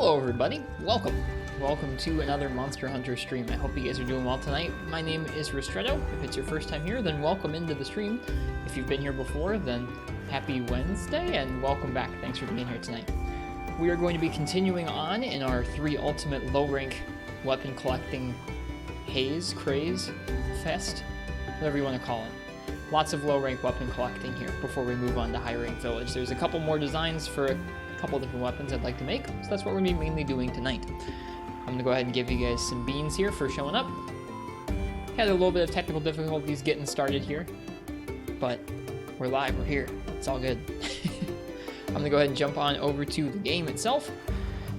Hello everybody, welcome to another Monster Hunter stream. I hope you guys are doing well tonight. My name is Ristretto. If it's your first time here, then welcome into the stream. If you've been here before, then happy Wednesday and welcome back. Thanks for being here tonight. We are going to be continuing on in our 3 ultimate low rank weapon collecting craze, fest, whatever you want to call it. Lots of low rank weapon collecting here before we move on to high rank village. There's a couple more designs for a couple different weapons I'd like to make, so that's what we're going to be mainly doing tonight. I'm going to go ahead and give you guys some beans here for showing up. Had a little bit of technical difficulties getting started here, but we're live, we're here, it's all good. I'm going to go ahead and jump on over to the game itself,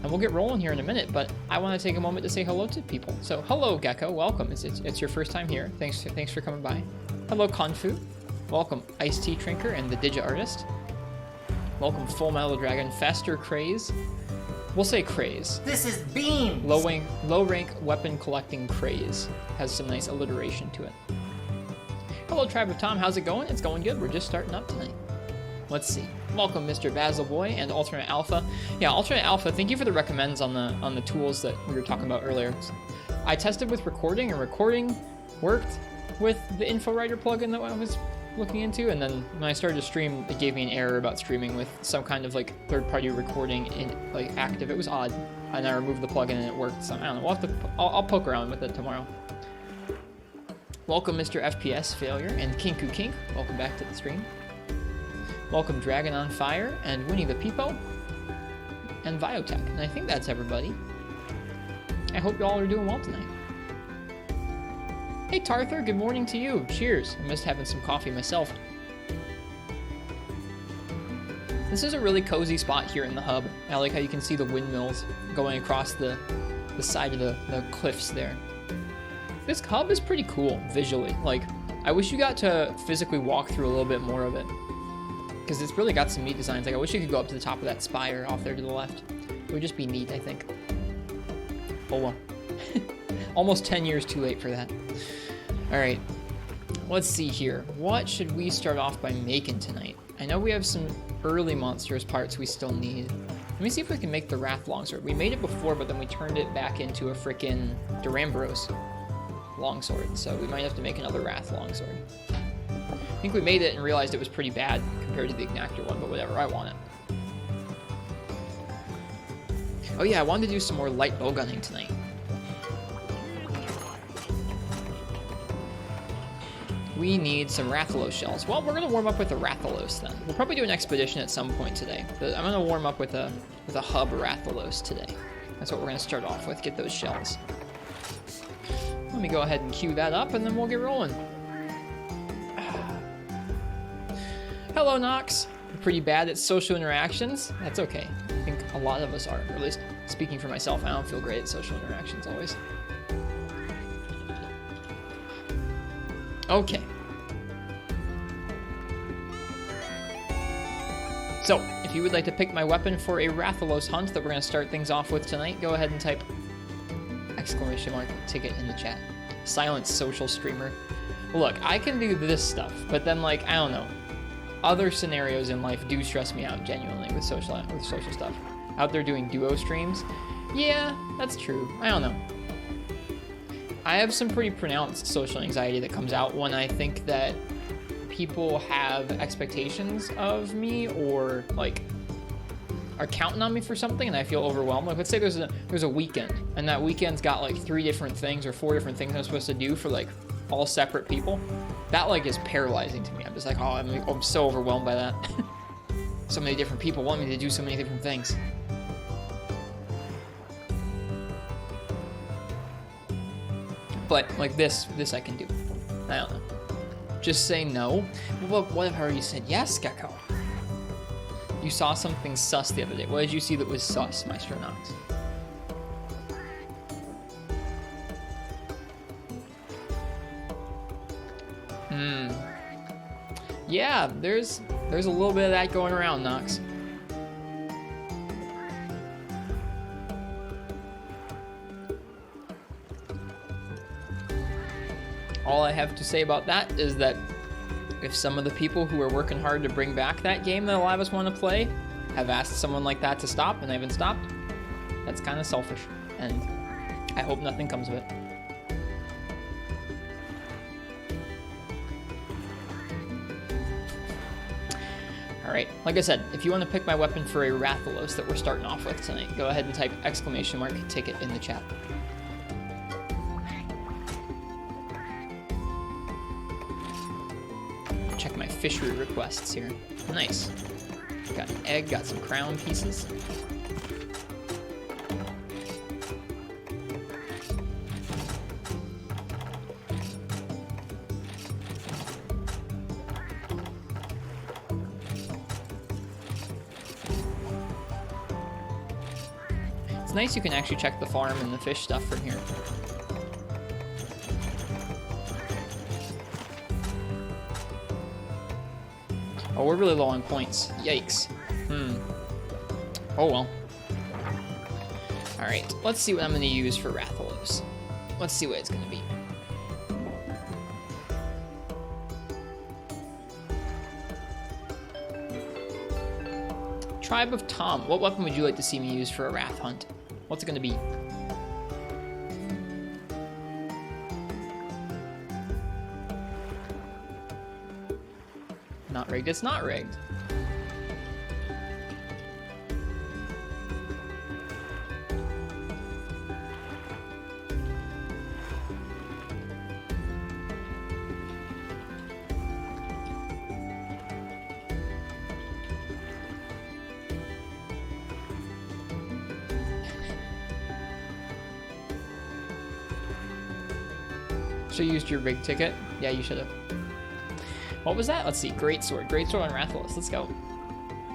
and we'll get rolling here in a minute, but I want to take a moment to say hello to people. So hello Gecko, welcome, it's your first time here, thanks for coming by. Hello Confu, welcome Iced Tea Drinker and the Digi Artist. Welcome Full Metal Dragon, Faster Craze. We'll say Craze. This is Beans! Low rank weapon collecting Craze. Has some nice alliteration to it. Hello Tribe of Tom, how's it going? It's going good, we're just starting up tonight. Let's see. Welcome Mr. Basil Boy and Alternate Alpha. Yeah, Alternate Alpha, thank you for the recommends on the tools that we were talking about earlier. I tested with recording, and recording worked with the InfoWriter plugin that I was looking into, and then when I started to stream, it gave me an error about streaming with some kind of like third-party recording in like active. It was odd, and I removed the plugin and it worked. So I don't know. I'll poke around with it tomorrow. Welcome Mr. FPS Failure and Kinku Kink. Welcome back to the stream. Welcome Dragon on Fire and Winnie the Peepo and Biotech. And I think that's everybody. I hope you all are doing well tonight. Hey Tarthur, good morning to you. Cheers. I missed having some coffee myself. This is a really cozy spot here in the hub. I like how you can see the windmills going across the side of the cliffs there. This hub is pretty cool visually. Like, I wish you got to physically walk through a little bit more of it, because it's really got some neat designs. Like, I wish you could go up to the top of that spire off there to the left. It would just be neat, I think. Oh well. Almost 10 years too late for that. Alright, let's see here. What should we start off by making tonight? I know we have some early monsters parts we still need. Let me see if we can make the Wrath Longsword. We made it before, but then we turned it back into a frickin' Duramboros Longsword, so we might have to make another Wrath Longsword. I think we made it and realized it was pretty bad compared to the Ignactor one, but whatever, I want it. Oh yeah, I wanted to do some more light bowgunning tonight. We need some Rathalos shells. Well, we're gonna warm up with a Rathalos then. We'll probably do an expedition at some point today, but I'm gonna warm up with a hub Rathalos today. That's what we're gonna start off with, get those shells. Let me go ahead and queue that up and then we'll get rolling. Hello Nox. I'm pretty bad at social interactions. That's okay. I think a lot of us are, or at least speaking for myself, I don't feel great at social interactions always. Okay. So, if you would like to pick my weapon for a Rathalos hunt that we're going to start things off with tonight, go ahead and type exclamation mark ticket in the chat. Silent social streamer. Look, I can do this stuff, but then like, I don't know. Other scenarios in life do stress me out genuinely with social stuff. Out there doing duo streams. Yeah, that's true. I don't know. I have some pretty pronounced social anxiety that comes out when I think that people have expectations of me or like are counting on me for something and I feel overwhelmed. Like let's say there's a weekend and that weekend's got like 3 different things or 4 different things I'm supposed to do for like all separate people. That like is paralyzing to me. I'm just like, oh, I'm so overwhelmed by that. So many different people want me to do so many different things. But like this I can do. I don't know. Just say no. Well, what if I already said yes, Gecko? You saw something sus the other day. What did you see that was sus, Maestro Nox? Yeah, there's a little bit of that going around, Nox. All I have to say about that is that if some of the people who are working hard to bring back that game that a lot of us want to play have asked someone like that to stop and they haven't stopped, That's kind of selfish, and I hope nothing comes of it. Alright, like I said, if you want to pick my weapon for a Rathalos that we're starting off with tonight, go ahead and type ! ticket in the chat. Check my fishery requests here. Nice. Got an egg, got some crown pieces. It's nice you can actually check the farm and the fish stuff from here. Oh, we're really low on points. Yikes. Oh well. Alright, let's see what I'm going to use for Rathalos. Let's see what it's going to be. Tribe of Tom. What weapon would you like to see me use for a Wrath hunt? What's it going to be? Not rigged. It's not rigged. Should have used your rig ticket. Yeah, you should have. What was that? Let's see. Greatsword. Greatsword on Rathalos. Let's go.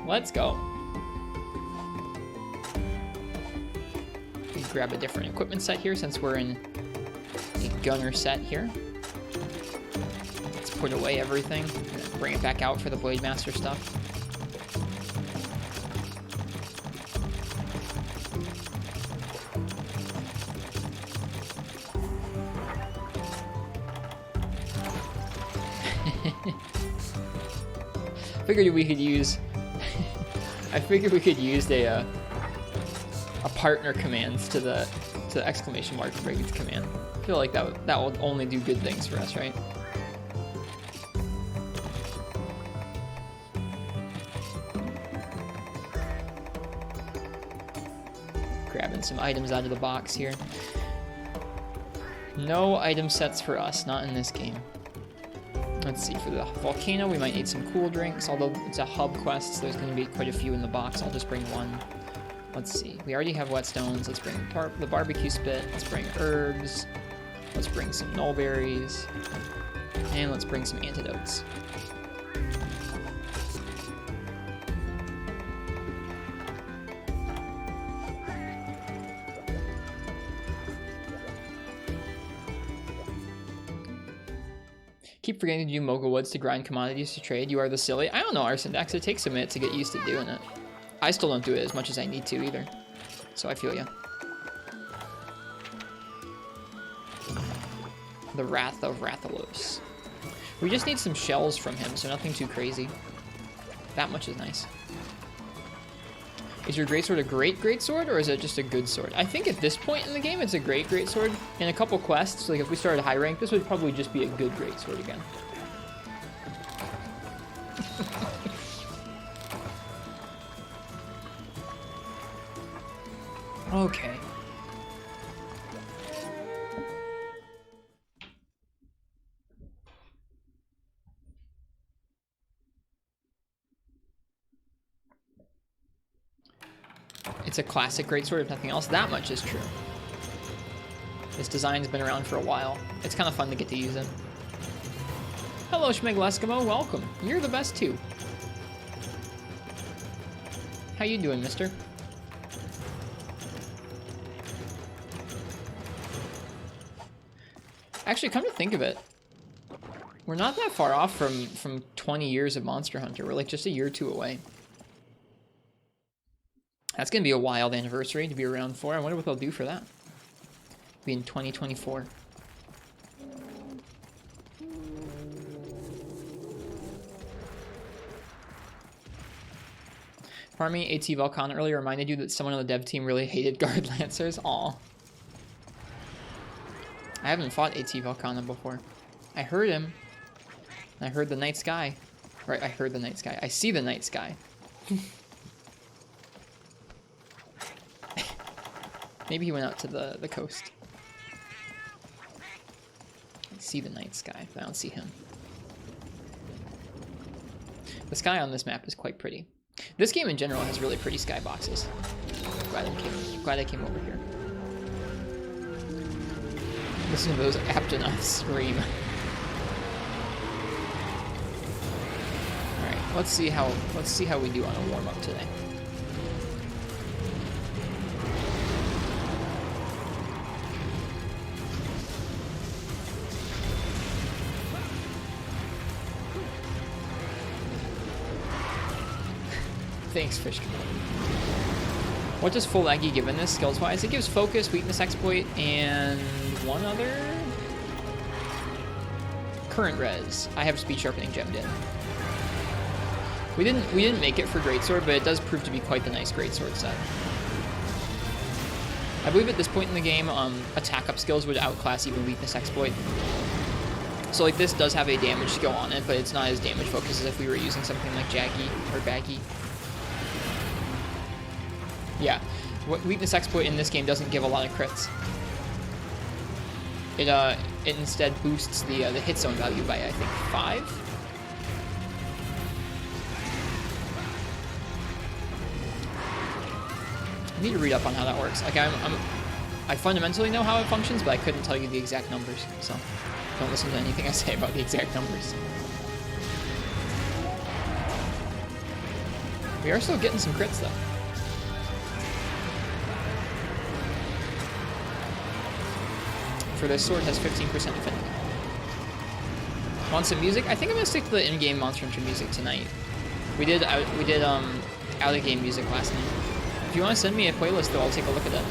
Let's go. Let's grab a different equipment set here since we're in a gunner set here. Let's put away everything. Bring it back out for the Blade Master stuff. Figured we could use. I figured we could use a partner commands to the ! command. I feel like that will only do good things for us, right? Grabbing some items out of the box here. No item sets for us, not in this game. Let's see, for the volcano, we might need some cool drinks, although it's a hub quest, so there's going to be quite a few in the box. I'll just bring one. Let's see, we already have whetstones. Let's bring the barbecue spit. Let's bring herbs. Let's bring some nullberries. And let's bring some antidotes. Keep forgetting to do Mogul Woods to grind commodities to trade. You are the silly. I don't know, Arsendex. It takes a minute to get used to doing it. I still don't do it as much as I need to either. So I feel ya. The Wrath of Rathalos. We just need some shells from him, so nothing too crazy. That much is nice. Is your greatsword a great sword, or is it just a good sword? I think at this point in the game, it's a great sword. In a couple quests, like if we started high rank, this would probably just be a good greatsword again. Okay. It's a classic greatsword, if nothing else. That much is true. This design's been around for a while. It's kind of fun to get to use it. Hello, Schmegl-Eskimo. Welcome. You're the best, too. How you doing, mister? Actually, come to think of it, we're not that far off from 20 years of Monster Hunter. We're like just a year or two away. That's going to be a wild anniversary to be around for. I wonder what they'll do for that. Be in 2024. Farming AT Volcana earlier reminded you that someone on the dev team really hated Guard Lancers. Aw. I haven't fought AT Volcana before. I heard him. I heard the night sky. Right, I heard the night sky. I see the night sky. Maybe he went out to the coast. I see the night sky, but I don't see him. The sky on this map is quite pretty. This game in general has really pretty skyboxes. Glad I came over here. Listen to those Aptonoths scream. Alright, let's see how we do on a warm-up today. Thanks, Fish. What does full Aggie give in this, skills-wise? It gives focus, weakness exploit, and one other? Current res. I have speed sharpening gemmed in. We didn't make it for Greatsword, but it does prove to be quite the nice Greatsword set. I believe at this point in the game, attack up skills would outclass even weakness exploit. So like this does have a damage skill on it, but it's not as damage focused as if we were using something like Jaggi or Baggy. Yeah, weakness exploit in this game doesn't give a lot of crits. It instead boosts the hit zone value by I think 5. I need to read up on how that works. Like I fundamentally know how it functions, but I couldn't tell you the exact numbers. So don't listen to anything I say about the exact numbers. We are still getting some crits though. For this sword has 15% affinity. Want some music? I think I'm gonna stick to the in-game Monster Hunter music tonight. We did out-of-game music last night. If you want to send me a playlist though, I'll take a look at that.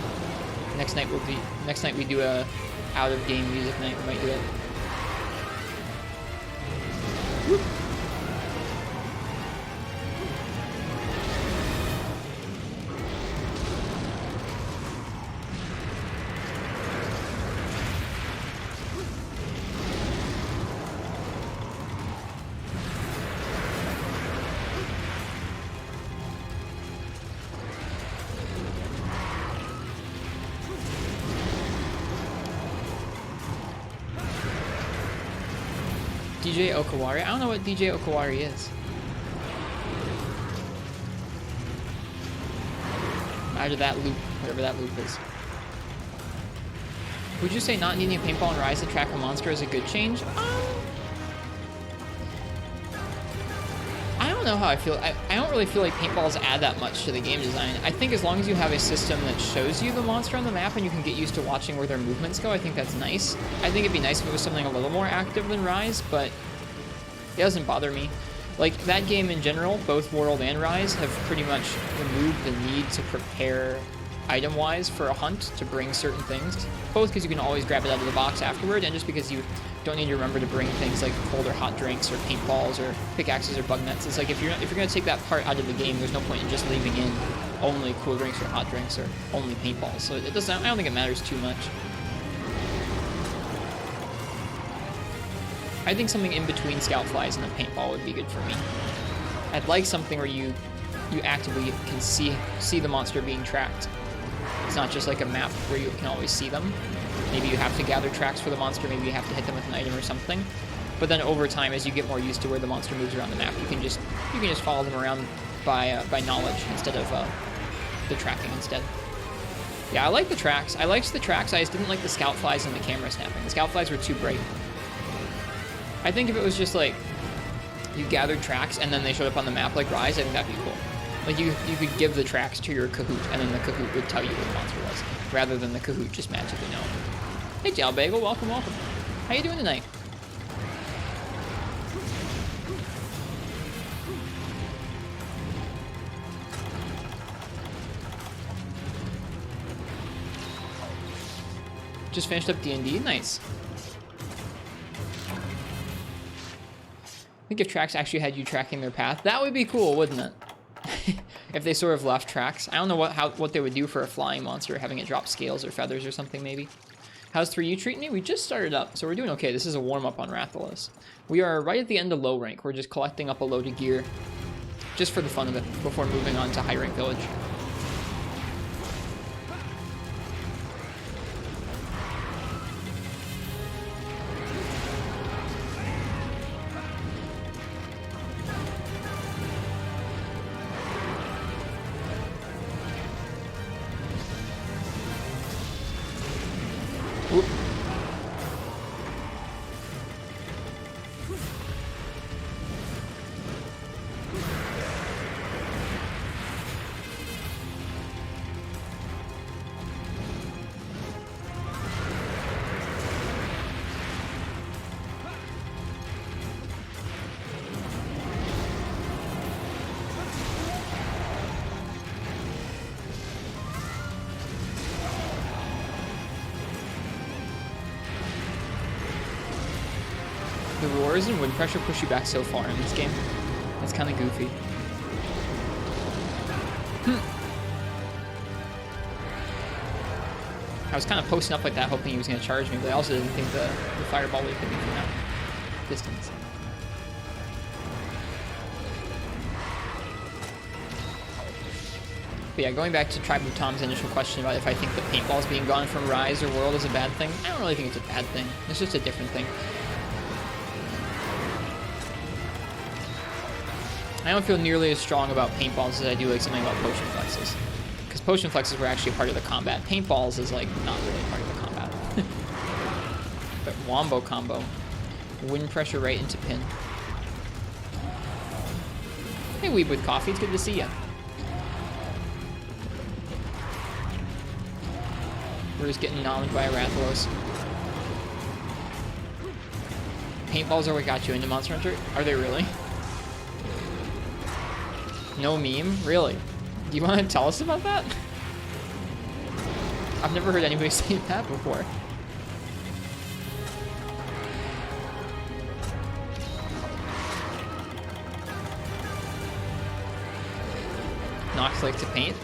Next night we do a out-of-game music night. We might do it. Whoop. DJ Okawari? I don't know what DJ Okawari is. Out of that loop, whatever that loop is. Would you say not needing a paintball and Rise to track a monster is a good change? I don't know how I feel. I don't really feel like paintballs add that much to the game design. I think as long as you have a system that shows you the monster on the map and you can get used to watching where their movements go, I think that's nice. I think it'd be nice if it was something a little more active than Rise, but it doesn't bother me. Like, that game in general, both World and Rise, have pretty much removed the need to prepare item-wise for a hunt to bring certain things. Both because you can always grab it out of the box afterward, and just because you don't need to remember to bring things like cold or hot drinks or paintballs or pickaxes or bug nets. It's like if you're going to take that part out of the game, there's no point in just leaving in only cool drinks or hot drinks or only paintballs. So it doesn't. I don't think it matters too much. I think something in between scout flies and a paintball would be good for me. I'd like something where you actively can see the monster being tracked. It's not just like a map where you can always see them. Maybe you have to gather tracks for the monster, maybe you have to hit them with an item or something. But then over time, as you get more used to where the monster moves around the map, you can just follow them around by knowledge instead of the tracking instead. Yeah, I like the tracks. I liked the tracks, I just didn't like the scout flies and the camera snapping. The scout flies were too bright. I think if it was just like, you gathered tracks and then they showed up on the map like Rise, I think that'd be cool. Like you could give the tracks to your Kahoot and then the Kahoot would tell you what the monster was, rather than the Kahoot just magically knowing. Hey Jal Bagel, welcome. How you doing tonight? Just finished up D&D, nice. I think if tracks actually had you tracking their path, that would be cool, wouldn't it? if they sort of left tracks. I don't know what they would do for a flying monster, having it drop scales or feathers or something maybe. How's 3U treating me? We just started up, so we're doing okay. This is a warm-up on Rathalos. We are right at the end of low rank. We're just collecting up a load of gear, just for the fun of it, before moving on to high rank village. Whoop. The roars and wind pressure push you back so far in this game. That's kind of goofy. I was kind of posting up like that, hoping he was going to charge me, but I also didn't think the fireball would hit me from that distance. But yeah, going back to Tribe of Tom's initial question about if I think the paintballs being gone from Rise or World is a bad thing, I don't really think it's a bad thing. It's just a different thing. I don't feel nearly as strong about paintballs as I do like something about potion flexes. Because potion flexes were actually a part of the combat. Paintballs is like not really part of the combat. But wombo combo. Wind pressure right into pin. Hey Weeb with Coffee, it's good to see ya. We're just getting nommed by a Rathalos. Paintballs are what got you into Monster Hunter? Are they really? No meme? Really? Do you want to tell us about that? I've never heard anybody say that before. Nox like to paint?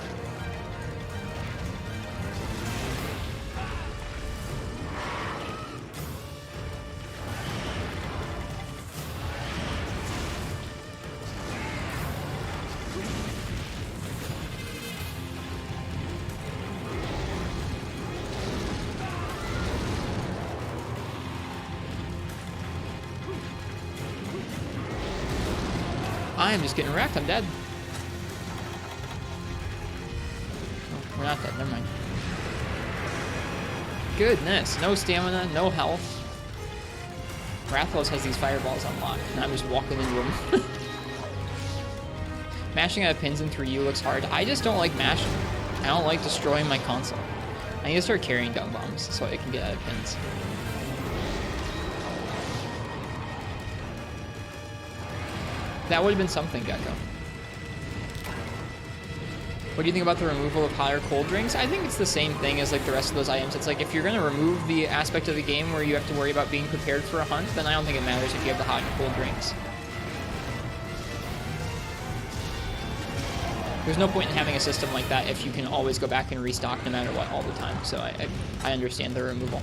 I am just getting wrecked. I'm dead. Oh, we're not dead. Never mind. Goodness. No stamina, no health. Rathalos has these fireballs unlocked, and I'm just walking into them. Mashing out of pins in 3U looks hard. I just don't like mashing. I don't like destroying my console. I need to start carrying dung bombs so I can get out of pins. That would have been something, Gecko. What do you think about the removal of hot or cold drinks? I think it's the same thing as like the rest of those items. It's like if you're going to remove the aspect of the game where you have to worry about being prepared for a hunt, then I don't think it matters if you have the hot and cold drinks. There's no point in having a system like that if you can always go back and restock no matter what all the time. So I understand the removal.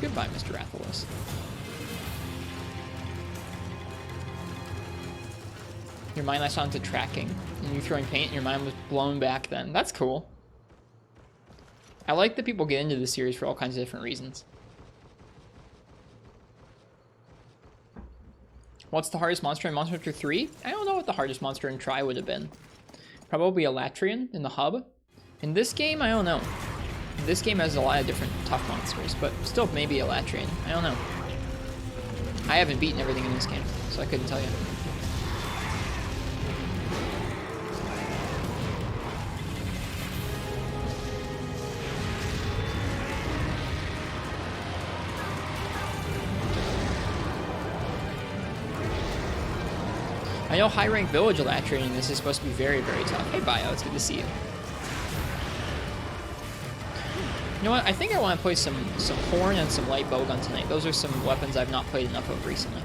Goodbye, Mr. Rathalos. Your mind latched onto tracking, and you throwing paint, and your mind was blown back then. That's cool. I like that people get into this series for all kinds of different reasons. What's the hardest monster in Monster Hunter 3? I don't know what the hardest monster in Tri would have been. Probably a Latrian in the hub. In this game, I don't know. This game has a lot of different tough monsters, but still maybe a Latrian. I don't know. I haven't beaten everything in this game, so I couldn't tell you. I know high rank village Latrian in this is supposed to be very, very tough. Hey Bio, it's good to see you. You know what? I think I want to play some horn and some light bowgun tonight. Those are some weapons I've not played enough of recently.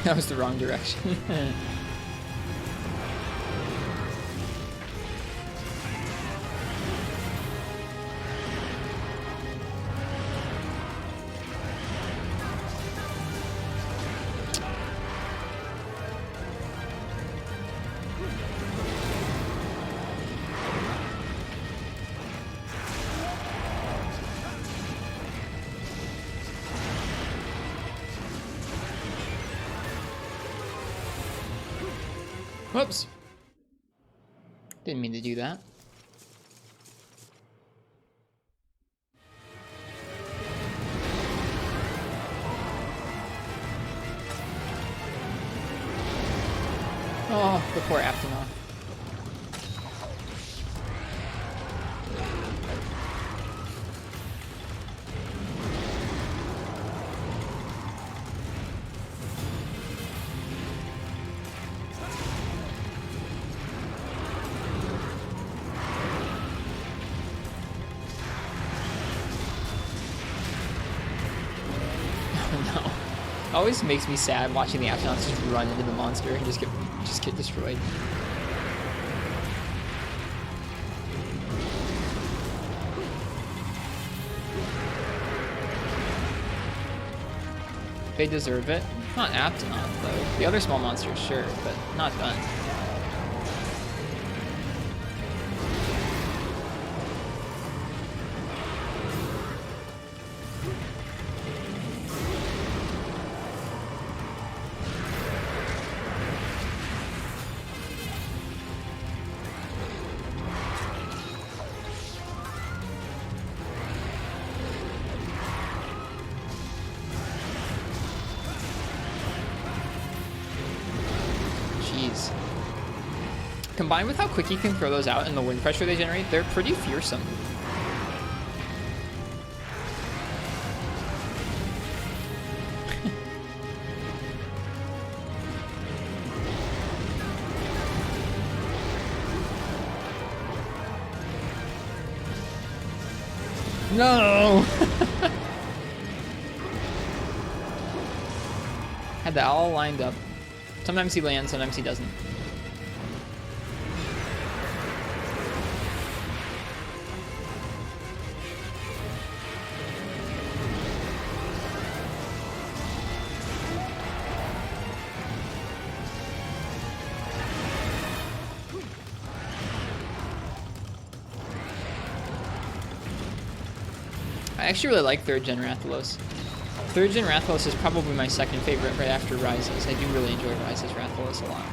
That was the wrong direction. Whoops. Didn't mean to do that. Oh, the poor Rathalos. Always makes me sad watching the Rathalos just run into the monster and just get destroyed. They deserve it. Not Rathalos though. The other small monsters, sure, but not done. Combined with how quick you can throw those out and the wind pressure they generate, they're pretty fearsome. No! Had that all lined up. Sometimes he lands, sometimes he doesn't. I actually really like 3rd Gen Rathalos. 3rd Gen Rathalos is probably my second favorite right after Rises. I do really enjoy Rises Rathalos a lot.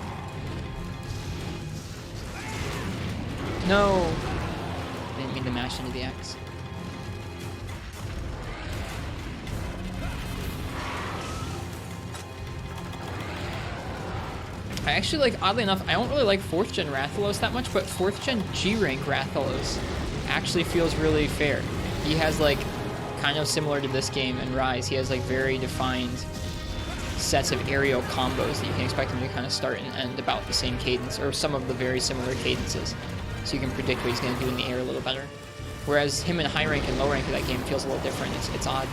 No! Didn't mean to mash into the X. I actually like, oddly enough, I don't really like 4th Gen Rathalos that much, but 4th Gen G-Rank Rathalos actually feels really fair. He has like, kind of similar to this game and Rise, he has like very defined sets of aerial combos that you can expect him to kind of start and end about the same cadence, or some of the very similar cadences. So you can predict what he's going to do in the air a little better. Whereas him in high rank and low rank of that game feels a little different. It's odd.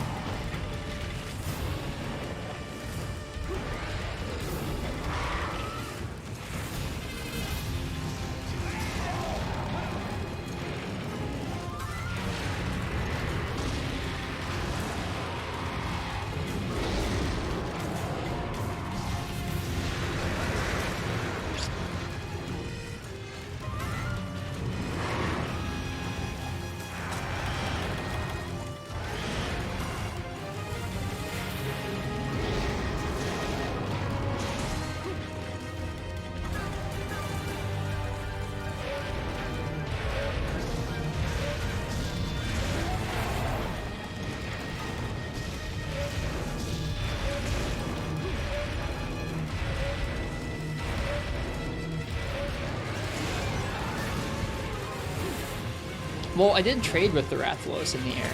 Well, I did trade with the Rathalos in the air.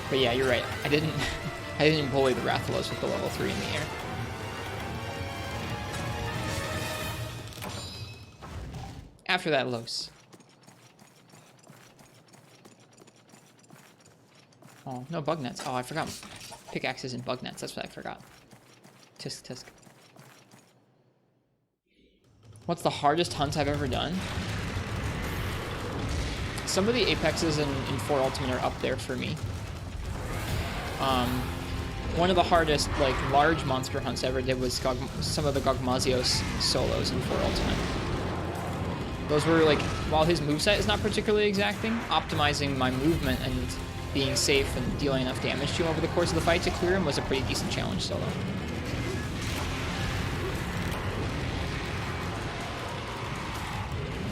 But yeah, you're right. I didn't bully the Rathalos with the level 3 in the air. After that, Los. Oh, no bug nets. Oh, I forgot. Pickaxes and bug nets. That's what I forgot. Tisk tisk. What's the hardest hunt I've ever done? Some of the Apexes in 4 Ultimate are up there for me. One of the hardest, like, large monster hunts I ever did was some of the Gogmazios solos in 4 Ultimate. Those were, like, while his moveset is not particularly exacting, optimizing my movement and being safe and dealing enough damage to him over the course of the fight to clear him was a pretty decent challenge solo.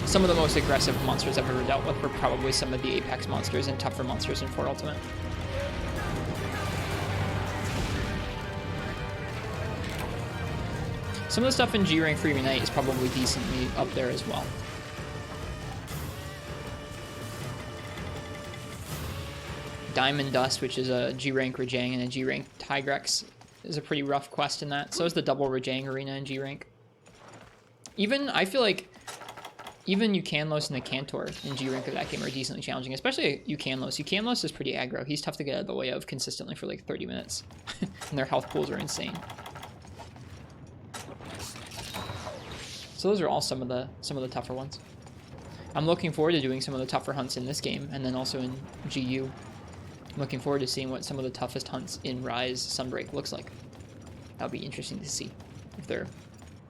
Some of the most aggressive monsters I've ever dealt with were probably some of the Apex monsters and tougher monsters in 4 Ultimate. Some of the stuff in G rank for Unite is probably decently up there as well. Diamond Dust, which is a G rank Rajang and a G rank Tigrex, is a pretty rough quest in that. So is the double Rajang arena in G rank. I feel like even Ucanlos and the Cantor in G rank of that game are decently challenging, especially Ucanlos. Ucanlos is pretty aggro. He's tough to get out of the way of consistently for like 30 minutes. And their health pools are insane. So those are all some of the tougher ones. I'm looking forward to doing some of the tougher hunts in this game, and then also in GU. I'm looking forward to seeing what some of the toughest hunts in Rise Sunbreak looks like. That'll be interesting to see if they're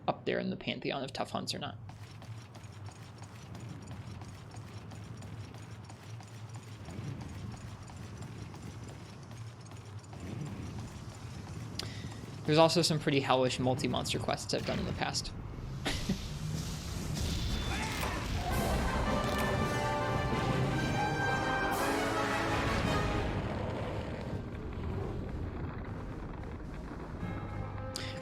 up there in the pantheon of tough hunts or not. There's also some pretty hellish multi-monster quests I've done in the past.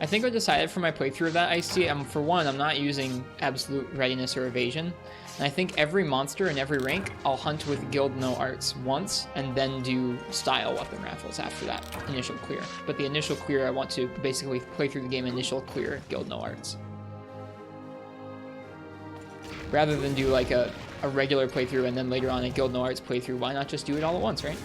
I think I decided for my playthrough of that Ice-T, for one, I'm not using absolute readiness or evasion. And I think every monster in every rank, I'll hunt with Guild No Arts once, and then do style weapon raffles after that initial clear. But the initial clear, I want to basically play through the game initial clear Guild No Arts. Rather than do like a regular playthrough and then later on a Guild No Arts playthrough, why not just do it all at once, right?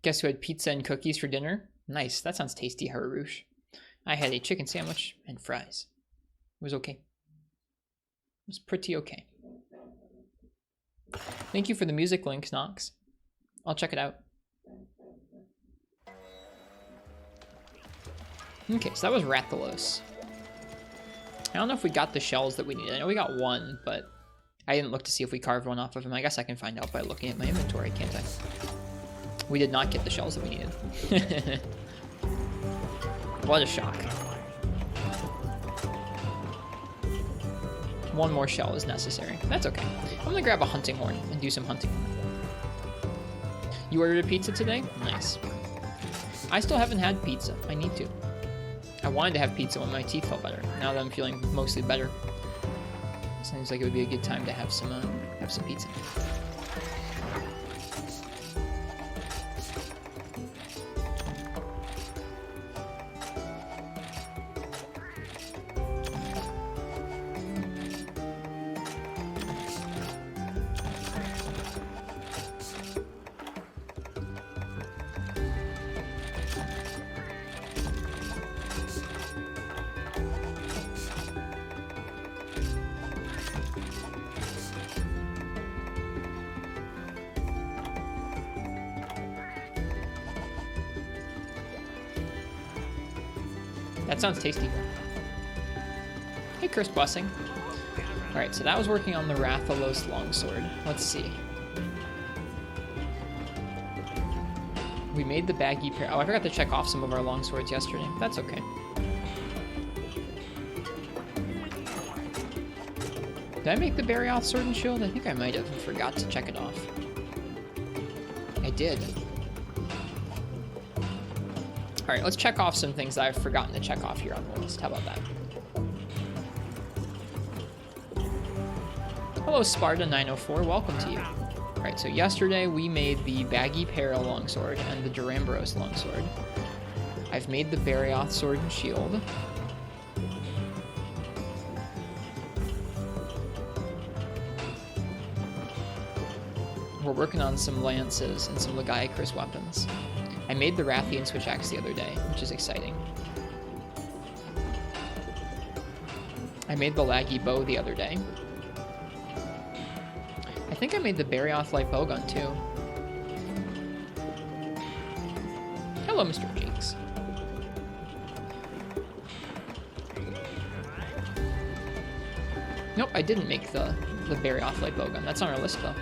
Guess who had pizza and cookies for dinner? Nice, that sounds tasty, Harush. I had a chicken sandwich and fries. It was okay. It was pretty okay. Thank you for the music link, Knox. I'll check it out. Okay, so that was Rathalos. I don't know if we got the shells that we needed. I know we got one, but I didn't look to see if we carved one off of him. I guess I can find out by looking at my inventory, can't I? We did not get the shells that we needed. What a shock. One more shell is necessary. That's okay. I'm gonna grab a hunting horn and do some hunting. You ordered a pizza today? Nice. I still haven't had pizza. I need to. I wanted to have pizza when my teeth felt better. Now that I'm feeling mostly better, it seems like it would be a good time to have some pizza. That sounds tasty. Hey, Cursed Blessing. Alright, so that was working on the Rathalos Longsword. Let's see. We made the baggy pair. Oh, I forgot to check off some of our longswords yesterday. That's okay. Did I make the Barioth sword and shield? I think I might have and forgot to check it off. I did. Alright, let's check off some things that I've forgotten to check off here on the list. How about that? Hello, Sparta904. Welcome to you. Alright, so yesterday we made the Baggy Peril longsword and the Durambros longsword. I've made the Barioth sword and shield. We're working on some lances and some Lagiacrus weapons. I made the Rathian switch axe the other day, which is exciting. I made the laggy bow the other day. I think I made the Barioth light bowgun too. Hello, Mr. Jakes. Nope, I didn't make the Barioth light bowgun. That's on our list though.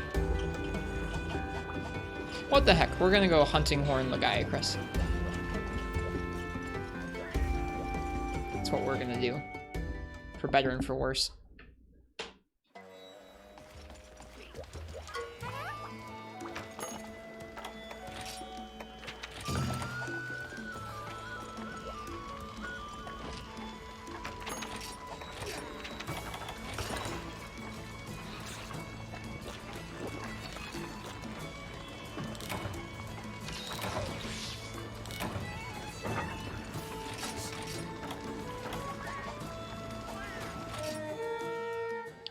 What the heck? We're gonna go hunting horn Lagiacrus. That's what we're gonna do. For better and for worse.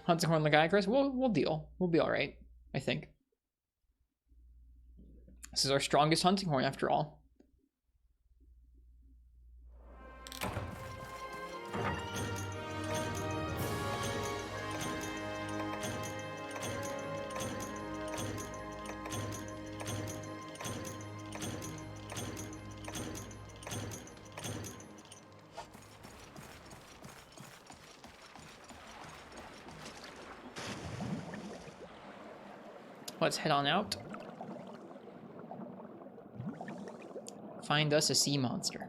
Hunting horn Lagiacrus, we'll deal. We'll be alright, I think. This is our strongest hunting horn after all. Let's head on out. Find us a sea monster.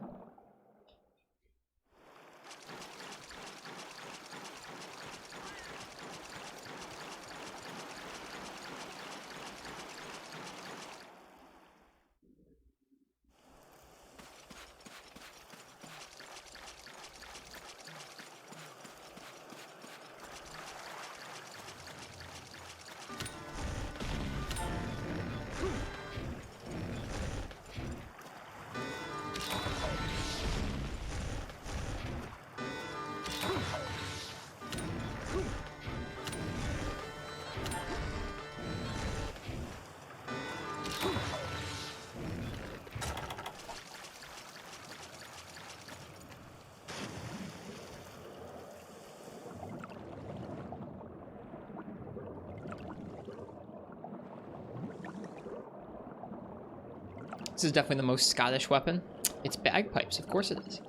This is definitely the most Scottish weapon. It's bagpipes, of course it is.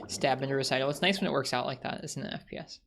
Stab into recital. It's nice when it works out like that, isn't it, FPS?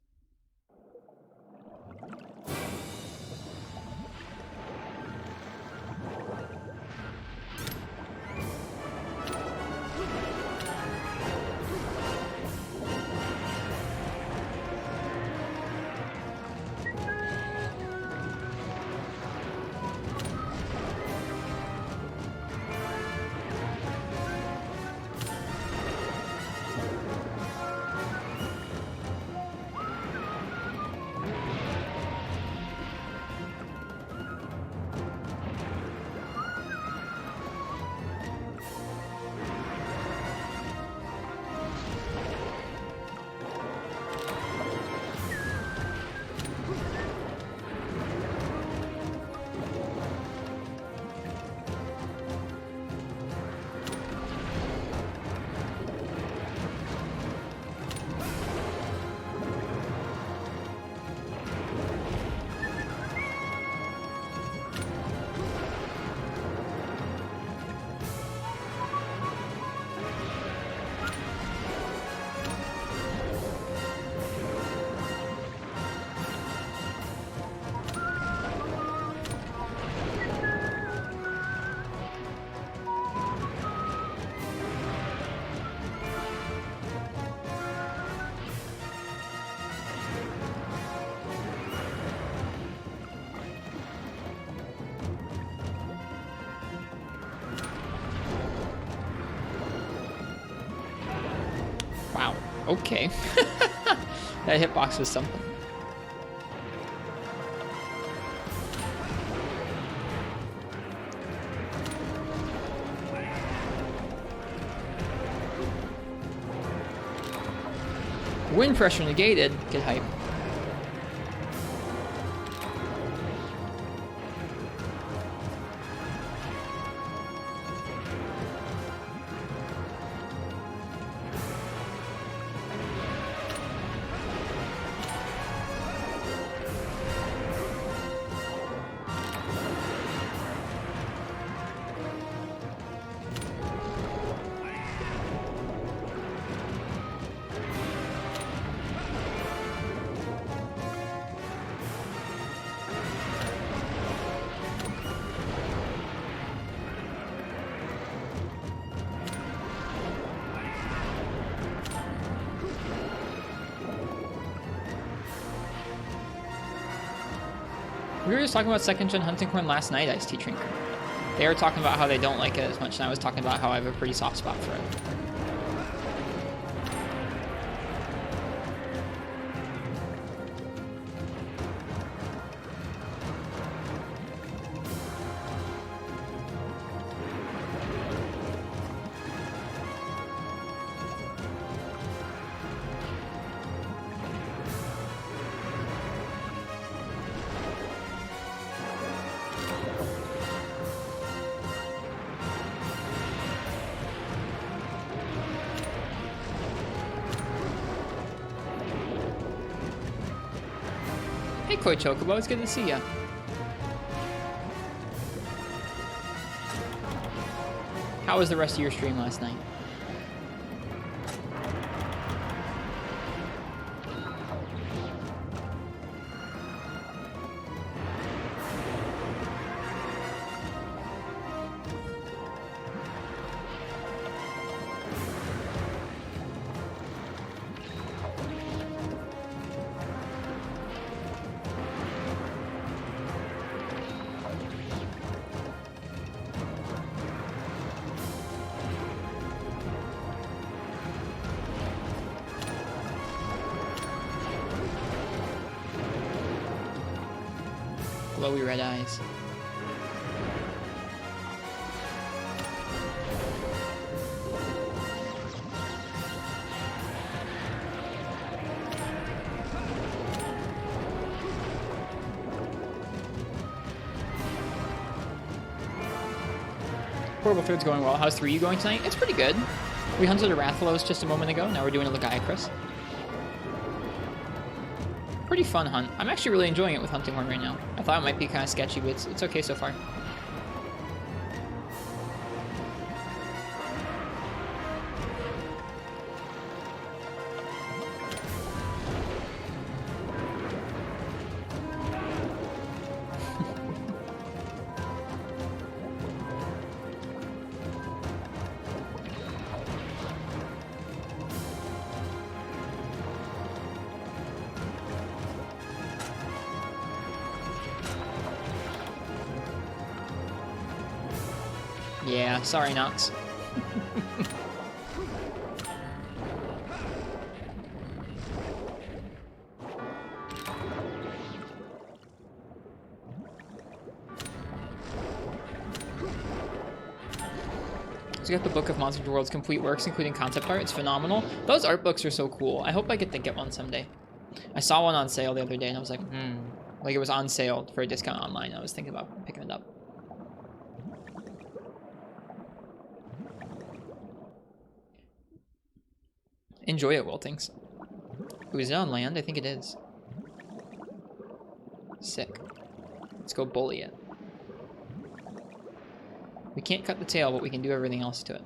Okay. That hitbox was something. Wind pressure negated. Get hype. We were just talking about 2nd gen Hunting Horn last night, Ice Tea Drinker. They were talking about how they don't like it as much, and I was talking about how I have a pretty soft spot for it. Hey, Koi Chocobo, it's good to see ya. How was the rest of your stream last night? Glowy red eyes. Horrible Third's going well. How's 3U going tonight? It's pretty good. We hunted a Rathalos just a moment ago. Now we're doing a Lagiacrus. Pretty fun hunt. I'm actually really enjoying it with Hunting Horn right now. I thought it might be kind of sketchy, but it's okay so far. Yeah, sorry, Nox. So you got the Book of Monster World's complete works, including concept art. It's phenomenal. Those art books are so cool. I hope I get to get one someday. I saw one on sale the other day, and I was like, Like, it was on sale for a discount online. I was thinking about picking it up. Enjoy it, Wiltings. Ooh, is it on land? I think it is. Sick. Let's go bully it. We can't cut the tail, but we can do everything else to it.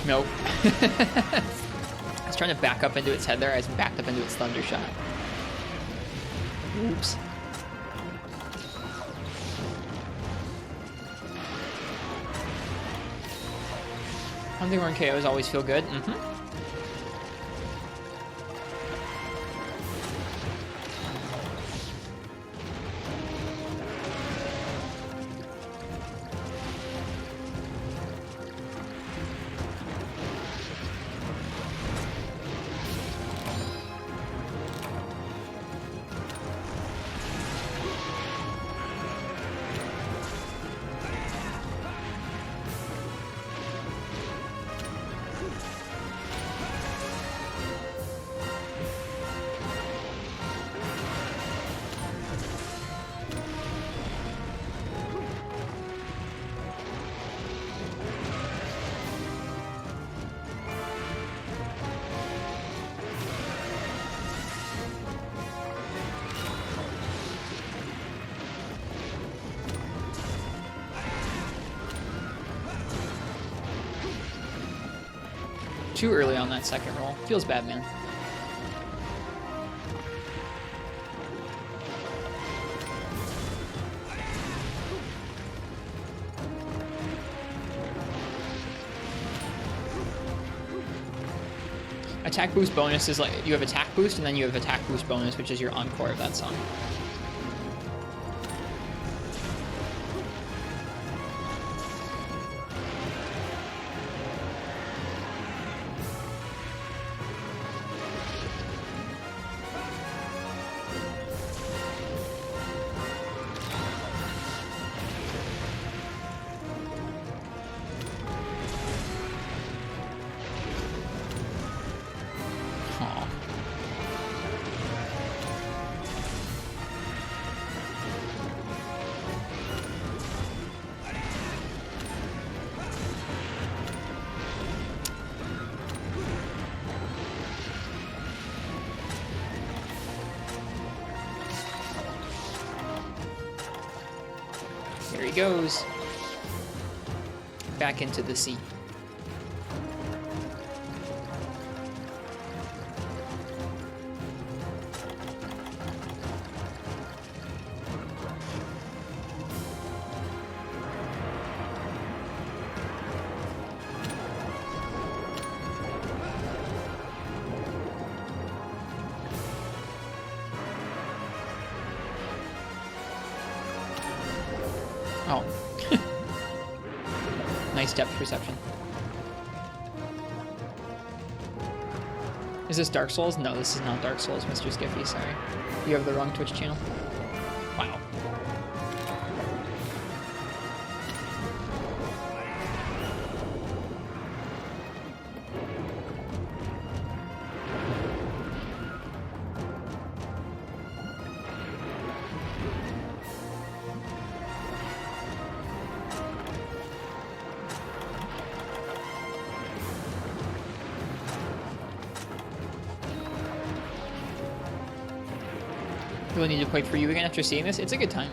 Nope. I was trying to back up into its head there. I was backed up into its thunder shot. Oops. Underground KOs always feel good. Mm-hmm. Too early on that second roll. Feels bad, man. Attack boost bonus is like you have attack boost and then you have attack boost bonus, which is your encore of that song. Here he goes. Back into the sea. Oh. Nice depth perception. Is this Dark Souls? No, this is not Dark Souls, Mr. Skiffy, sorry. You have the wrong Twitch channel. Wow. Really need to play for you again after seeing this. It's a good time.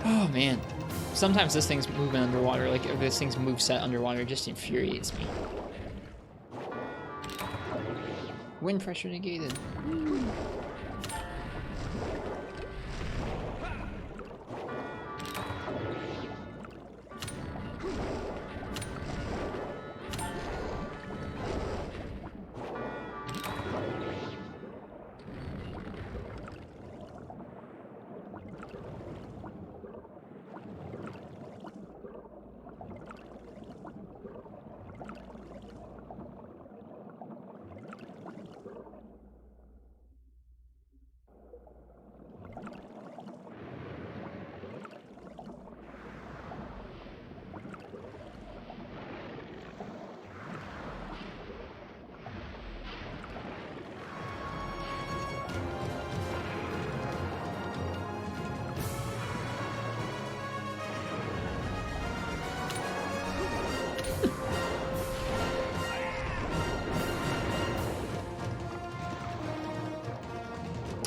Oh man. Sometimes this thing's moving underwater, like if this thing's moveset underwater, it just infuriates me. Wind pressure negated.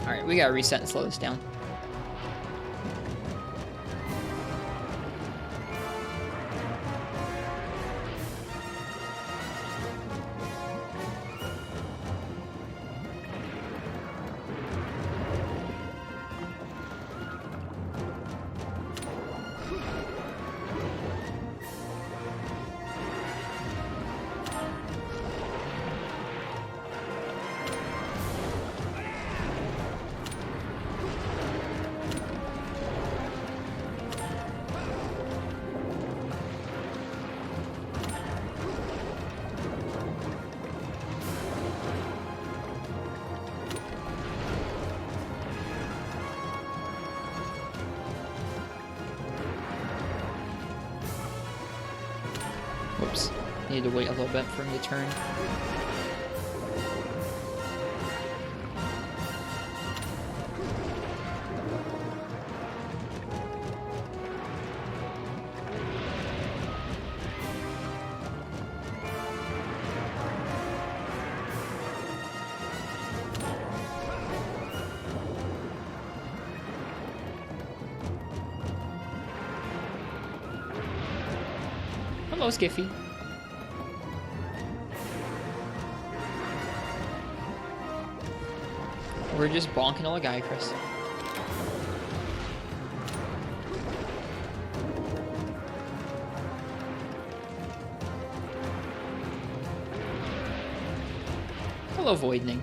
Alright, we gotta reset and slow this down. Whoops. Need to wait a little bit for him to turn. Hello, Skiffy. We're just bonking a Lagiacrus. Hello, Voidning.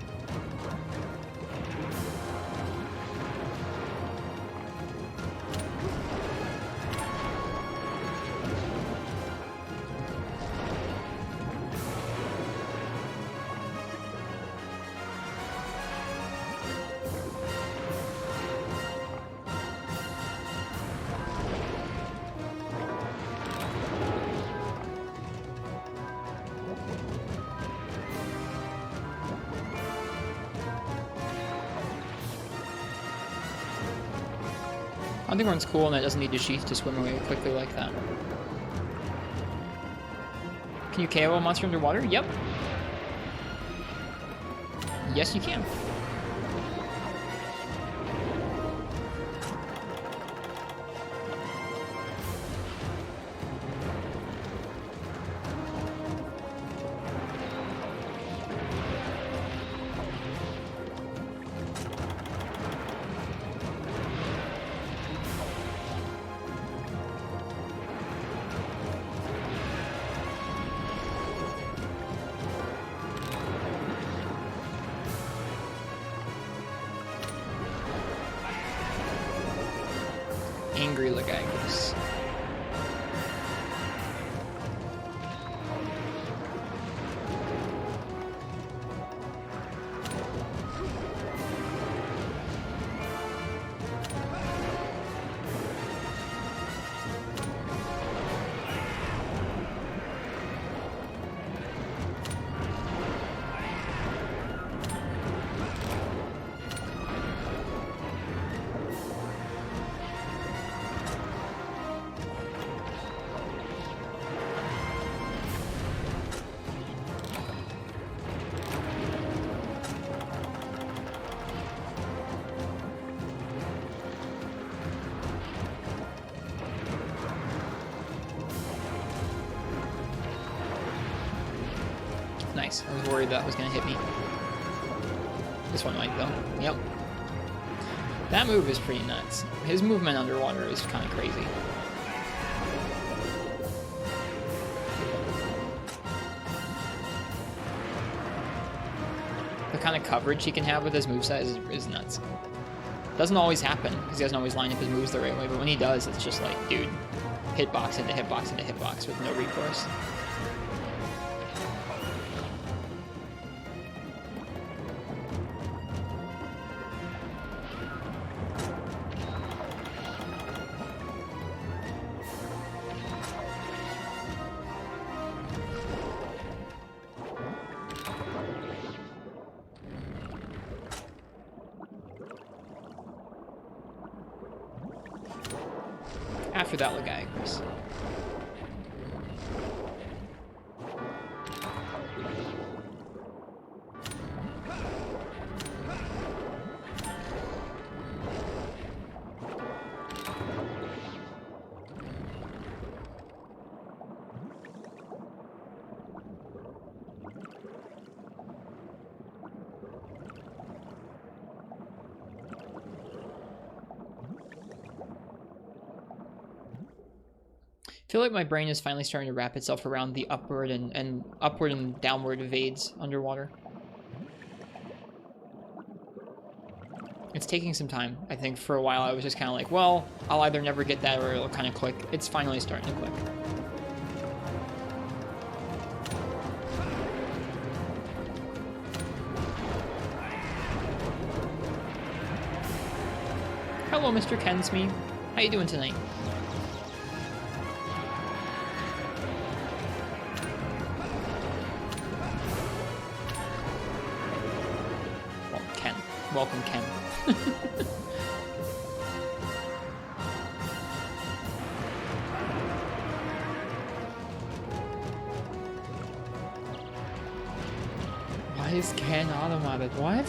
Hunting Horn's cool and it doesn't need to sheath to swim away quickly like that. Can you KO a monster underwater? Yep. Yes, you can. Angry Lagiacrus. Nice. I was worried that was going to hit me. This one might, though. Yep. That move is pretty nuts. His movement underwater is kind of crazy. The kind of coverage he can have with his moveset is nuts. Doesn't always happen, because he doesn't always line up his moves the right way, but when he does, it's just like, dude, hitbox into hitbox into hitbox with no recourse. After that, Lagiacrus. I feel like my brain is finally starting to wrap itself around the upward and downward evades underwater. It's taking some time. I think for a while I was just kind of like, well, I'll either never get that or it'll kind of click. It's finally starting to click. Hello, Mr. Kensme. How you doing tonight? Welcome, Ken. Why is Ken automated? What?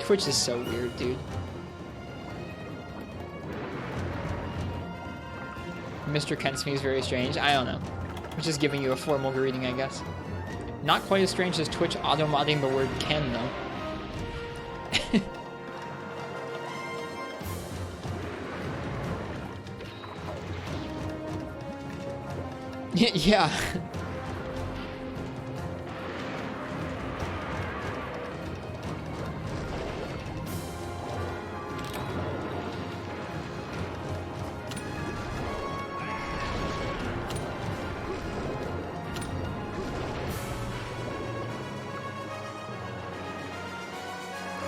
Twitch is so weird, dude. Mr. Kensme is very strange. I don't know. I'm just giving you a formal greeting, I guess. Not quite as strange as Twitch automodding the word Ken, though. Yeah.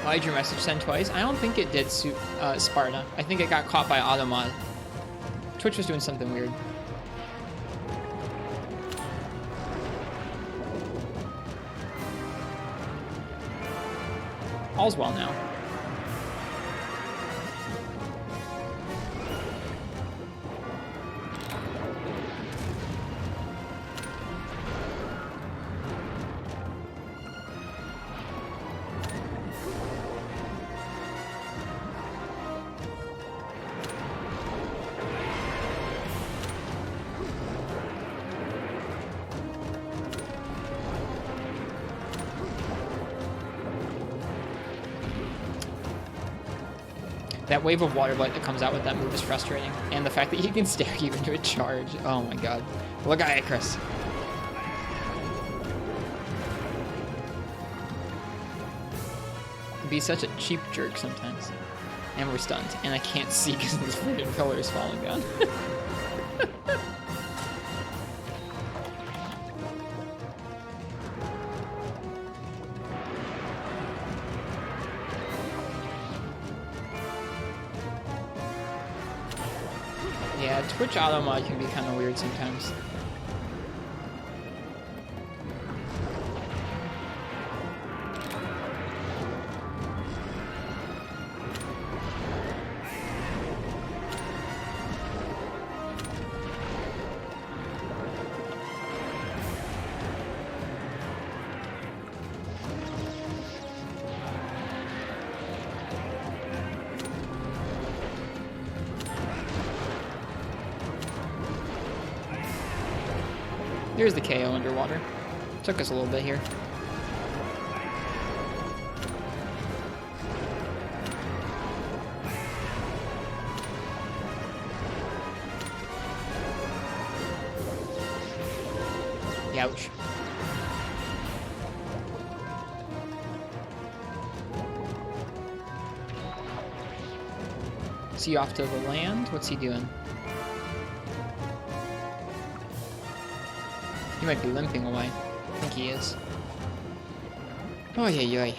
Why did your message send twice? I don't think it did, Sparta. I think it got caught by automod. Twitch was doing something weird. All's well now. That wave of water blight that comes out with that move is frustrating. And the fact that he can stare you into a charge. Oh my god. Lagiacrus. Be such a cheap jerk sometimes. And we're stunned. And I can't see because this freaking pillar is falling down. Yeah, Twitch auto mod can be kind of weird sometimes. There's the KO underwater. Took us a little bit here. Ouch. Is he off to the land? What's he doing? He might be limping away. I think he is. Oh, yeah.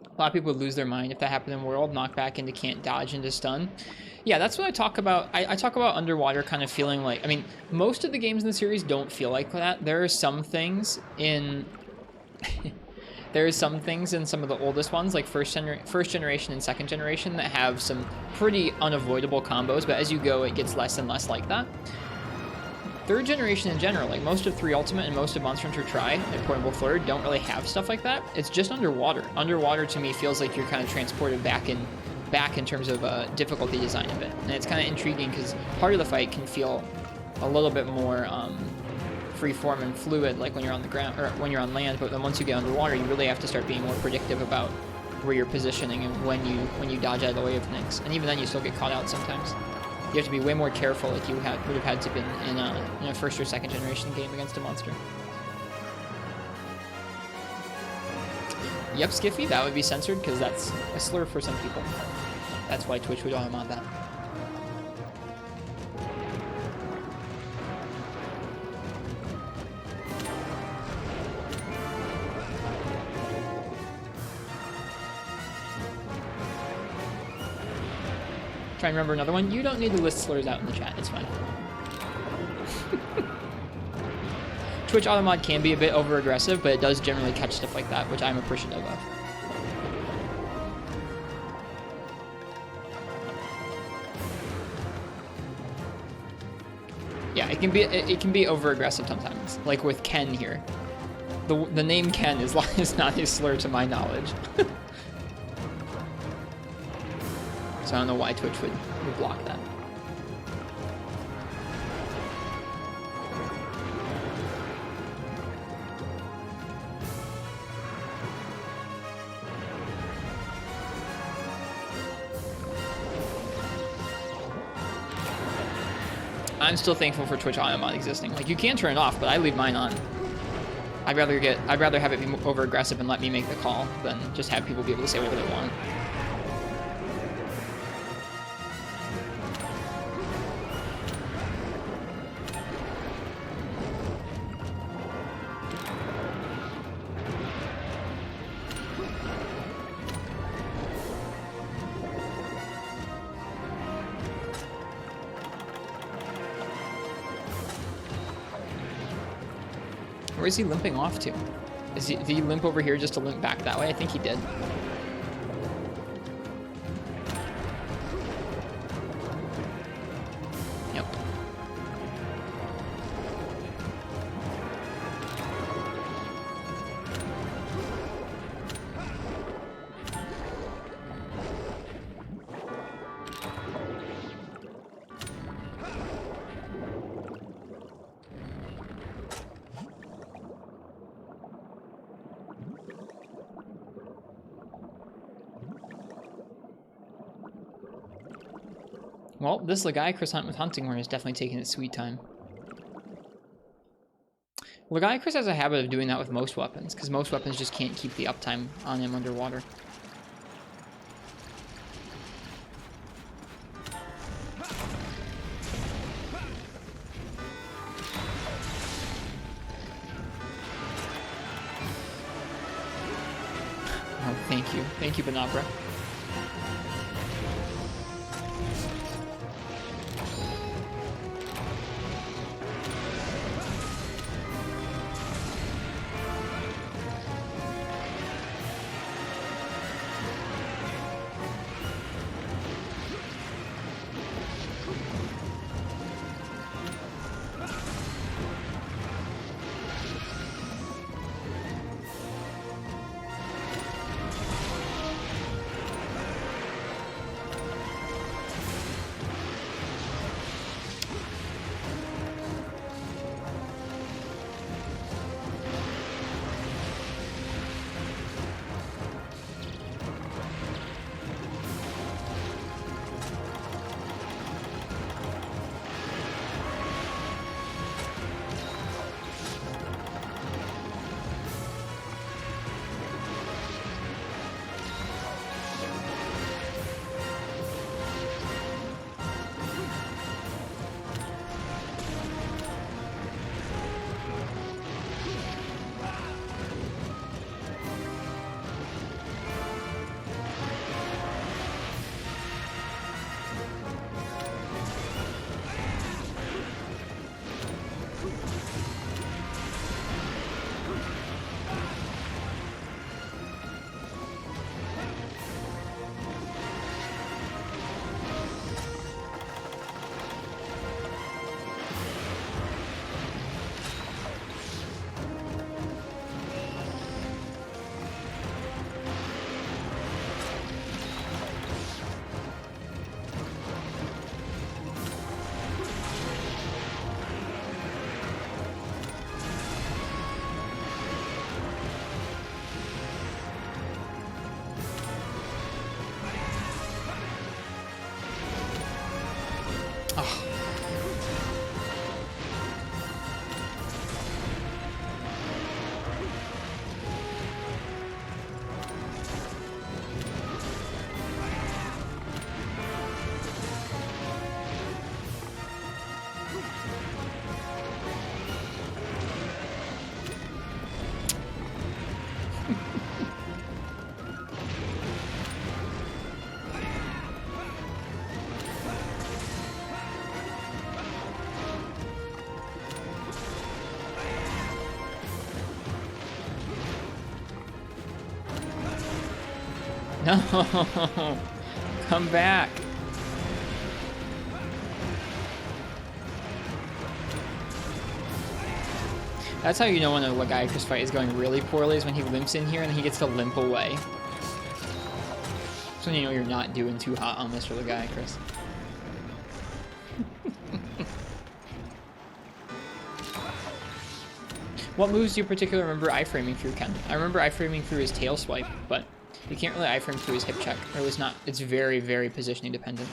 A lot of people would lose their mind if that happened in World, knock back into can't dodge into stun. Yeah, that's what I talk about. I talk about underwater kind of feeling like, I mean, most of the games in the series don't feel like that. There are some things in some of the oldest ones, like first generation and second generation, that have some pretty unavoidable combos, but as you go, it gets less and less like that. Third generation in general, like most of 3 Ultimate and most of Monster Hunter Tri and Portable Flurry don't really have stuff like that. It's just underwater. Underwater to me feels like you're kind of transported back in terms of difficulty design of it. And it's kind of intriguing because part of the fight can feel a little bit more free-form and fluid, like when you're on the ground or when you're on land. But then once you get underwater, you really have to start being more predictive about where you're positioning and when you dodge out of the way of things. And even then, you still get caught out sometimes. You have to be way more careful like you would have had to been in a first or second generation game against a monster. Yep, Skiffy, that would be censored because that's a slur for some people. That's why Twitch would want that. Try and remember another one. You don't need to list slurs out in the chat. It's fine. Twitch automod can be a bit over-aggressive, but it does generally catch stuff like that, which I'm appreciative of. Yeah, it can be over-aggressive sometimes. Like with Ken here. The name Ken is not a slur to my knowledge. So I don't know why Twitch would block that. I'm still thankful for Twitch auto mod existing. Like, you can turn it off, but I leave mine on. I'd rather have it be over aggressive and let me make the call than just have people be able to say whatever they want. Where is he limping off to? Did he limp over here just to limp back that way? I think he did. Yep. Well, this Lagiacrus hunt with Hunting Horn is definitely taking its sweet time. Lagiacrus has a habit of doing that with most weapons, because most weapons just can't keep the uptime on him underwater. Thank you. Thank you, Banabra. No! Come back! That's how you know when a Lagiacrus fight is going really poorly, is when he limps in here and he gets to limp away. That's when you know you're not doing too hot on Mr. Lagiacrus. What moves do you particularly remember iframing through, Ken? I remember iframing through his tail swipe, but you can't really iframe through his hip check. Or at least not. It's very, very positioning dependent.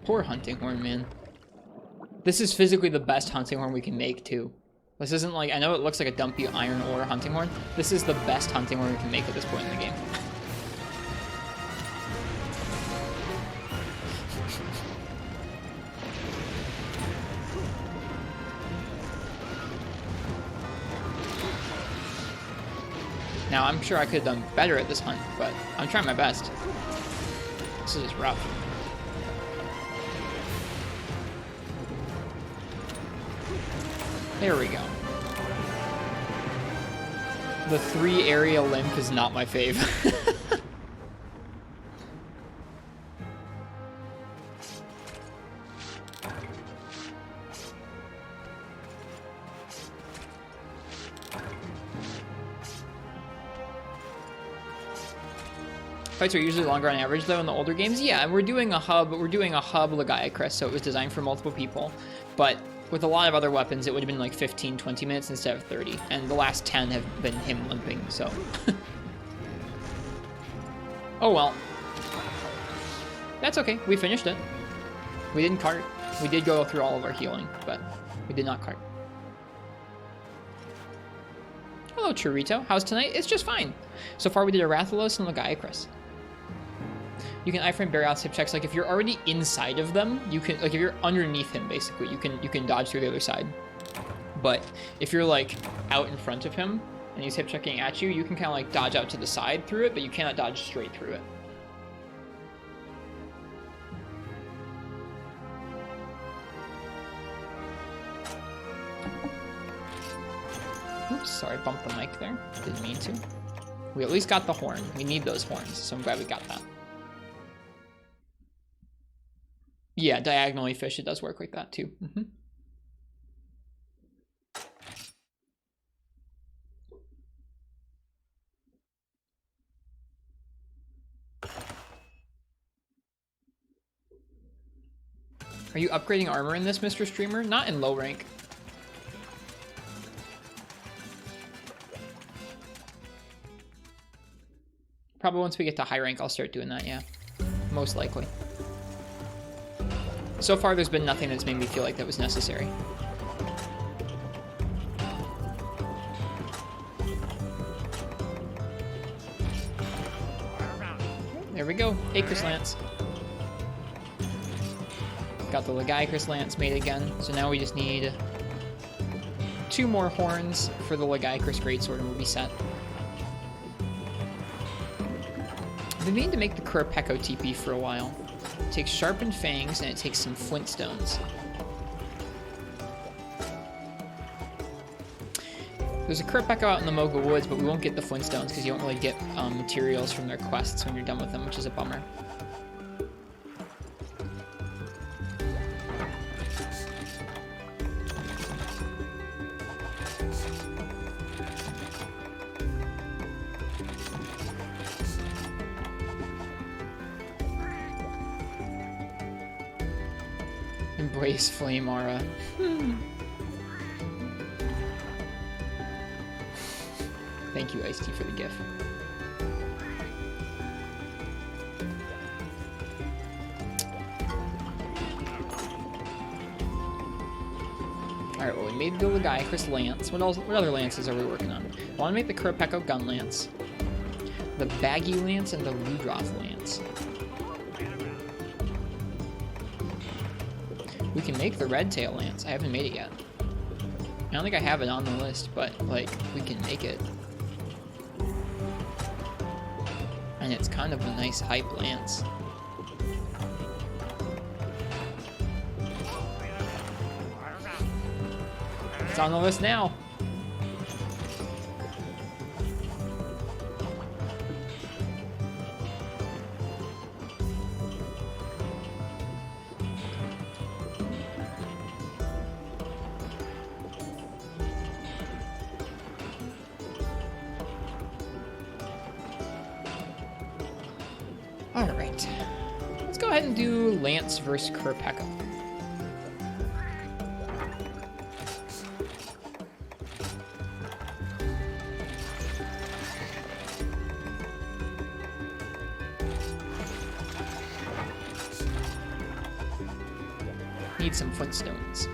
Poor hunting horn, man. This is physically the best hunting horn we can make, too. This isn't like, I know it looks like a dumpy iron ore hunting horn. This is the best hunting horn we can make at this point in the game. Now, I'm sure I could have done better at this hunt, but I'm trying my best. This is just rough. There we go. The 3 area limp is not my fave. Fights are usually longer on average though in the older games. Yeah, and we're doing a hub Lagiacrus, so it was designed for multiple people. But with a lot of other weapons, it would have been like 15, 20 minutes instead of 30. And the last 10 have been him limping, so. Oh well. That's okay, we finished it. We didn't cart. We did go through all of our healing, but we did not cart. Hello, Churrito. How's tonight? It's just fine. So far, we did a Rathalos and Lagiacrus. You can iframe Barioth hip checks. Like if you're already inside of them, you can, like if you're underneath him, basically, you can dodge through the other side. But if you're like out in front of him and he's hip checking at you, you can kind of like dodge out to the side through it, but you cannot dodge straight through it. Oops, sorry, bumped the mic there. Didn't mean to. We at least got the horn. We need those horns, so I'm glad we got that. Yeah, diagonally fish, it does work like that too. Mm-hmm. Are you upgrading armor in this, Mr. Streamer? Not in low rank. Probably once we get to high rank, I'll start doing that, yeah. Most likely. So far, there's been nothing that's made me feel like that was necessary. There we go. Acrus Lance. Got the Lagiacrus Lance made again. So now we just need 2 more horns for the Lagiacrus Greatsword and we'll be set. I've been meaning to make the Qurupeco TP for a while. It takes sharpened fangs and it takes some flintstones. There's a Qurupeco out in the Moga Woods, but we won't get the flintstones because you don't really get materials from their quests when you're done with them, which is a bummer. Embrace Flame Aura. Thank you, Ice-T, for the GIF. Alright, well, we made the Lagiacrus Lance. What other lances are we working on? I want to make the Qurupeco Gunlance, the Baggy Lance, and the Ludroth Lance. We can make the Red Tail Lance. I haven't made it yet. I don't think I have it on the list, but, like, we can make it. And it's kind of a nice hype lance. It's on the list now. Alright. Let's go ahead and do Lance versus Qurupeco. Need some flintstones.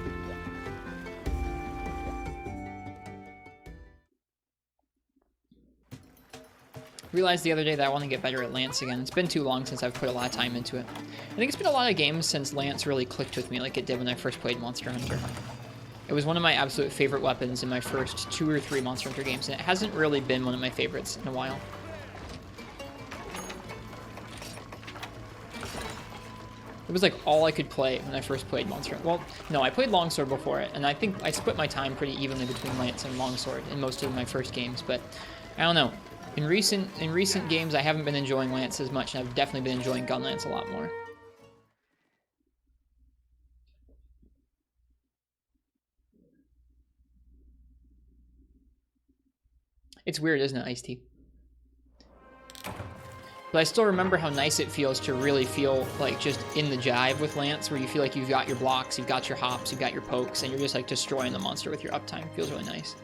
Realized the other day that I want to get better at Lance again. It's been too long since I've put a lot of time into it. I think it's been a lot of games since Lance really clicked with me like it did when I first played Monster Hunter. It was one of my absolute favorite weapons in my first 2 or 3 Monster Hunter games, and it hasn't really been one of my favorites in a while. It was like all I could play when I first played Monster Hunter. Well, no, I played Longsword before it, and I think I split my time pretty evenly between Lance and Longsword in most of my first games, but I don't know. In recent games, I haven't been enjoying Lance as much, and I've definitely been enjoying Gunlance a lot more. It's weird, isn't it, Ice-T? But I still remember how nice it feels to really feel like just in the jive with Lance, where you feel like you've got your blocks, you've got your hops, you've got your pokes, and you're just like destroying the monster with your uptime. Feels really nice.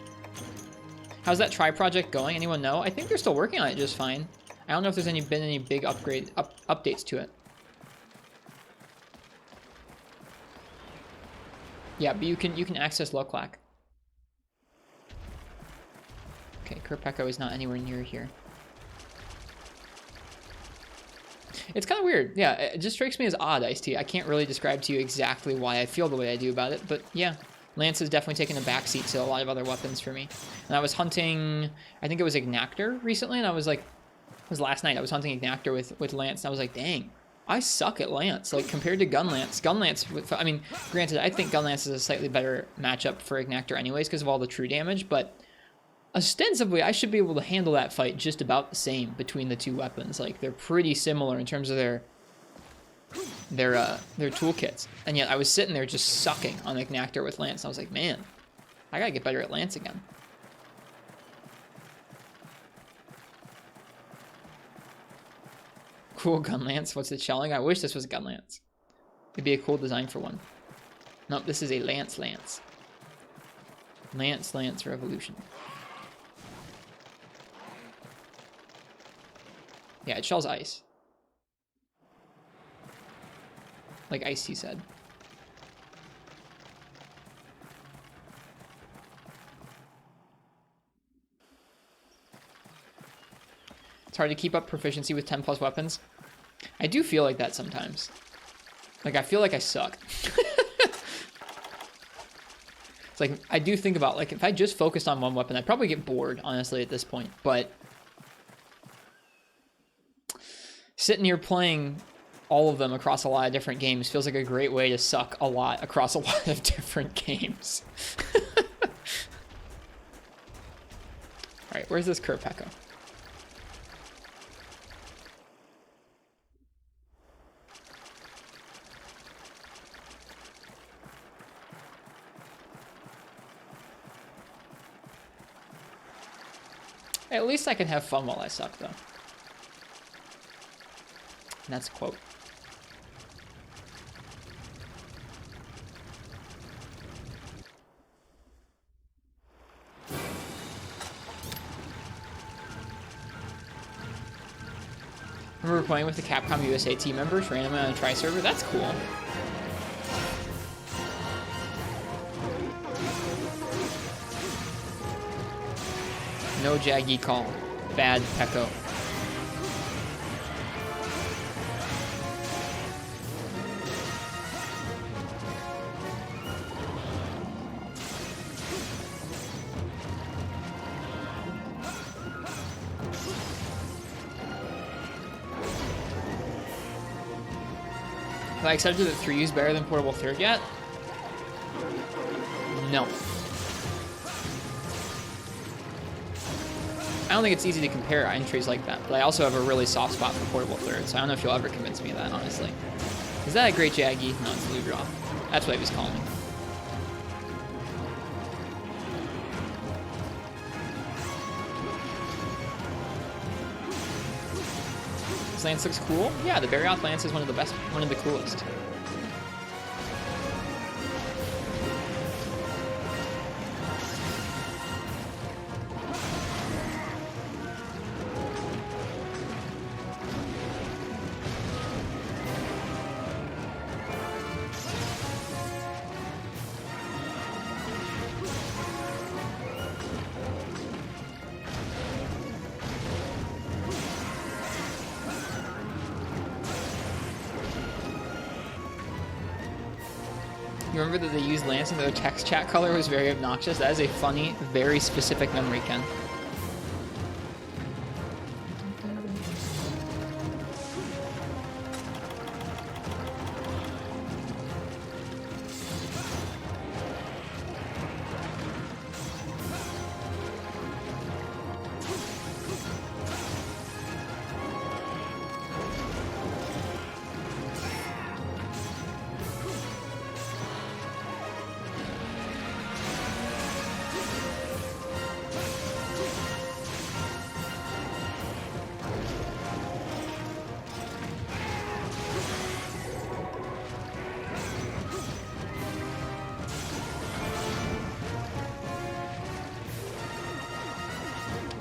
How's that Tri project going? Anyone know? I think they're still working on it just fine. I don't know if there's been any big updates to it. Yeah, but you can access Loclac. Okay, Qurupeco is not anywhere near here. It's kind of weird. Yeah, it just strikes me as odd, Ice-T. I can't really describe to you exactly why I feel the way I do about it, but yeah. Lance has definitely taken a backseat to a lot of other weapons for me. And I was hunting, I think it was Ignactor recently, and I was like, it was last night, I was hunting Ignactor with Lance, and I was like, dang, I suck at Lance. Like, compared to Gunlance, I mean, granted, I think Gunlance is a slightly better matchup for Ignactor anyways because of all the true damage, but ostensibly, I should be able to handle that fight just about the same between the two weapons. Like, they're pretty similar in terms of their toolkits. And yet, I was sitting there just sucking on Ignactor with Lance. I was like, man, I gotta get better at Lance again. Cool Gunlance. What's it shelling? I wish this was Gunlance. It'd be a cool design for one. Nope, this is a Lance. Lance Revolution. Yeah, it shells ice. Like Ice-T said. It's hard to keep up proficiency with 10 plus weapons. I do feel like that sometimes. Like, I feel like I suck. It's like, I do think about, like, if I just focused on one weapon, I'd probably get bored, honestly, at this point. But sitting here playing all of them across a lot of different games feels like a great way to suck a lot across a lot of different games. Alright, where's this Qurupeco? At least I can have fun while I suck, though. And that's a quote. Remember playing with the Capcom USA team members randomly on a tri-server? That's cool. No Jaggi call. Bad Pecco. Have I accepted that 3 is better than Portable Third yet? No. I don't think it's easy to compare entries like that, but I also have a really soft spot for Portable Third, so I don't know if you'll ever convince me of that, honestly. Is that a great Jaggi? No, it's Ludroth. That's what he was calling me. This lance looks cool. Yeah, the Barioth lance is one of the best, one of the coolest. You remember that they used Lance and their text chat color was very obnoxious? That is a funny, very specific memory, Ken.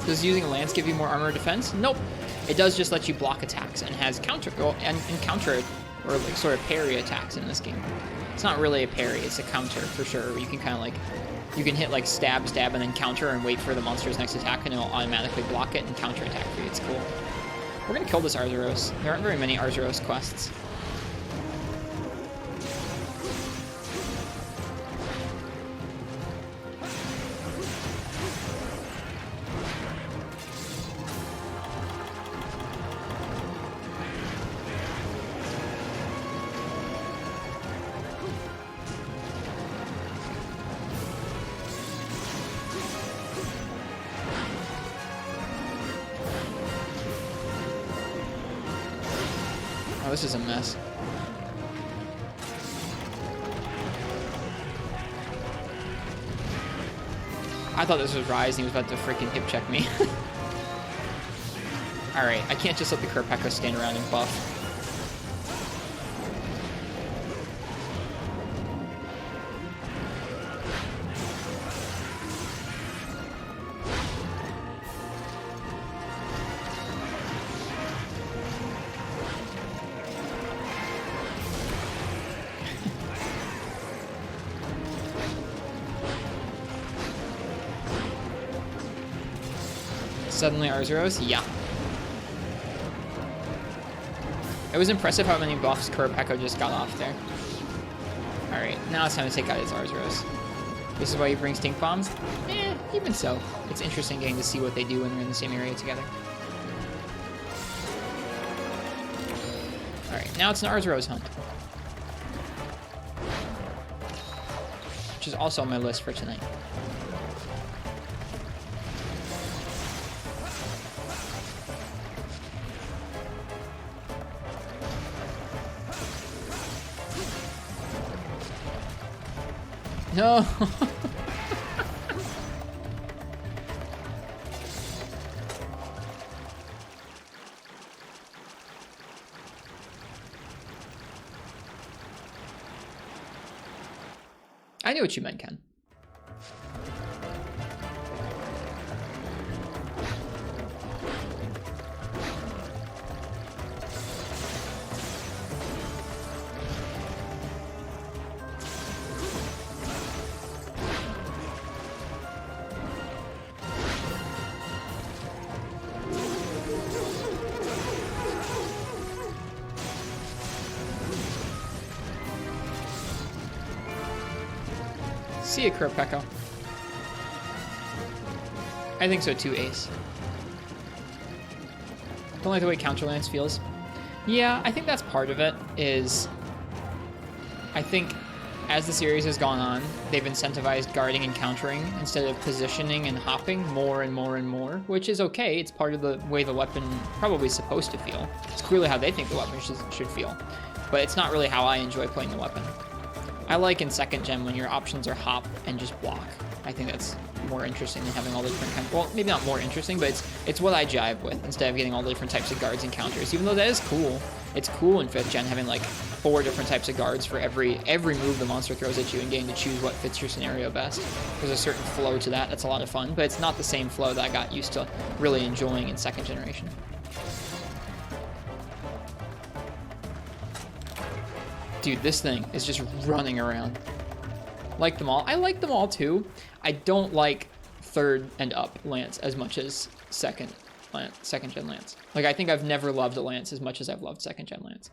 Does using a lance give you more armor defense? Nope. It does just let you block attacks and has counter and counter or like sort of parry attacks in this game. It's not really a parry, it's a counter for sure. You can kind of like, you can hit like stab, and then counter and wait for the monster's next attack and it'll automatically block it and counter attack for you. It's cool. We're gonna kill this Arzuros. There aren't very many Arzuros quests. Oh, this is a mess. I thought this was Rise and he was about to freaking hip check me. Alright, I can't just let the Qurupeco stand around and buff. Suddenly Arzuros? Yeah. It was impressive how many buffs Qurupeco just got off there. Alright, now it's time to take out his Arzuros. This is why he brings stink bombs? Even so. It's interesting getting to see what they do when they're in the same area together. Alright, now it's an Arzuros hunt. Which is also on my list for tonight. No. I knew what you meant, Ken. See ya, Qurupeco. I think so too, Ace. Don't like the way Counterlance feels. Yeah, I think that's part of it, is I think as the series has gone on, they've incentivized guarding and countering instead of positioning and hopping more and more and more, which is okay. It's part of the way the weapon probably is supposed to feel. It's clearly how they think the weapon should feel, but it's not really how I enjoy playing the weapon. I like in 2nd gen when your options are hop and just block. I think that's more interesting than having all the different kinds. Well, maybe not more interesting, but it's what I jive with instead of getting all the different types of guards and counters. Even though that is cool, it's cool in 5th gen having like 4 different types of guards for every move the monster throws at you and getting to choose what fits your scenario best. There's a certain flow to that. That's a lot of fun, but it's not the same flow that I got used to really enjoying in 2nd generation. Dude, this thing is just running around. Like them all. I like them all too. I don't like 3rd and up Lance as much as 2nd gen Lance. Like, I think I've never loved a Lance as much as I've loved 2nd gen Lance.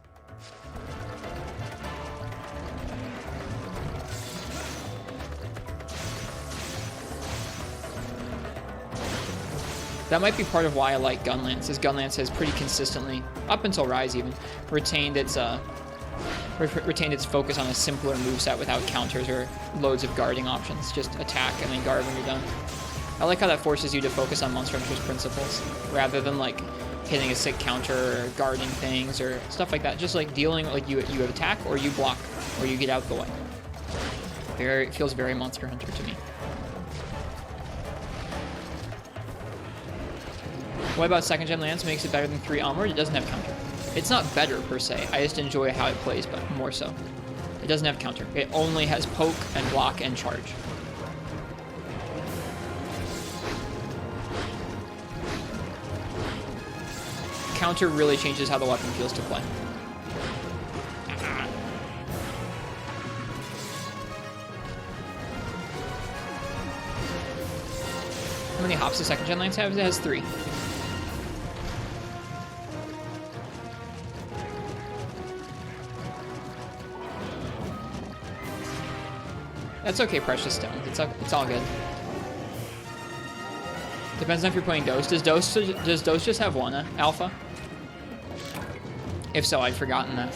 That might be part of why I like Gunlance, is Gunlance has pretty consistently, up until Rise even, retained its focus on a simpler moveset without counters or loads of guarding options. Just attack and then guard when you're done. I like how that forces you to focus on Monster Hunter's principles, rather than like hitting a sick counter or guarding things or stuff like that. Just like dealing, like you attack or you block or you get out the way. It feels very Monster Hunter to me. What about 2nd Gen Lance makes it better than 3 Onward? It doesn't have counter. It's not better per se, I just enjoy how it plays, but more so. It doesn't have counter. It only has poke and block and charge. Counter really changes how the weapon feels to play. How many hops does 2nd Gen Lance have? It has 3. That's okay, Precious Stone. It's all good. Depends on if you're playing Dose. Does Dose just have 1 alpha? If so, I'd forgotten that.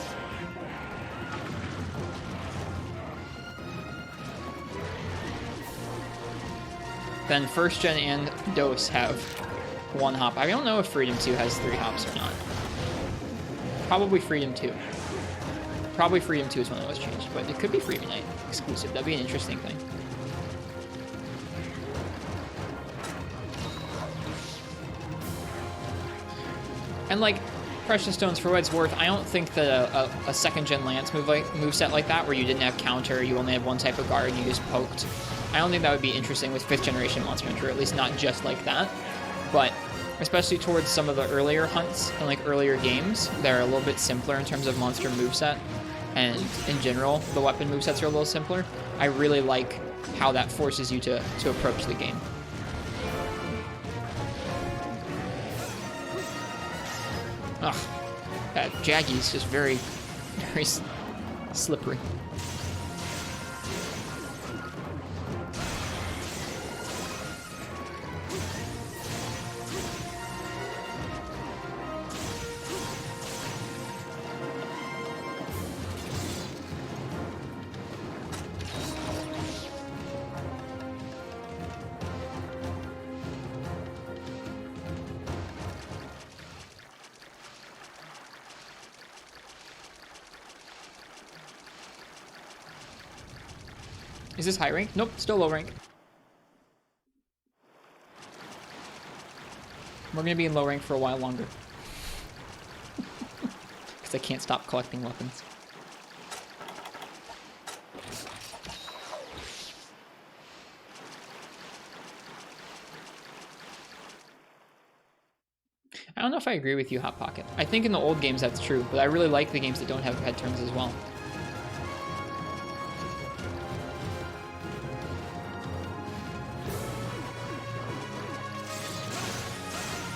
Then 1st Gen and Dose have 1 hop. I don't know if Freedom 2 has 3 hops or not. Probably Freedom 2. Probably Freedom 2 is when it was changed, but it could be Freedom Night exclusive. That'd be an interesting thing. And like Precious Stones, for what it's worth, I don't think that a 2nd Gen Lance moveset like that, where you didn't have counter, you only have 1 type of guard, you just poked, I don't think that would be interesting with 5th generation Monster Hunter, at least not just like that. But especially towards some of the earlier hunts and like earlier games, they're a little bit simpler in terms of monster moveset. And in general, the weapon movesets are a little simpler. I really like how that forces you to approach the game. Ugh, that Jaggi is just very, very slippery. Is this high rank? Nope, still low rank. We're gonna be in low rank for a while longer. Because I can't stop collecting weapons. I don't know if I agree with you, Hot Pocket. I think in the old games that's true, but I really like the games that don't have head turns as well.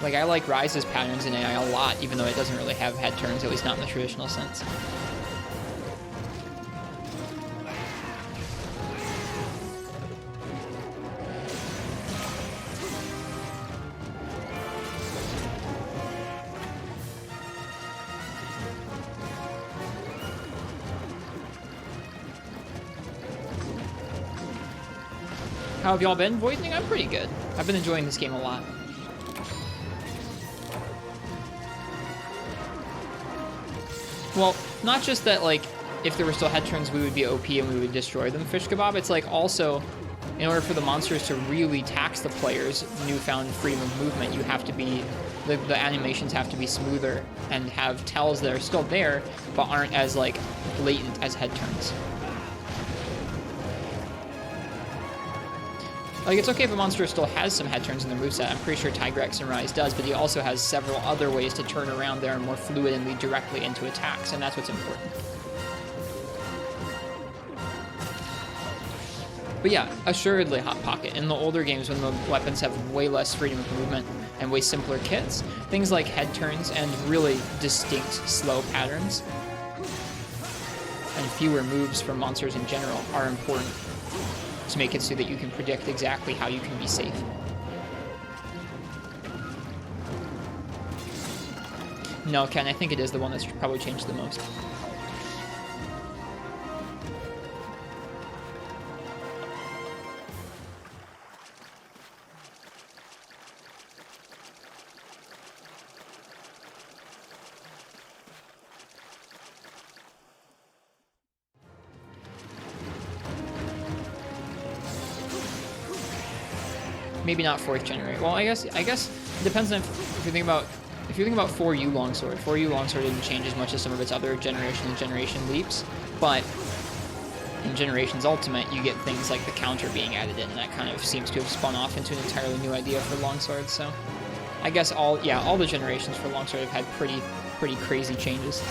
Like, I like Rise's patterns in AI a lot, even though it doesn't really have head turns, at least not in the traditional sense. How have y'all been, Voiding? I'm pretty good. I've been enjoying this game a lot. Well, not just that, like, if there were still head turns, we would be OP and we would destroy them, Fish Kebab. It's like also, in order for the monsters to really tax the player's newfound freedom of movement, you have to be, the animations have to be smoother and have tells that are still there, but aren't as, like, blatant as head turns. Like, it's okay if a monster still has some head turns in their moveset. I'm pretty sure Tigrex and Rise does, but he also has several other ways to turn around there and more fluid and lead directly into attacks, and that's what's important. But yeah, assuredly Hot Pocket. In the older games, when the weapons have way less freedom of movement and way simpler kits, things like head turns and really distinct slow patterns and fewer moves from monsters in general are important to make it so that you can predict exactly how you can be safe. No, Ken, I think it is the one that's probably changed the most. Maybe not 4th generation. Well, I guess it depends on if you think about 4U Longsword. 4U Longsword didn't change as much as some of its other generation leaps, but in Generations Ultimate, you get things like the counter being added in, and that kind of seems to have spun off into an entirely new idea for Longsword. So, I guess all the generations for Longsword have had pretty crazy changes.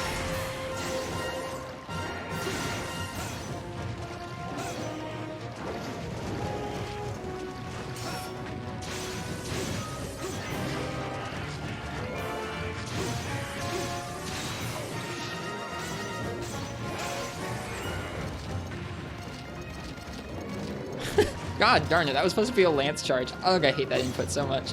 God darn it, that was supposed to be a lance charge. Ugh, I hate that input so much.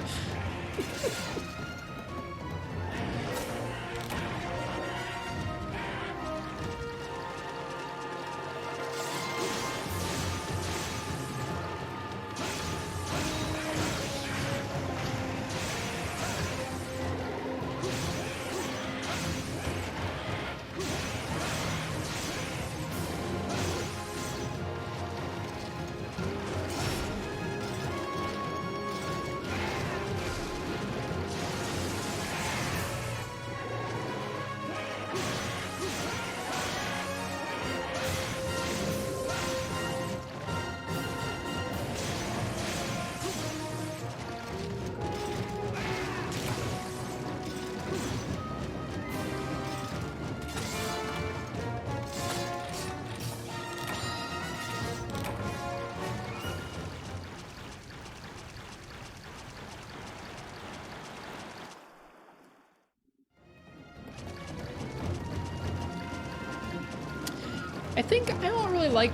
I think I don't really like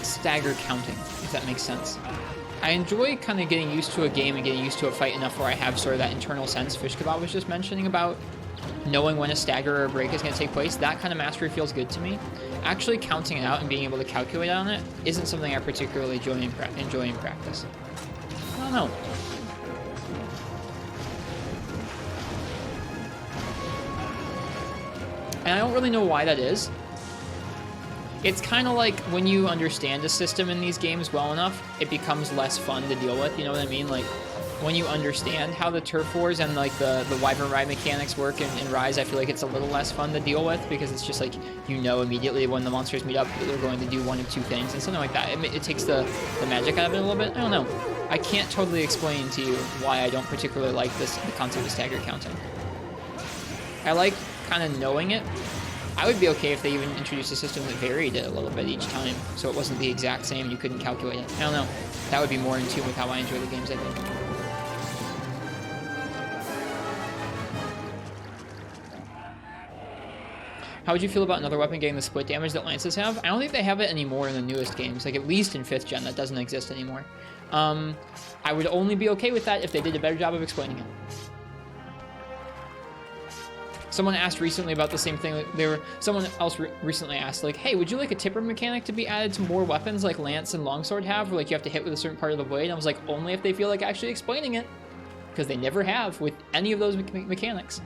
stagger counting, if that makes sense. I enjoy kind of getting used to a game and getting used to a fight enough where I have sort of that internal sense Fish Kebab was just mentioning about knowing when a stagger or a break is going to take place. That kind of mastery feels good to me. Actually counting it out and being able to calculate on it isn't something I particularly enjoy in practice. I don't know. And I don't really know why that is. It's kind of like when you understand a system in these games well enough, it becomes less fun to deal with, you know what I mean? Like, when you understand how the turf wars and like the wyvern ride mechanics work in Rise, I feel like it's a little less fun to deal with because it's just like, you know immediately when the monsters meet up that they're going to do one of two things and something like that. It takes the magic out of it a little bit. I don't know. I can't totally explain to you why I don't particularly like the concept of stagger counting. I like kind of knowing it. I would be okay if they even introduced a system that varied it a little bit each time, so it wasn't the exact same, you couldn't calculate it. I don't know. That would be more in tune with how I enjoy the games, I think. How would you feel about another weapon getting the split damage that lances have? I don't think they have it anymore in the newest games, like at least in 5th gen, that doesn't exist anymore. I would only be okay with that if they did a better job of explaining it. Someone asked recently about the same thing. Someone else recently asked, like, hey, would you like a tipper mechanic to be added to more weapons like Lance and Longsword have, where like you have to hit with a certain part of the blade? And I was like, only if they feel like actually explaining it, because they never have with any of those mechanics.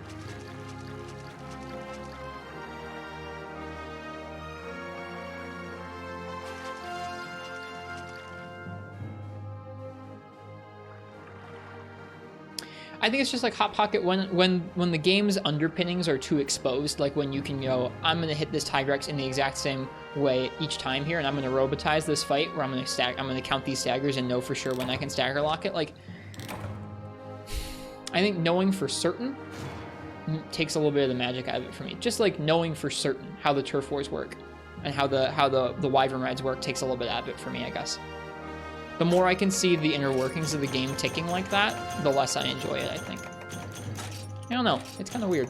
I think it's just like Hot Pocket when the game's underpinnings are too exposed, like when you can go, I'm gonna hit this Tigrex in the exact same way each time here, and I'm gonna robotize this fight where I'm gonna count these staggers and know for sure when I can stagger lock it. Like, I think knowing for certain takes a little bit of the magic out of it for me. Just like knowing for certain how the turf wars work and how the wyvern rides work takes a little bit out of it for me, I guess. The more I can see the inner workings of the game ticking like that, the less I enjoy it, I think. I don't know. It's kind of weird.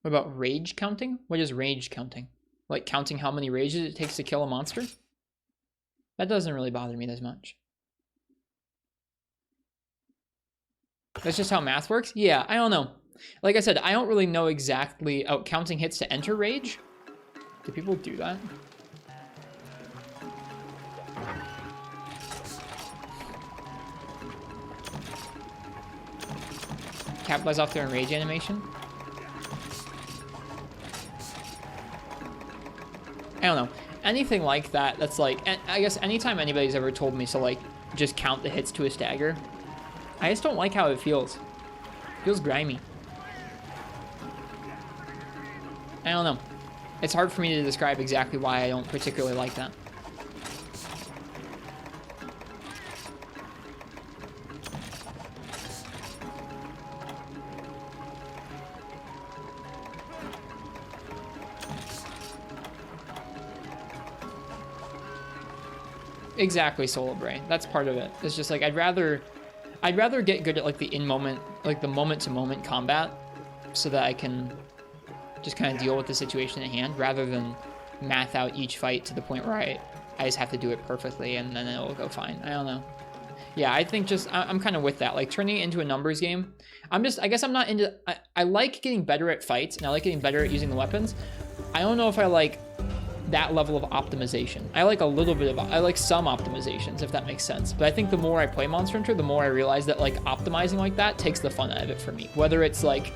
What What about rage counting? What is rage counting? Like counting how many rages it takes to kill a monster? That doesn't really bother me as much. That's just how math works? Yeah, I don't know. Like I said, I don't really know exactly... Oh, counting hits to enter rage? Do people do that? Capitalize off their rage animation? I don't know. Anything like that, that's like... I guess anytime anybody's ever told me to, like, just count the hits to a stagger, I just don't like how it feels. It feels grimy. I don't know. It's hard for me to describe exactly why I don't particularly like that. Exactly, Soul Bray. That's part of it. It's just like I'd rather get good at like the moment-to-moment combat so that I can just kind of deal with the situation at hand rather than math out each fight to the point where I just have to do it perfectly and then it'll go fine. I don't know. Yeah, I think just I'm kind of with that. Like turning it into a numbers game. I guess I'm not into... I like getting better at fights and I like getting better at using the weapons. I don't know if I like that level of optimization. I like a little bit of... I like some optimizations, if that makes sense. But I think the more I play Monster Hunter, the more I realize that like optimizing like that takes the fun out of it for me. Whether it's like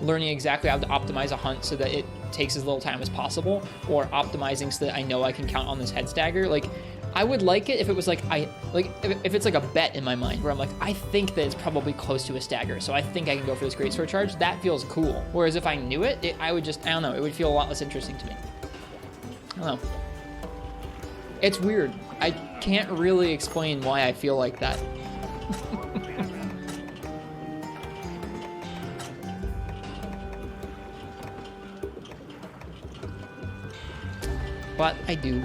learning exactly how to optimize a hunt so that it takes as little time as possible, or optimizing so that I know I can count on this head stagger. Like, I would like it if it was like, if it's like a bet in my mind where I'm like, I think that it's probably close to a stagger, so I think I can go for this Greatsword charge. That feels cool. Whereas if I knew it, I would just, I don't know, it would feel a lot less interesting to me. I don't know. It's weird. I can't really explain why I feel like that. But I do.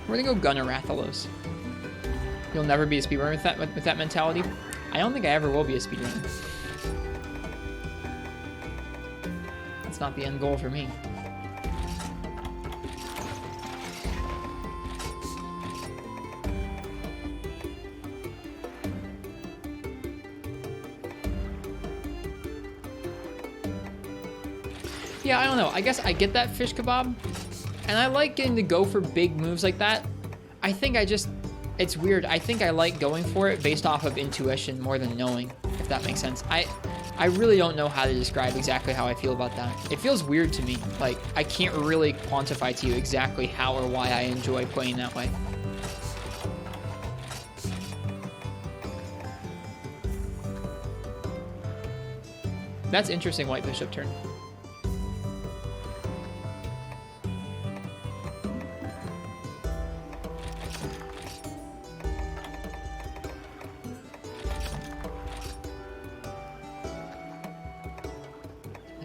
We're gonna go Gunner Rathalos. You'll never be a speedrunner with that mentality. I don't think I ever will be a speedrunner. That's not the end goal for me. Yeah, I don't know. I guess I get that fish kebab. And I like getting to go for big moves like that. I think it's weird. I think I like going for it based off of intuition more than knowing, if that makes sense. I really don't know how to describe exactly how I feel about that. It feels weird to me. Like, I can't really quantify to you exactly how or why I enjoy playing that way. That's interesting, White Bishop turn.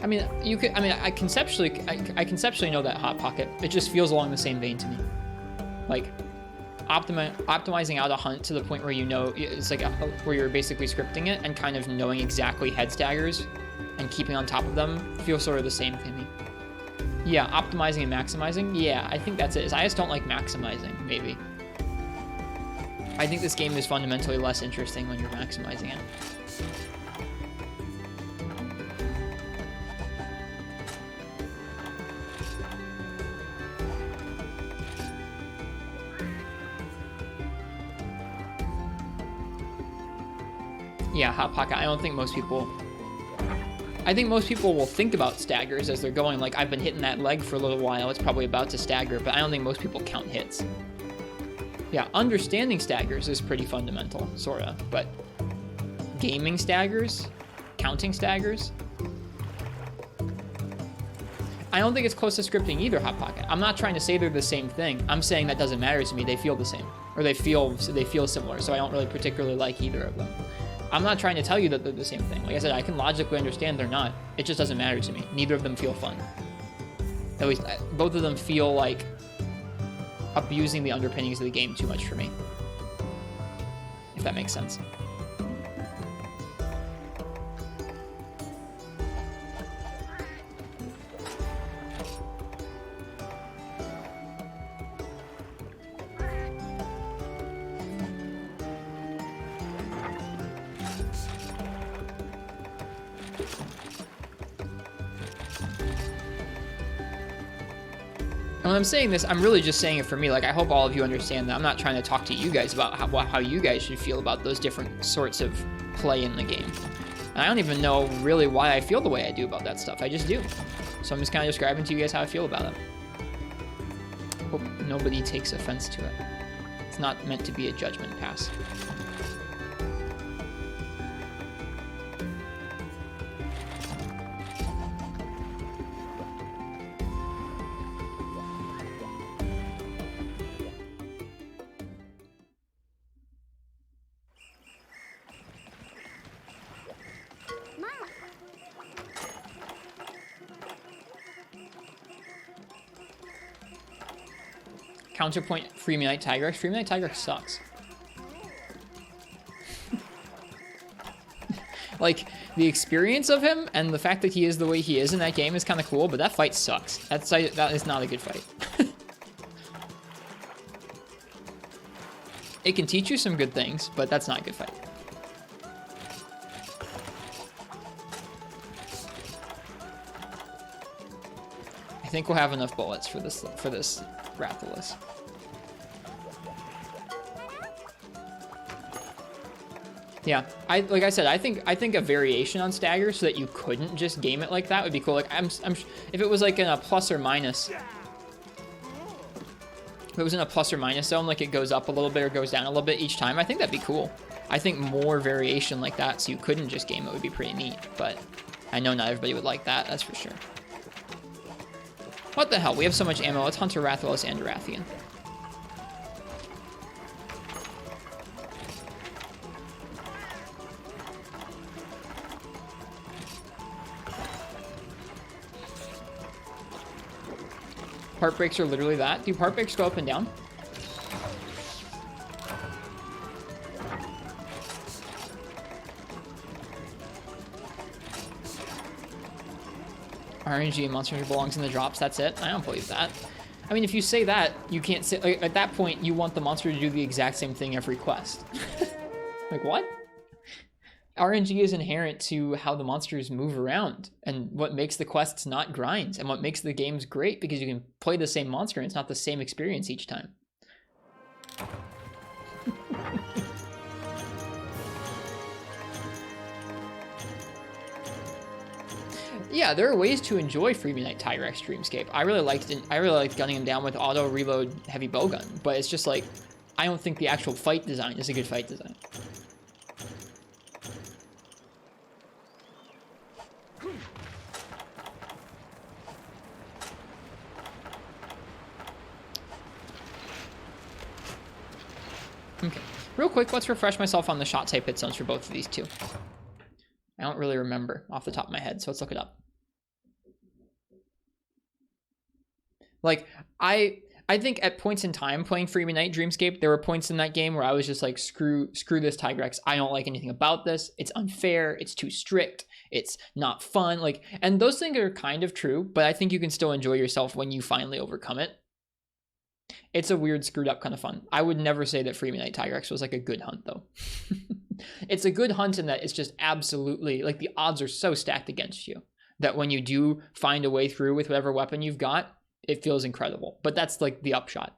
I mean, you could. I mean, I conceptually know that Hot Pocket. It just feels along the same vein to me. Like, optimizing out a hunt to the point where you know it's like where you're basically scripting it and kind of knowing exactly head staggers and keeping on top of them feels sort of the same to me. Yeah, optimizing and maximizing. Yeah, I think that's it. I just don't like maximizing. Maybe. I think this game is fundamentally less interesting when you're maximizing it. Yeah, Hot Pocket. I don't think most people... I think most people will think about staggers as they're going, like, I've been hitting that leg for a little while, it's probably about to stagger, but I don't think most people count hits. Yeah, understanding staggers is pretty fundamental, sorta, but gaming staggers? Counting staggers? I don't think it's close to scripting either, Hot Pocket. I'm not trying to say they're the same thing. I'm saying that doesn't matter to me. They feel the same. Or they feel similar, so I don't really particularly like either of them. I'm not trying to tell you that they're the same thing. Like I said, I can logically understand they're not. It just doesn't matter to me. Neither of them feel fun. At least both of them feel like abusing the underpinnings of the game too much for me. If that makes sense. And when I'm saying this, I'm really just saying it for me. Like, I hope all of you understand that I'm not trying to talk to you guys about how you guys should feel about those different sorts of play in the game. And I don't even know really why I feel the way I do about that stuff. I just do. So I'm just kind of describing to you guys how I feel about it. Hope nobody takes offense to it. It's not meant to be a judgment pass. Counterpoint Freemy Knight Tigrex. Freemy Knight Tigrex sucks. Like, the experience of him and the fact that he is the way he is in that game is kind of cool, but that fight sucks. That is not a good fight. It can teach you some good things, but that's not a good fight. I think we'll have enough bullets for this Rathalos. Yeah, like I said, I think a variation on stagger so that you couldn't just game it like that would be cool. Like if it was like in a plus or minus, if it was in a plus or minus zone, like it goes up a little bit or goes down a little bit each time, I think that'd be cool. I think more variation like that so you couldn't just game it would be pretty neat, but I know not everybody would like that, that's for sure. What the hell? We have so much ammo. Let's hunt a Rathalos and a Rathian. Part breaks are literally that. Do part breaks go up and down? RNG and Monster Hunter belongs in the drops, that's it? I don't believe that. I mean, if you say that, you can't say, like, at that point, you want the monster to do the exact same thing every quest. Like, what? RNG is inherent to how the monsters move around, and what makes the quests not grinds, and what makes the games great, because you can play the same monster and it's not the same experience each time. Yeah, there are ways to enjoy Freemy Knight Tigrex Dreamscape. I really liked gunning him down with auto reload heavy bowgun, but it's just like, I don't think the actual fight design is a good fight design. Okay, real quick, let's refresh myself on the shot type hit zones for both of these two. I don't really remember off the top of my head, so let's look it up. Like, I think at points in time playing Freemy Knight Dreamscape, there were points in that game where I was just like, screw this Tigrex. I don't like anything about this. It's unfair. It's too strict. It's not fun. Like, and those things are kind of true, but I think you can still enjoy yourself when you finally overcome it. It's a weird, screwed up kind of fun. I would never say that Freemy Knight Tigrex was like a good hunt, though. It's a good hunt in that it's just absolutely, like, the odds are so stacked against you that when you do find a way through with whatever weapon you've got, it feels incredible. But that's like the upshot.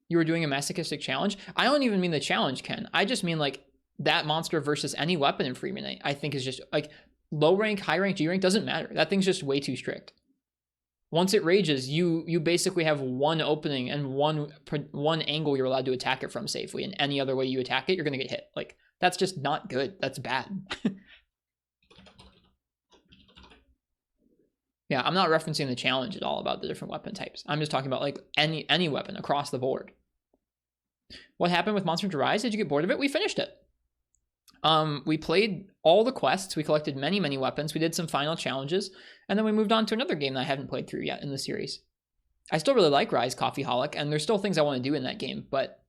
You were doing a masochistic challenge? I don't even mean the challenge, Ken. I just mean like that monster versus any weapon in Freemy Knight, I think is just like low rank, high rank, G rank, doesn't matter. That thing's just way too strict. Once it rages, you basically have one opening and one angle you're allowed to attack it from safely, and any other way you attack it, you're gonna get hit. Like, that's just not good. That's bad. Yeah, I'm not referencing the challenge at all about the different weapon types. I'm just talking about like any weapon across the board. What happened with Monster Hunter Rise? Did you get bored of it? We finished it. We played all the quests. We collected many, many weapons. We did some final challenges. And then we moved on to another game that I haven't played through yet in the series. I still really like Rise Coffeeholic, and there's still things I want to do in that game. But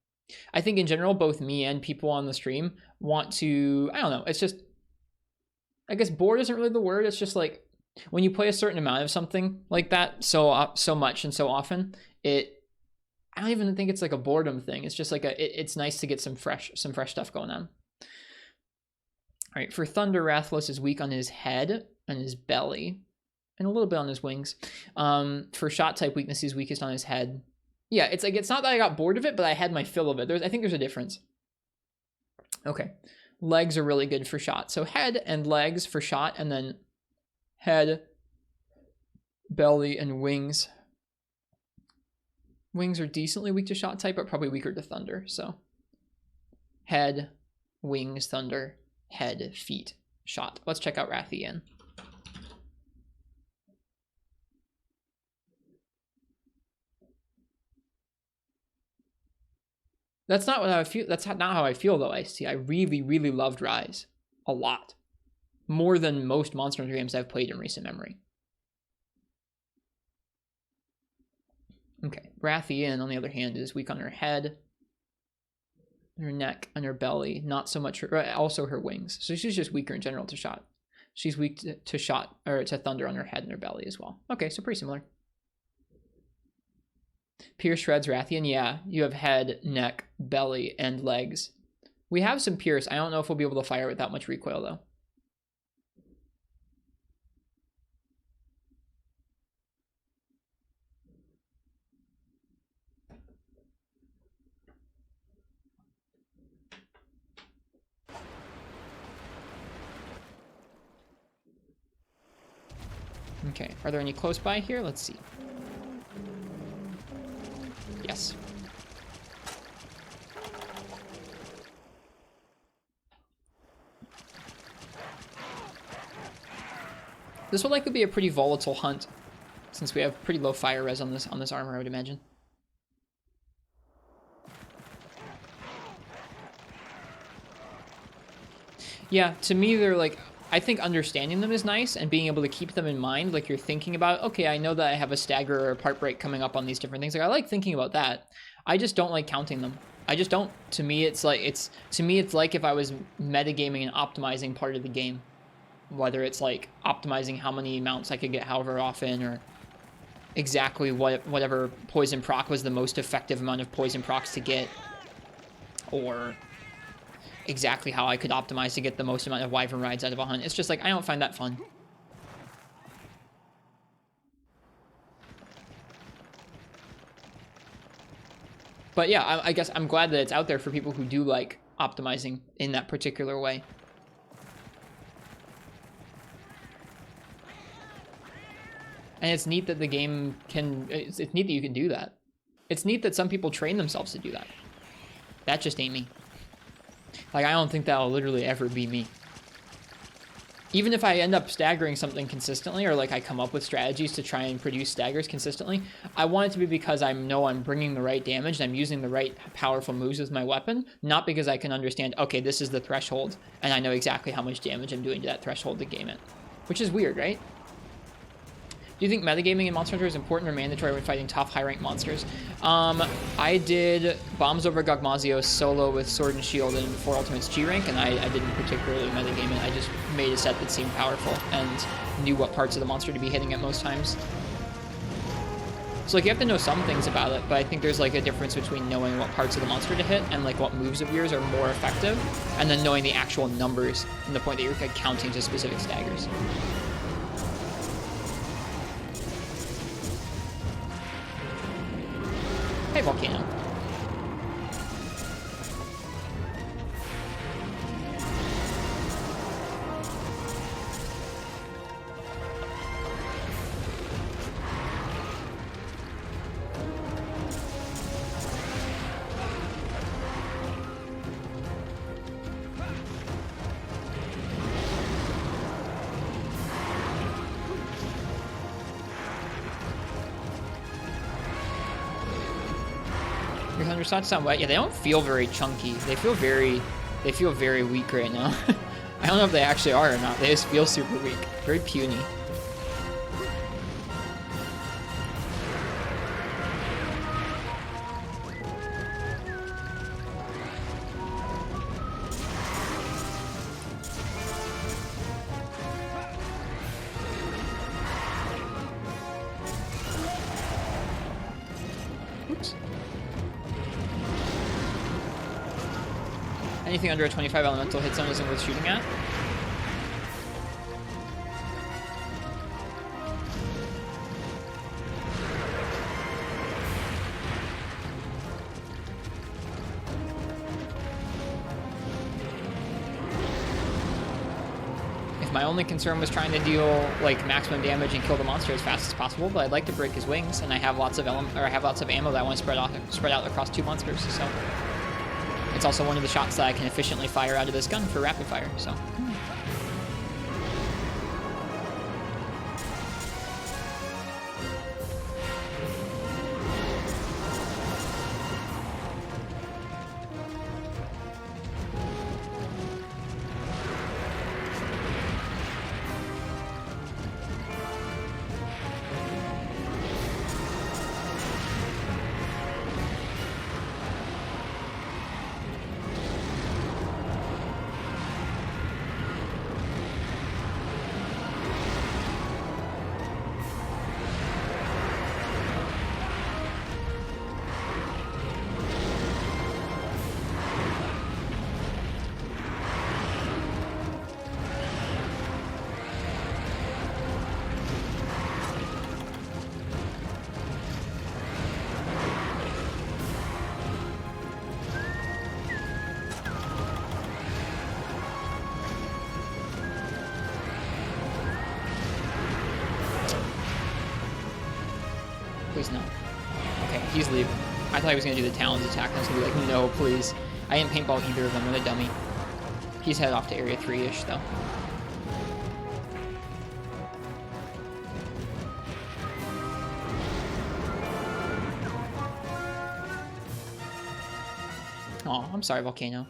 I think in general, both me and people on the stream want to, I don't know, it's just, I guess bored isn't really the word. It's just like, when you play a certain amount of something like that so much and so often, I don't even think it's like a boredom thing. It's just like it's nice to get some fresh stuff going on. All right, for Thunder, Rathalos is weak on his head and his belly, and a little bit on his wings. For shot type weakness, he's weakest on his head. Yeah, it's like, it's not that I got bored of it, but I had my fill of it. I think there's a difference. Okay, legs are really good for shot. So head and legs for shot, and then head, belly, and wings. Wings are decently weak to shot type, but probably weaker to thunder. So head, wings, thunder, head, feet, shot. Let's check out Rathian. That's not what I feel. That's not how I feel though, Ice-T. I really, really loved Rise a lot. More than most Monster Hunter games I've played in recent memory. Okay, Rathian, on the other hand, is weak on her head, her neck, and her belly. Not so much also her wings. So she's just weaker in general to shot. She's weak to shot, or to thunder on her head and her belly as well. Okay, so pretty similar. Pierce shreds Rathian. Yeah, you have head, neck, belly, and legs. We have some pierce. I don't know if we'll be able to fire without much recoil though. Okay, are there any close by here? Let's see. Yes. This will likely be a pretty volatile hunt, since we have pretty low fire res on this armor, I would imagine. Yeah, to me they're like, I think understanding them is nice, and being able to keep them in mind, like you're thinking about, okay, I know that I have a stagger or a part break coming up on these different things. Like I like thinking about that. I just don't like counting them. I just don't. To me, it's like if I was metagaming and optimizing part of the game, whether it's like optimizing how many mounts I could get however often, or exactly whatever poison proc was the most effective amount of poison procs to get, or exactly how I could optimize to get the most amount of wyvern rides out of a hunt. It's just like, I don't find that fun. But yeah, I guess I'm glad that it's out there for people who do like optimizing in that particular way. And it's neat that the game can, it's neat that you can do that. It's neat that some people train themselves to do that. That just ain't me. Like, I don't think that'll literally ever be me. Even if I end up staggering something consistently, or like I come up with strategies to try and produce staggers consistently, I want it to be because I know I'm bringing the right damage and I'm using the right powerful moves with my weapon, not because I can understand, okay, this is the threshold, and I know exactly how much damage I'm doing to that threshold to game it. Which is weird, right? Do you think metagaming in Monster Hunter is important or mandatory when fighting tough high-ranked monsters? I did Bombs Over Gogmazio solo with Sword and Shield in 4 Ultimates G-Rank, and I didn't particularly metagame it. I just made a set that seemed powerful and knew what parts of the monster to be hitting at most times. So like, you have to know some things about it, but I think there's like a difference between knowing what parts of the monster to hit and like what moves of yours are more effective, and then knowing the actual numbers from the point that you're like, counting to specific staggers. Hey, Volcano. 300 shots on wet. Yeah, they don't feel very chunky. They feel very weak right now. I don't know if they actually are or not. They just feel super weak. Very puny. Anything under a 25 elemental hit zone isn't worth shooting at. If my only concern was trying to deal like maximum damage and kill the monster as fast as possible, but I'd like to break his wings, and I have lots of ammo that I want to spread out across 2 monsters. So. It's also one of the shots that I can efficiently fire out of this gun for rapid fire, so. Please no. Okay, he's leaving. I thought he was going to do the Talons attack, and I was going to be like, no, please. I didn't paintball either of them. What a dummy. He's headed off to Area 3-ish, though. Aw, I'm sorry, Volcano.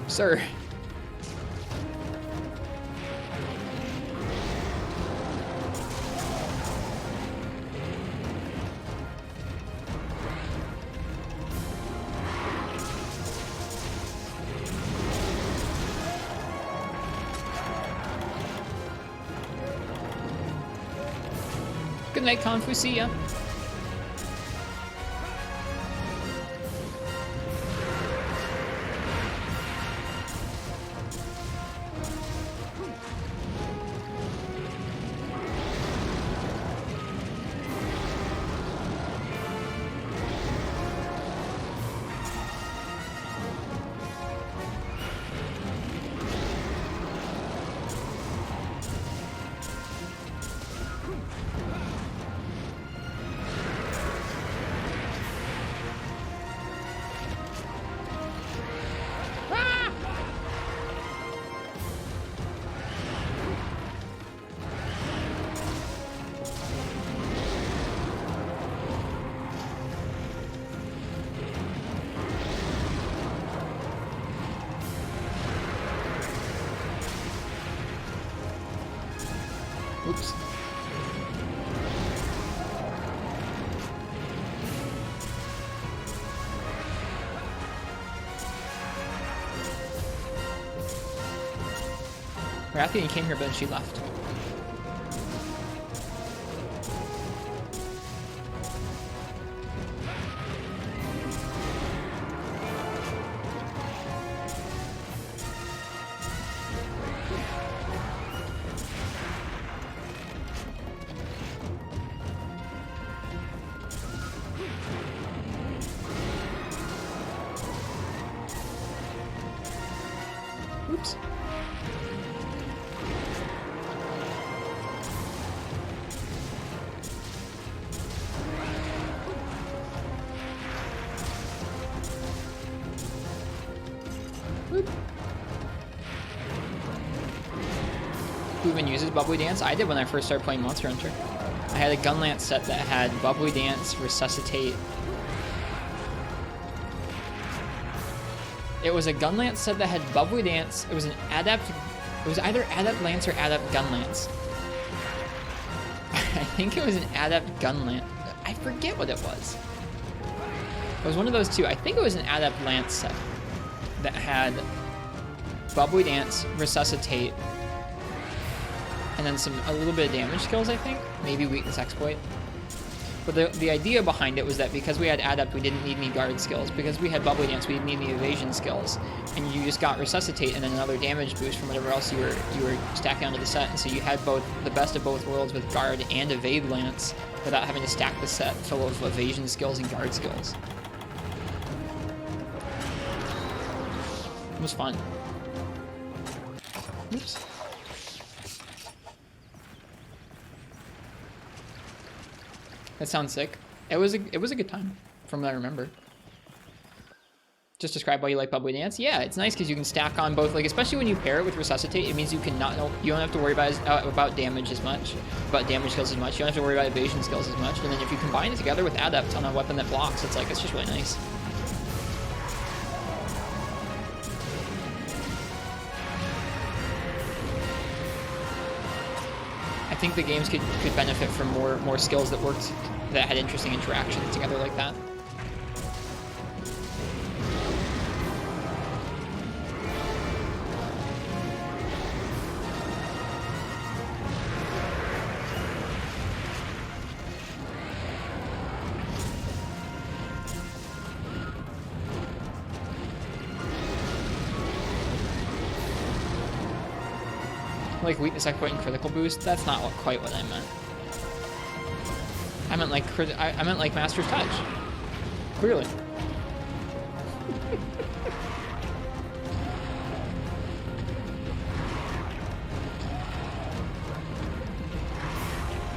Sir. Good night, Confu. See ya. Oops. Rathian came here, but then she left. Oops. who even uses Bubbly Dance. I did when I first started playing Monster Hunter. I had a Gunlance set that had Bubbly Dance, Resuscitate. It was a Gunlance set that had Bubbly Dance. It was an Adept. It was either Adept Lance or Adept Gunlance. I think it was an Adept Gunlance. I forget what it was. It was one of those two. I think it was an Adept Lance set that had Bubbly Dance, Resuscitate, and then a little bit of damage skills, I think. Maybe Weakness Exploit. But the idea behind it was that because we had Adept, we didn't need any guard skills. Because we had Bubbly Dance, we didn't need any evasion skills. And you just got Resuscitate and then another damage boost from whatever else you were stacking onto the set. And so you had both the best of both worlds with guard and evade lance without having to stack the set full of evasion skills and guard skills. It was fun. Oops. That sounds sick. It was a good time, from what I remember. Just describe why you like Bubbly Dance. Yeah, it's nice because you can stack on both. Like, especially when you pair it with Resuscitate, it means you don't have to worry about damage as much, about damage skills as much. You don't have to worry about evasion skills as much. And then if you combine it together with Adept on a weapon that blocks, it's just really nice. I think the games could benefit from more skills that had interesting interactions together like that. Like weakness exploit and critical boost. That's not quite what I meant. I meant like Master's Touch. Clearly.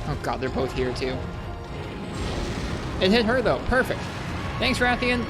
Oh god, they're both here too. It hit her though. Perfect. Thanks, Rathian.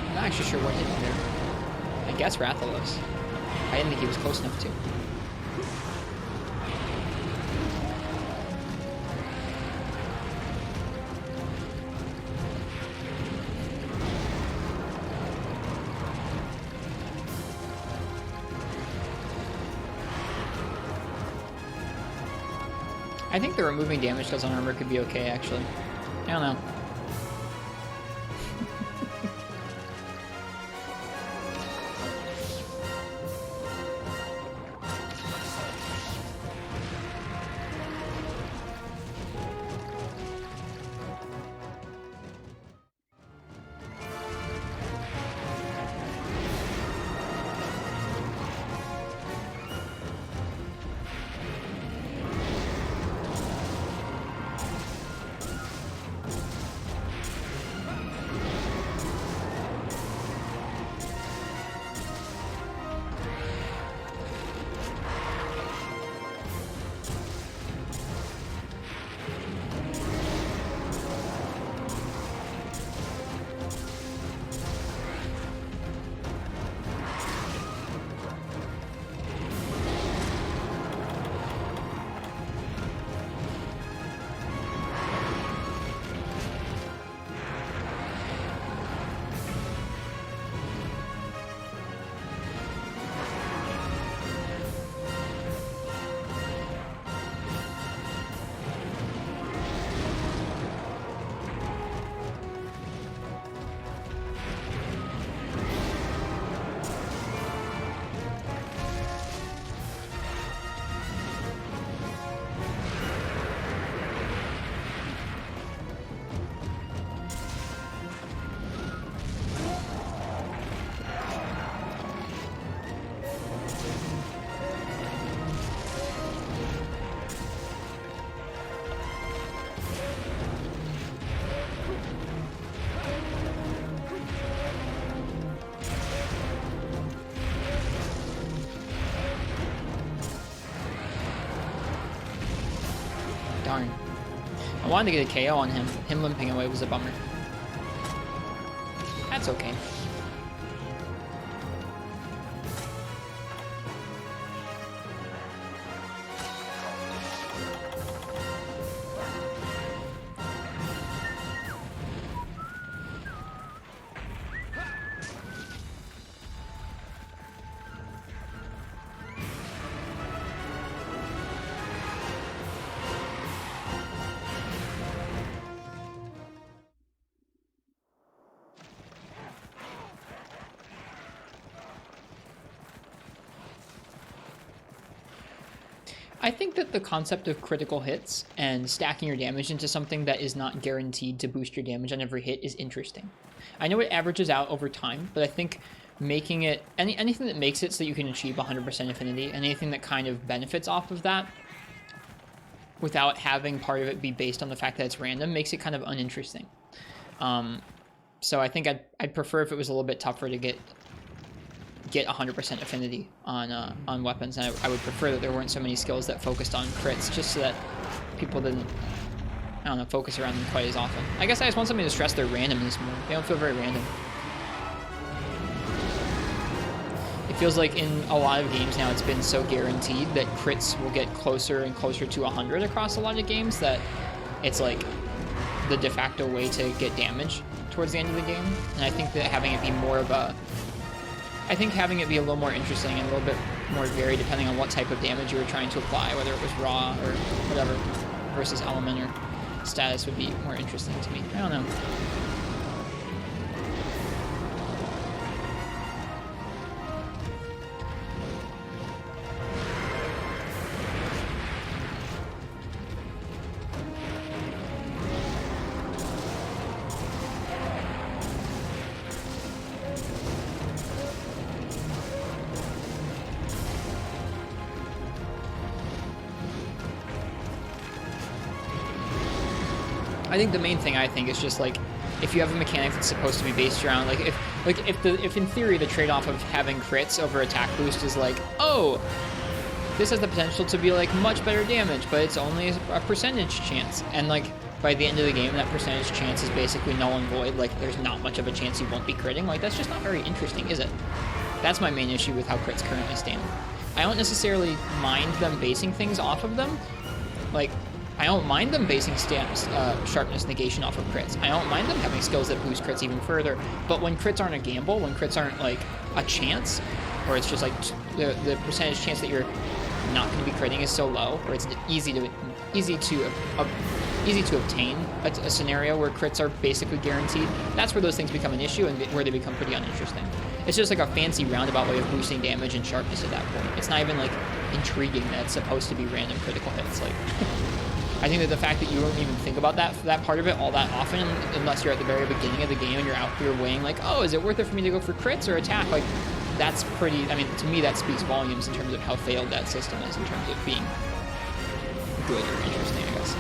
I'm not actually sure what hit him there. I guess Rathalos. I didn't think he was close enough to. I think the removing damage skills on armor could be okay, actually. I don't know. Darn. I wanted to get a KO on him. Him limping away was a bummer. That's okay. I think that the concept of critical hits and stacking your damage into something that is not guaranteed to boost your damage on every hit is interesting. I know it averages out over time, but I think making it, anything that makes it so that you can achieve 100% affinity, and anything that kind of benefits off of that, without having part of it be based on the fact that it's random, makes it kind of uninteresting. So I think I'd prefer if it was a little bit tougher to get 100% affinity on weapons, and I would prefer that there weren't so many skills that focused on crits, just so that people didn't, I don't know, focus around them quite as often. I guess I just want something to stress their randomness more. They don't feel very random. It feels like in a lot of games now it's been so guaranteed that crits will get closer and closer to 100 across a lot of games that it's like the de facto way to get damage towards the end of the game. And I think that having it be more of a, I think having it be a little more interesting and a little bit more varied depending on what type of damage you were trying to apply, whether it was raw or whatever, versus element or status would be more interesting to me. I don't know. I think the main thing is just like, if you have a mechanic that's supposed to be based around if in theory the trade-off of having crits over attack boost is like, oh, this has the potential to be like much better damage, but it's only a percentage chance, and like by the end of the game that percentage chance is basically null and void, like there's not much of a chance you won't be critting, like that's just not very interesting, is it? That's my main issue with how crits currently stand. I don't necessarily mind them basing things off of them, like I don't mind them basing sharpness negation off of crits. I don't mind them having skills that boost crits even further. But when crits aren't a gamble, when crits aren't like a chance, or it's just like the percentage chance that you're not going to be critting is so low, or it's easy to obtain a scenario where crits are basically guaranteed, that's where those things become an issue and where they become pretty uninteresting. It's just like a fancy roundabout way of boosting damage and sharpness at that point. It's not even like intriguing that it's supposed to be random critical hits. Like. I think that the fact that you don't even think about that part of it all that often, unless you're at the very beginning of the game and you're out here weighing like, oh, is it worth it for me to go for crits or attack? Like, that's pretty, I mean, to me that speaks volumes in terms of how failed that system is in terms of being good or interesting, I guess.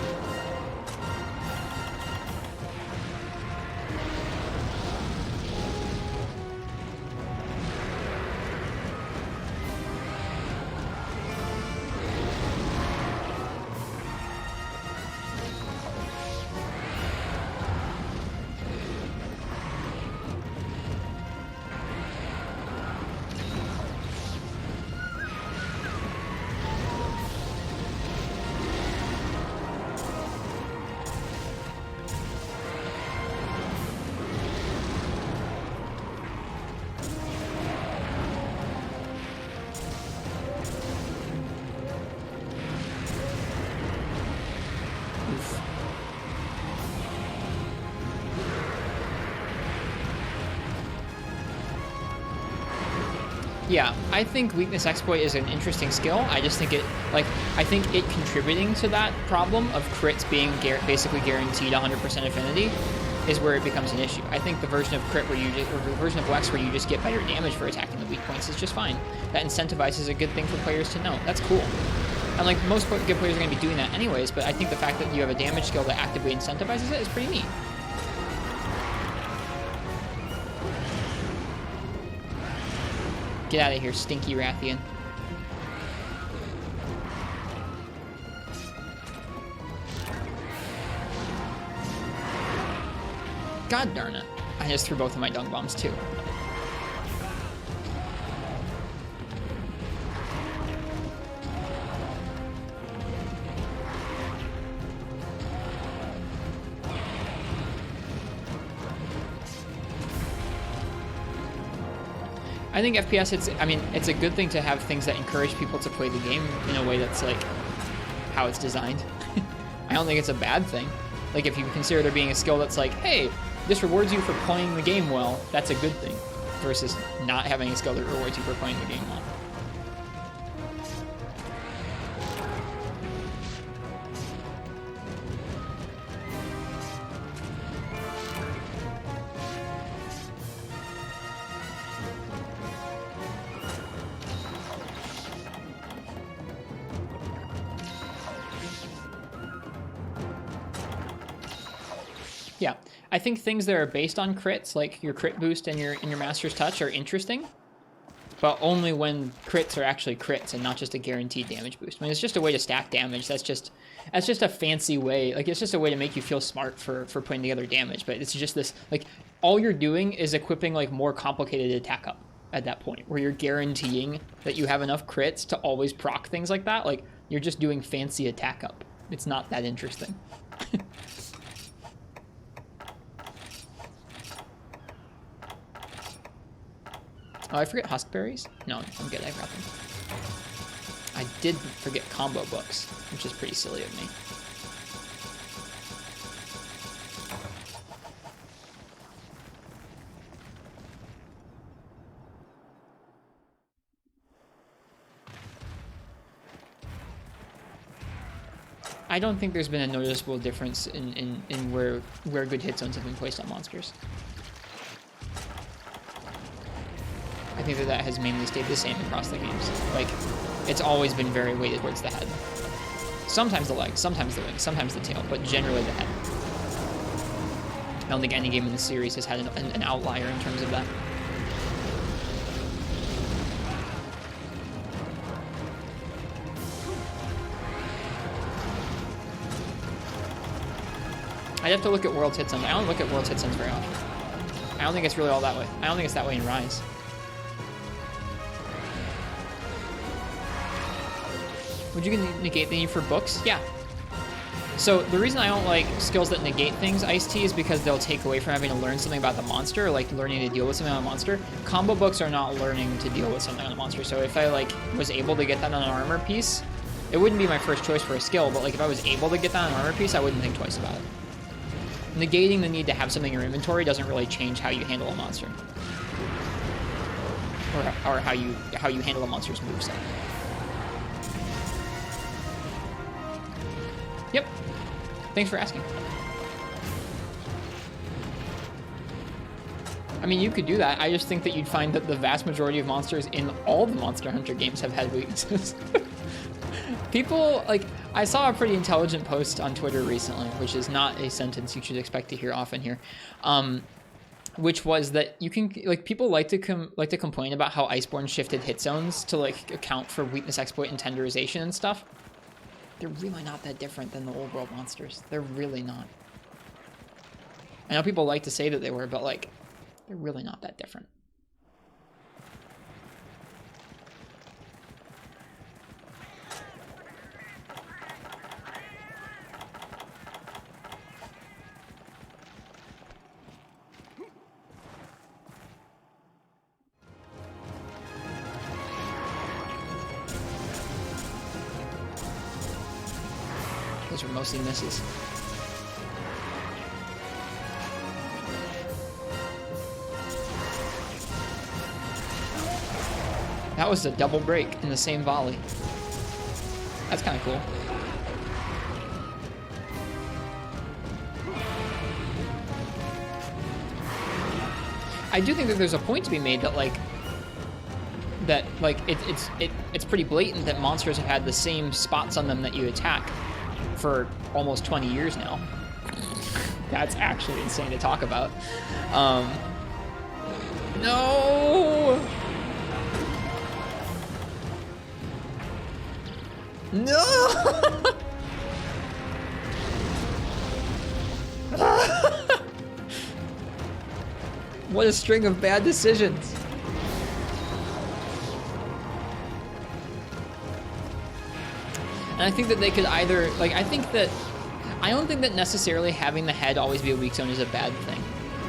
Yeah, I think Weakness Exploit is an interesting skill. I just think I think it contributing to that problem of crits being basically guaranteed 100% affinity is where it becomes an issue. I think the version of crit where the version of Wex where you just get better damage for attacking the weak points is just fine. That incentivizes a good thing for players to know. That's cool. And like most good players are going to be doing that anyways, but I think the fact that you have a damage skill that actively incentivizes it is pretty neat. Get out of here, stinky Rathian. God darn it. I just threw both of my dung bombs too. I think FPS, it's a good thing to have things that encourage people to play the game in a way that's like how it's designed. I don't think it's a bad thing. Like if you consider there being a skill that's like, hey, this rewards you for playing the game well, that's a good thing, versus not having a skill that rewards you for playing the game well. Yeah, I think things that are based on crits, like your crit boost and your Master's Touch, are interesting, but only when crits are actually crits and not just a guaranteed damage boost. I mean, it's just a way to stack damage. That's just a fancy way. Like, it's just a way to make you feel smart for putting together damage. But it's just this, like, all you're doing is equipping like more complicated attack up at that point, where you're guaranteeing that you have enough crits to always proc things like that. Like, you're just doing fancy attack up. It's not that interesting. Oh, I forget huskberries? No, I'm good, I got them. I did forget combo books, which is pretty silly of me. I don't think there's been a noticeable difference in where good hit zones have been placed on monsters. I think that has mainly stayed the same across the games. Like, it's always been very weighted towards the head. Sometimes the legs, sometimes the wings, sometimes the tail, but generally the head. I don't think any game in the series has had an outlier in terms of that. I'd have to look at World's Hit Zones. I don't look at World's Hit Zones very often. I don't think it's really all that way. I don't think it's that way in Rise. Would you negate the need for books? Yeah. So the reason I don't like skills that negate things, Ice-T, is because they'll take away from having to learn something about the monster, like learning to deal with something on a monster. Combo books are not learning to deal with something on a monster. So if I like was able to get that on an armor piece, it wouldn't be my first choice for a skill, but like if I was able to get that on an armor piece, I wouldn't think twice about it. Negating the need to have something in your inventory doesn't really change how you handle a monster. Or how you handle a monster's moveset. Yep. Thanks for asking. I mean, you could do that. I just think that you'd find that the vast majority of monsters in all the Monster Hunter games have had weaknesses. People, like, I saw a pretty intelligent post on Twitter recently, which is not a sentence you should expect to hear often here, which was that you can, like, people like to complain about how Iceborne shifted hit zones to, like, account for weakness exploit and tenderization and stuff. They're really not that different than the old world monsters. They're really not. I know people like to say that they were, but, like, they're really not that different. Those are mostly misses. That was a double break in the same volley. That's kind of cool. I do think that there's a point to be made that it's pretty blatant that monsters have had the same spots on them that you attack for almost 20 years now. That's actually insane to talk about. No! No! What a string of bad decisions. And I think that they could either, like, I don't think that necessarily having the head always be a weak zone is a bad thing.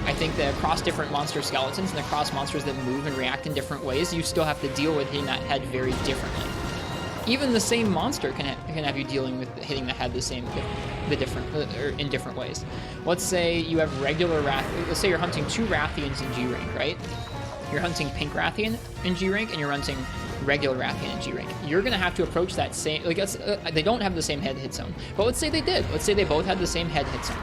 I think that across different monster skeletons and across monsters that move and react in different ways, you still have to deal with hitting that head very differently. Even the same monster can have you dealing with hitting the head in different ways. Let's say you have regular let's say you're hunting 2 Rathians in G rank, right? You're hunting pink Rathian in G rank and you're hunting regular Rathian in G rank. You're gonna have to approach that same, like, they don't have the same head hit zone, but let's say they did. Let's say they both had the same head hit zone.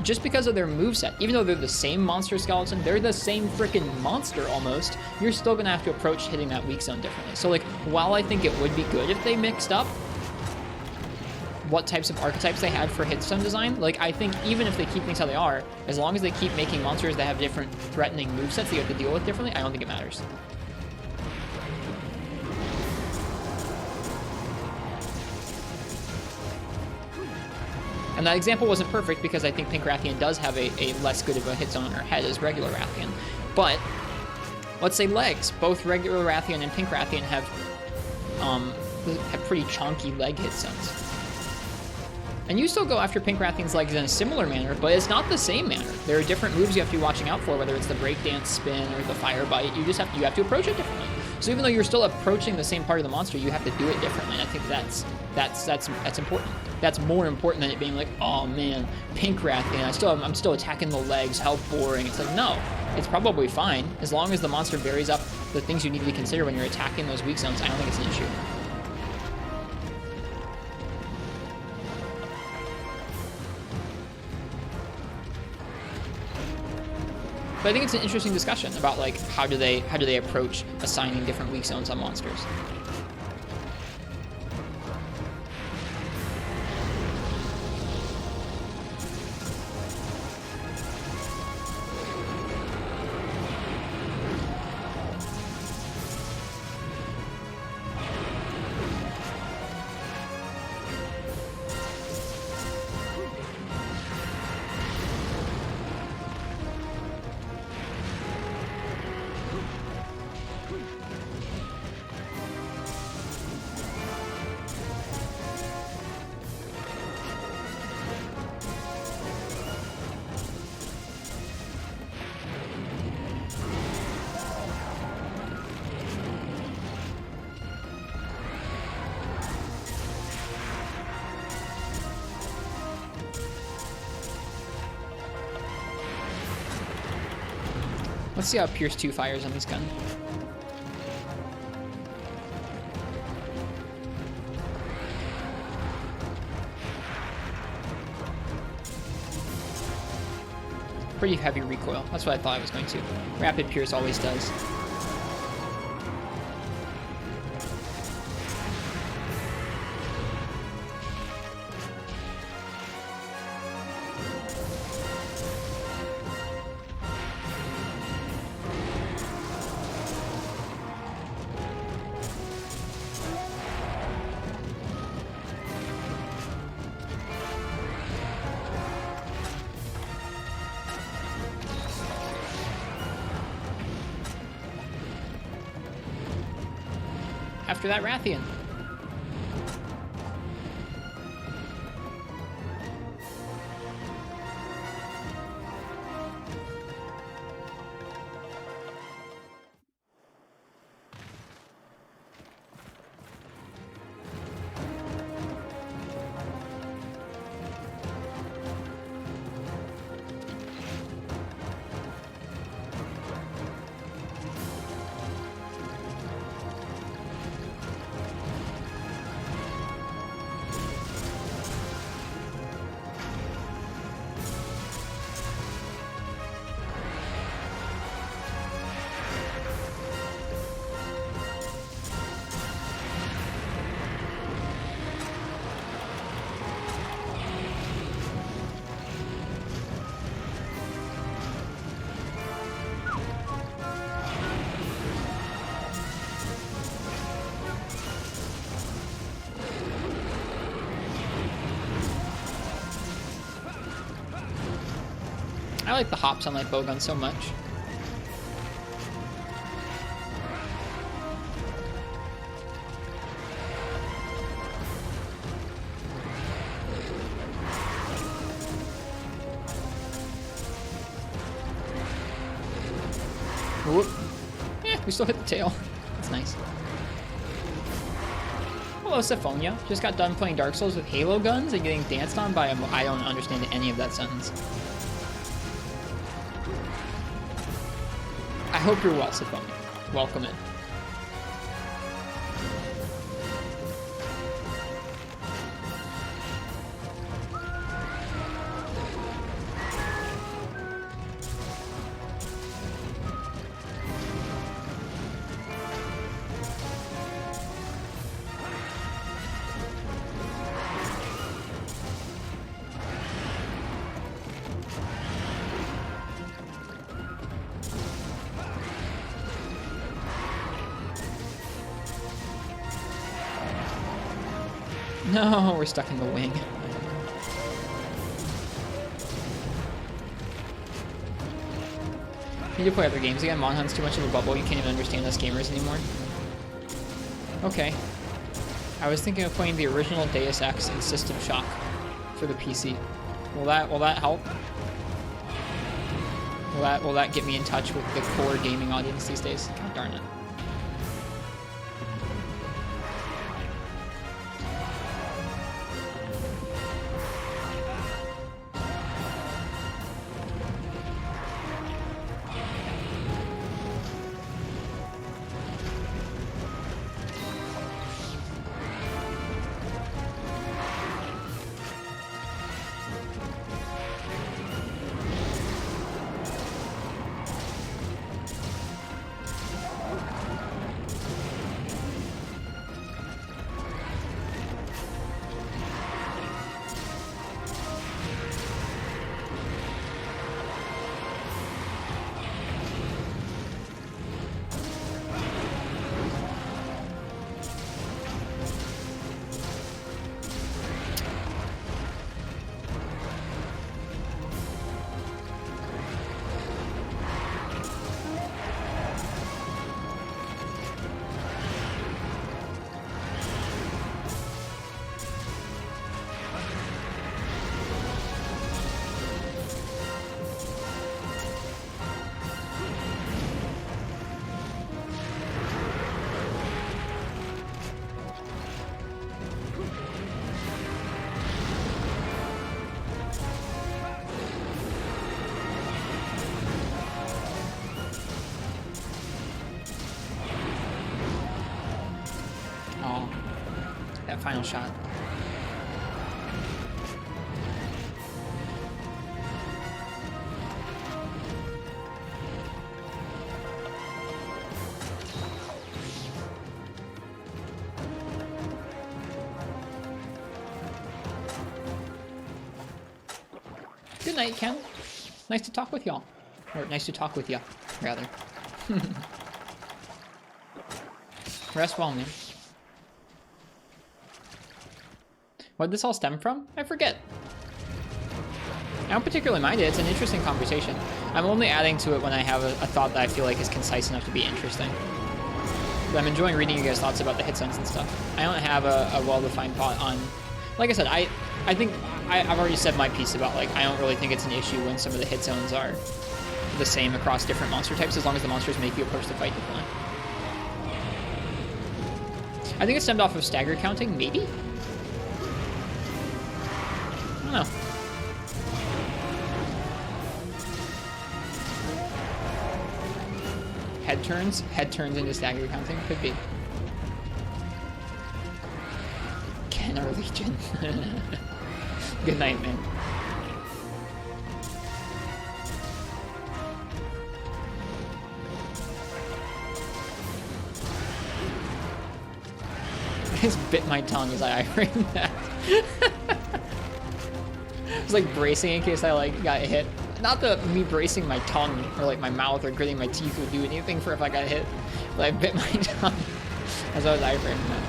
Just because of their moveset, even though they're the same monster skeleton, they're the same freaking monster almost, you're still gonna have to approach hitting that weak zone differently. So, like, while I think it would be good if they mixed up what types of archetypes they had for hit zone design, like, I think even if they keep things how they are, as long as they keep making monsters that have different threatening movesets that you have to deal with differently, I don't think it matters. And that example wasn't perfect because I think pink Rathian does have a less good of a hit zone on her head as regular Rathian. But let's say legs. Both regular Rathian and pink Rathian have pretty chonky leg hit zones. And you still go after pink Rathian's legs in a similar manner, but it's not the same manner. There are different moves you have to be watching out for, whether it's the breakdance spin or the fire bite. You have to approach it differently. So even though you're still approaching the same part of the monster, you have to do it differently. And I think that's important. That's more important than it being like, oh man, pink Rathian, I'm still attacking the legs, how boring. It's like, no, it's probably fine. As long as the monster varies up the things you need to consider when you're attacking those weak zones, I don't think it's an issue. But I think it's an interesting discussion about, like, how do they approach assigning different weak zones on monsters. Let's see how Pierce 2 fires on this gun. Pretty heavy recoil. That's what I thought I was going to. Rapid Pierce always does. After that, Rathian. I like the hops on like Bowgun so much. Whoop. Yeah, we still hit the tail. That's nice. Hello, Syphonia. Just got done playing Dark Souls with Halo guns and getting danced on by a... I don't understand any of that sentence. I hope you're well, Syphonia. Welcome in. No, we're stuck in the wing. Need to play other games again. Monhunt's too much of a bubble. You can't even understand us gamers anymore. Okay. I was thinking of playing the original Deus Ex and System Shock for the PC. Will that help? Will that get me in touch with the core gaming audience these days? God darn it. Final shot. Good night, Ken. Nice to talk with y'all. Or nice to talk with ya, rather. Rest well, man. What did this all stem from? I forget. I don't particularly mind it. It's an interesting conversation. I'm only adding to it when I have a thought that I feel like is concise enough to be interesting. But I'm enjoying reading you guys' thoughts about the hit zones and stuff. I don't have a well-defined thought on... Like I said, I think I've already said my piece about, like, I don't really think it's an issue when some of the hit zones are the same across different monster types, as long as the monsters make you approach the fight differently. I think it stemmed off of stagger counting, maybe? I don't know. Head turns into stagger counting, could be. Kenner Legion. Good night, man. I just bit my tongue as I read that. I was like bracing in case I like got hit. Not that me bracing my tongue or like my mouth or gritting my teeth would do anything for if I got hit, but I bit my tongue as I was iframing that.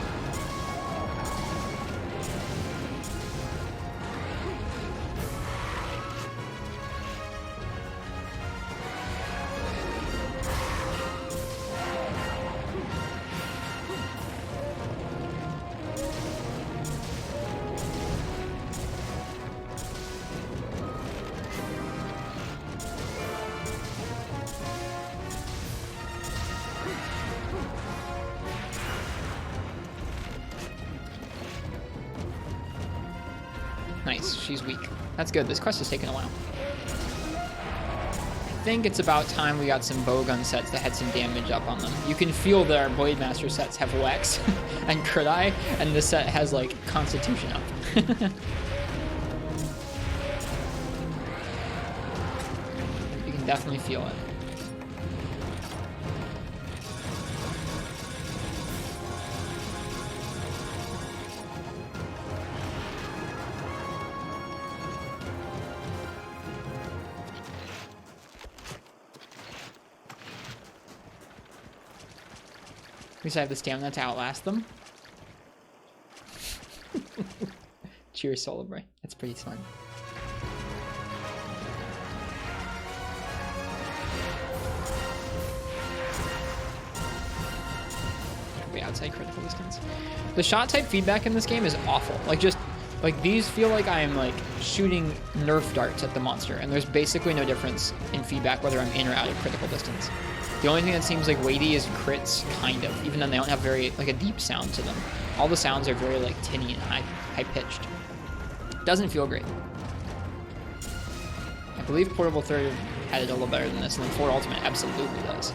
Nice, she's weak. That's good. This quest has taken a while. I think it's about time we got some Bowgun sets that had some damage up on them. You can feel that our Blademaster sets have Wex and Crit Eye, and this set has, like, Constitution up. You can definitely feel it. At least I have the stamina to outlast them. Cheers, Solar Boy. That's pretty fun. Way outside critical distance. The shot type feedback in this game is awful. Like, just like these feel like I'm like shooting Nerf darts at the monster, and there's basically no difference in feedback whether I'm in or out of critical distance. The only thing that seems like weighty is crits, kind of, even though they don't have very, like, a deep sound to them. All the sounds are very, like, tinny and high-pitched. Doesn't feel great. I believe Portable Third had it a little better than this, and then 4 Ultimate absolutely does.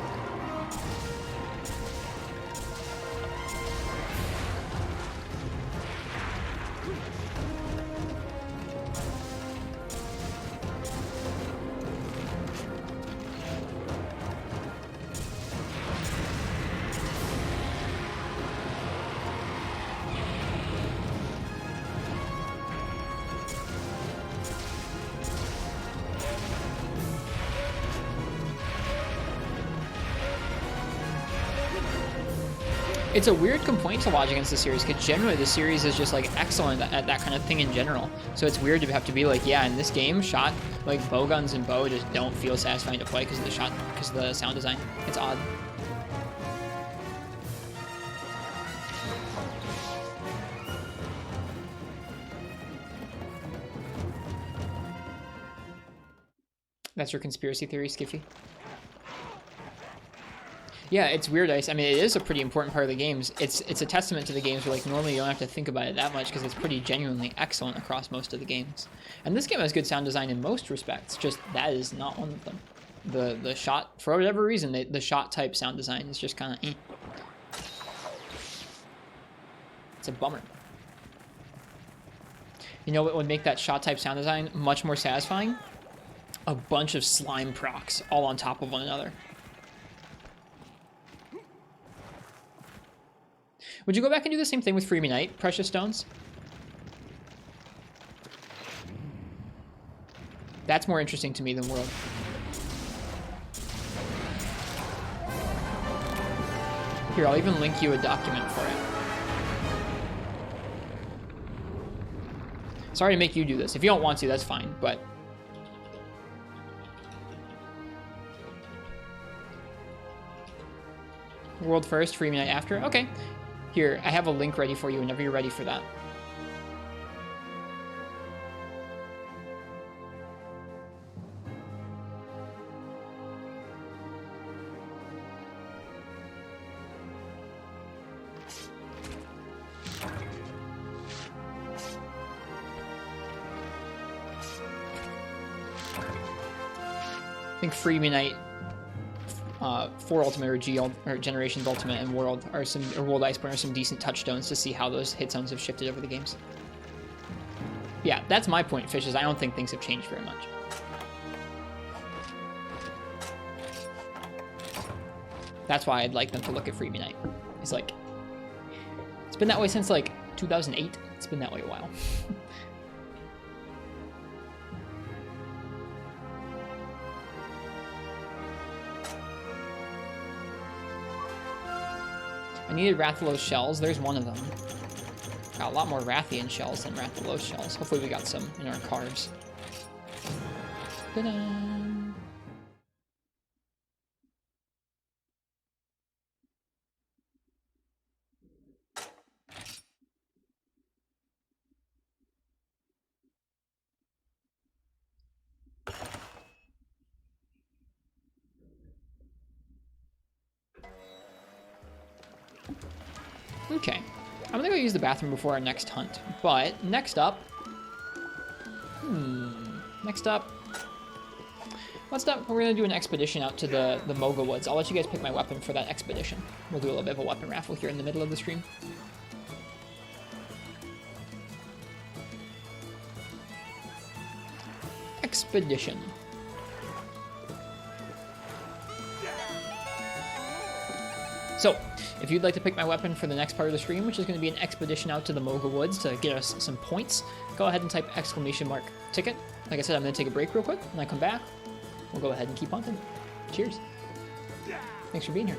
It's a weird complaint to lodge against the series, because generally the series is just, like, excellent at that kind of thing in general. So it's weird to have to be like, yeah, in this game, shot, like, Bowguns and bow just don't feel satisfying to play because of the sound design. It's odd. That's your conspiracy theory, Skiffy? Yeah, it's weird. I mean, it is a pretty important part of the games. It's a testament to the games where, like, normally you don't have to think about it that much because it's pretty genuinely excellent across most of the games. And this game has good sound design in most respects, just that is not one of them. The shot, for whatever reason, the shot type sound design is just kind of It's a bummer. You know what would make that shot type sound design much more satisfying? A bunch of slime procs all on top of one another. Would you go back and do the same thing with Freebie Knight, Precious Stones? That's more interesting to me than World. Here, I'll even link you a document for it. Sorry to make you do this. If you don't want to, that's fine, but... World first, Freebie Knight after? Okay. Here, I have a link ready for you whenever you're ready for that. I think Freebie Knight, 4 Ultimate or Generations Ultimate and World or World Iceborne are some decent touchstones to see how those hit zones have shifted over the games. Yeah, that's my point, Fishes. I don't think things have changed very much. That's why I'd like them to look at Freebie Knight. It's like, it's been that way since like 2008. It's been that way a while. I needed Rathalos shells. There's one of them. Got a lot more Rathian shells than Rathalos shells. Hopefully we got some in our cars. Ta-da! Okay, I'm gonna go use the bathroom before our next hunt, but next up, Next up, we're going to do an expedition out to the Moga Woods. I'll let you guys pick my weapon for that expedition. We'll do a little bit of a weapon raffle here in the middle of the stream. Expedition. So, if you'd like to pick my weapon for the next part of the stream, which is going to be an expedition out to the Moga Woods to get us some points, go ahead and type !ticket. Like I said, I'm going to take a break real quick. When I come back, we'll go ahead and keep hunting. Cheers. Thanks for being here.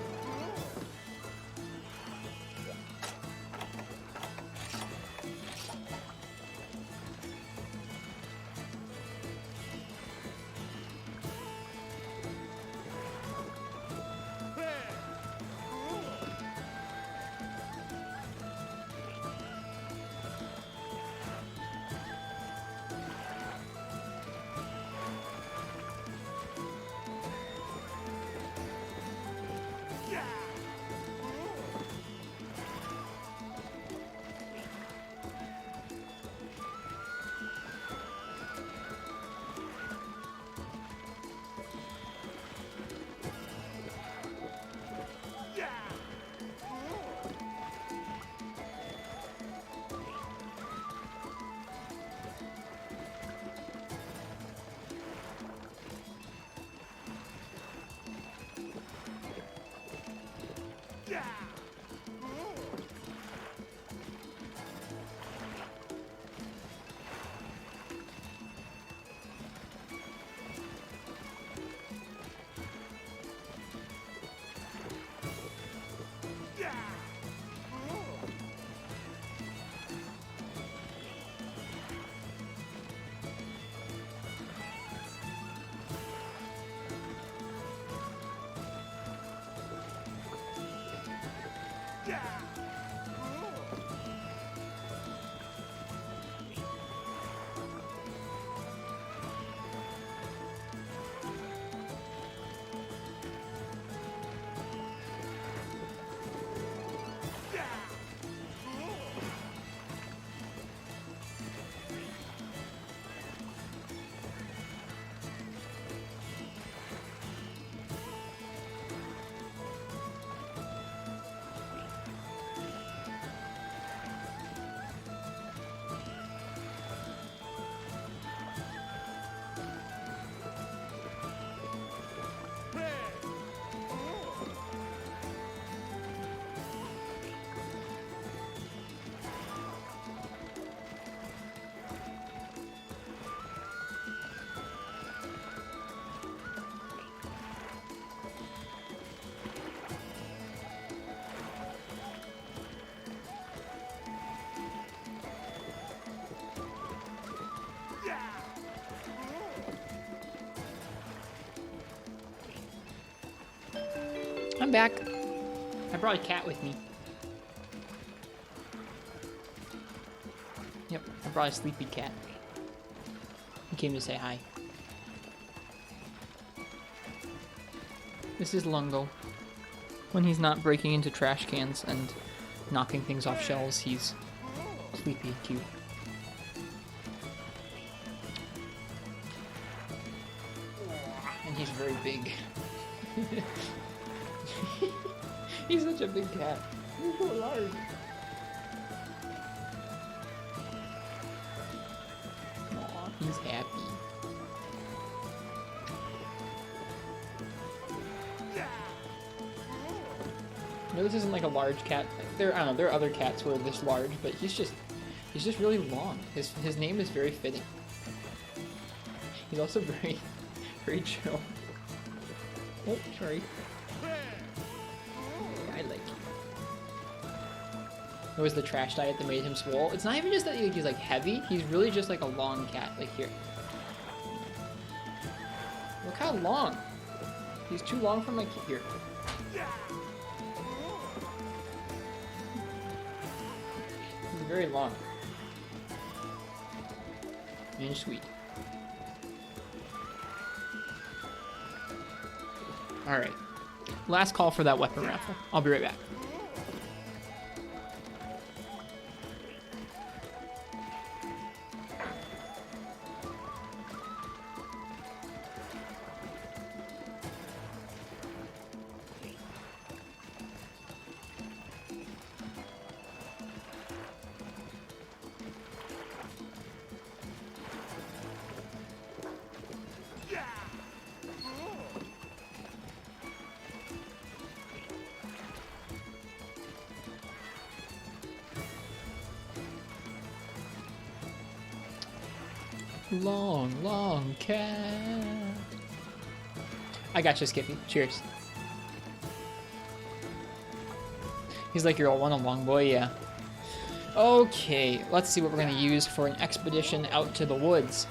I'm back. I brought a cat with me. Yep, I brought a sleepy cat. He came to say hi. This is Lungo. When he's not breaking into trash cans and knocking things off shelves, he's sleepy and cute. And he's very big. He's such a big cat. He's so large. Aw, he's happy. No, this isn't like a large cat. I don't know, there are other cats who are this large, but he's just really long. His name is very fitting. He's also very, very chill. Oh, sorry. I like you. It was the trash diet that made him swole. It's not even just that he's like heavy. He's really just like a long cat. Like here. Look how long. He's too long for my kid. Here. He's very long. And sweet. Alright. Last call for that weapon raffle. I'll be right back. Long, long cat. I got you, Skippy. Cheers. He's like your old one, a long boy, yeah. Okay, let's see what we're gonna use for an expedition out to the woods.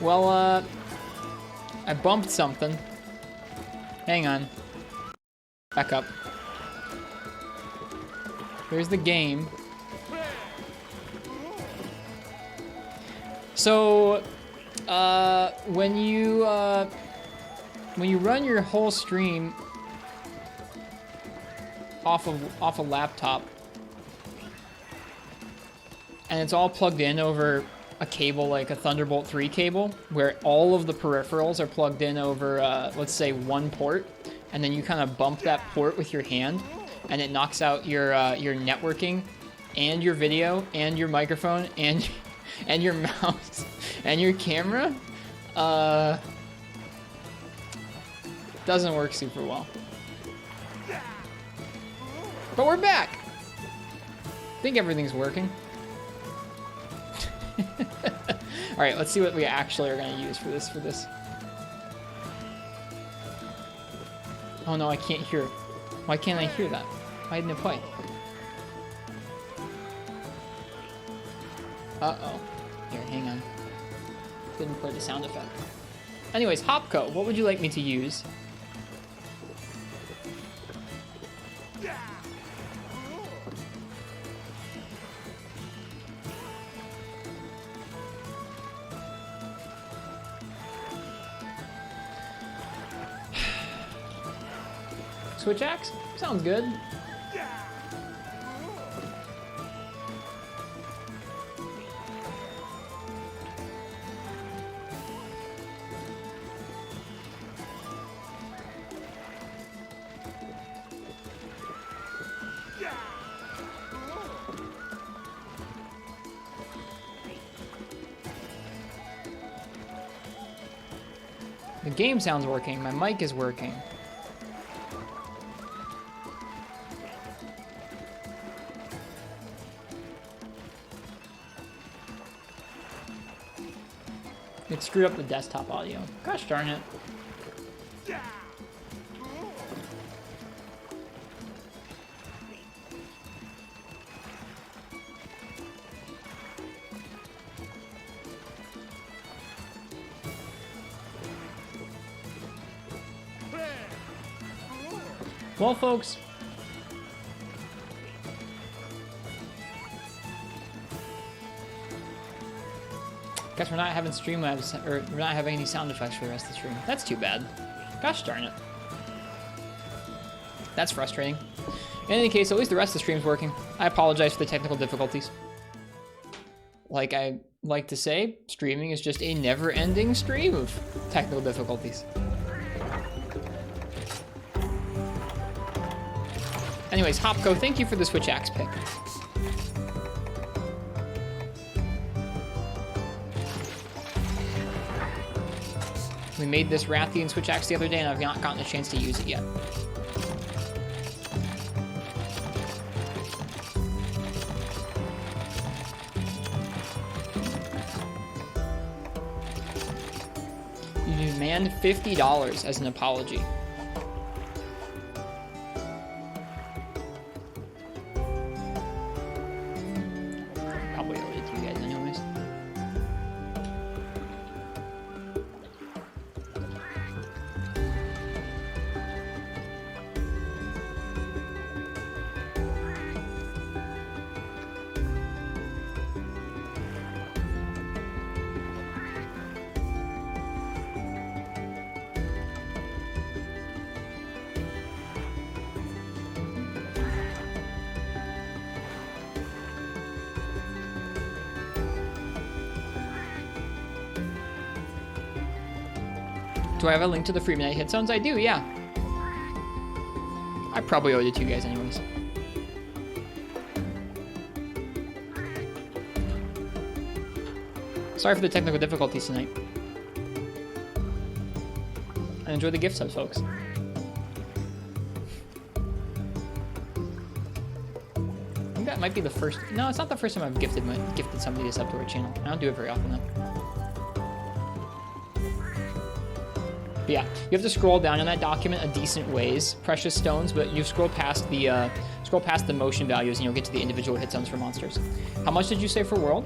Well, I bumped something. Hang on. Back up. Here's the game. So, when you run your whole stream off a laptop, and it's all plugged in over a cable like a Thunderbolt 3 cable, where all of the peripherals are plugged in over, let's say, one port, and then you kind of bump that port with your hand, and it knocks out your networking, and your video, and your microphone, and your mouse, and your camera. Doesn't work super well. But we're back. I think everything's working. All right, let's see what we actually are going to use for this. Oh no, I can't hear it. Why can't I hear that? Why didn't it play? Uh-oh. Here, hang on. Didn't play the sound effect. Anyways, Hopco, what would you like me to use? Switch axe? Sounds good. The game sounds working. My mic is working. It screwed up the desktop audio. Gosh darn it. Well, folks, guess we're not having Streamlabs, or we're not having any sound effects for the rest of the stream. That's too bad. Gosh darn it. That's frustrating. In any case, at least the rest of the stream's working. I apologize for the technical difficulties. Like I like to say, streaming is just a never-ending stream of technical difficulties. Anyways, Hopco, thank you for the Switch Axe pick. We made this Rathian Switch Axe the other day, and I've not gotten a chance to use it yet. You demand $50 as an apology. Probably owe it to you guys anyways. Do I have a link to the free midnight hit zones? I do, yeah. I probably owe it to you guys anyways. Sorry for the technical difficulties tonight. And enjoy the gift subs, folks. I think that might be the first... No, it's not the first time I've gifted somebody a sub to our channel. I don't do it very often, though. But yeah, you have to scroll down in that document a decent ways, precious stones, but you scroll past the motion values and you'll get to the individual hit zones for monsters. How much did you say for world?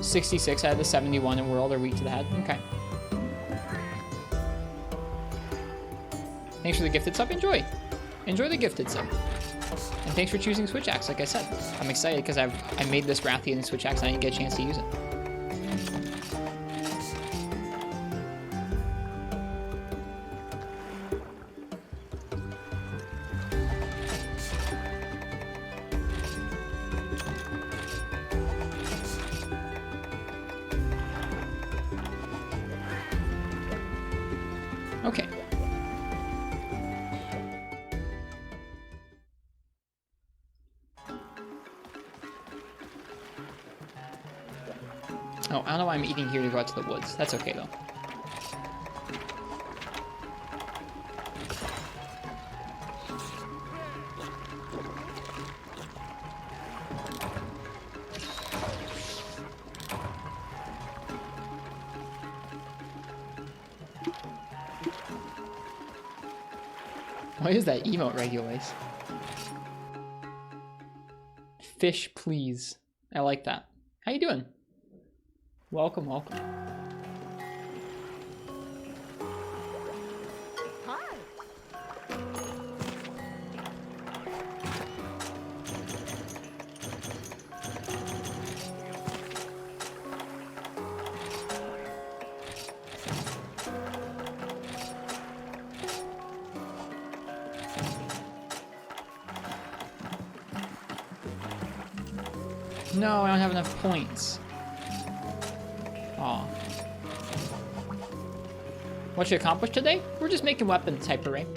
66 out of the 71 in world are weak to the head. Okay. Thanks for the gifted sub. Enjoy the gifted sub. And thanks for choosing Switch Axe. Like I said, I'm excited because I made this Rathian in Switch Axe and I didn't get a chance to use it. Okay. Oh, I don't know why I'm eating here to go out to the woods. That's okay, though. What is that emote regulates? Fish, please. I like that. How you doing? Welcome, welcome. Hi. No, I don't have enough points. Aw. What you accomplished today? We're just making weapon type array.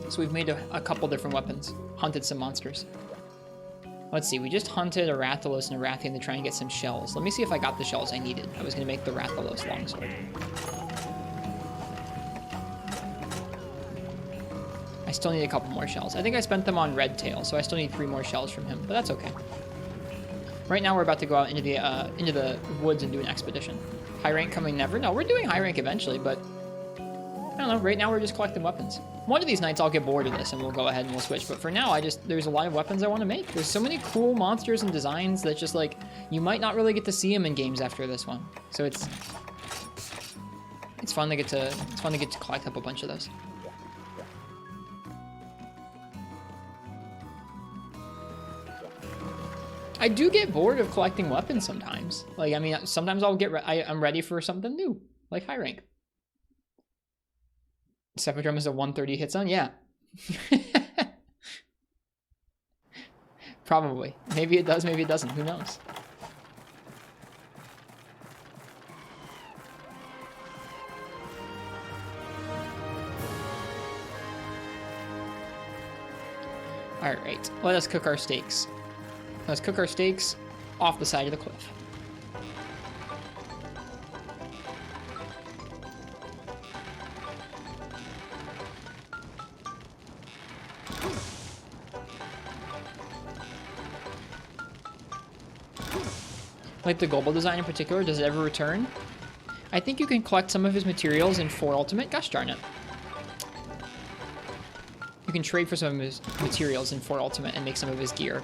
So we've made a couple different weapons. Hunted some monsters. Let's see, we just hunted a Rathalos and a Rathian to try and get some shells. Let me see if I got the shells I needed. I was going to make the Rathalos Longsword. I still need a couple more shells. I think I spent them on Redtail, so I still need 3 more shells from him, but that's okay. Right now we're about to go out into the woods and do an expedition. High rank coming never? No, we're doing high rank eventually, but I don't know. Right now we're just collecting weapons. One of these nights I'll get bored of this and we'll go ahead and we'll switch. But for now, there's a lot of weapons I want to make. There's so many cool monsters and designs that just like, you might not really get to see them in games after this one. So it's fun to get to collect up a bunch of those. I do get bored of collecting weapons sometimes. Like, I mean, sometimes I'm ready for something new, like high rank. Sephirodrum is a 130 hit zone? Yeah. Probably. Maybe it does, maybe it doesn't. Who knows? Alright, let us cook our steaks. Let's cook our steaks off the side of the cliff. Like the global design in particular, does it ever return? I think you can collect some of his materials in 4 Ultimate. Gosh darn it. You can trade for some of his materials in 4 Ultimate and make some of his gear.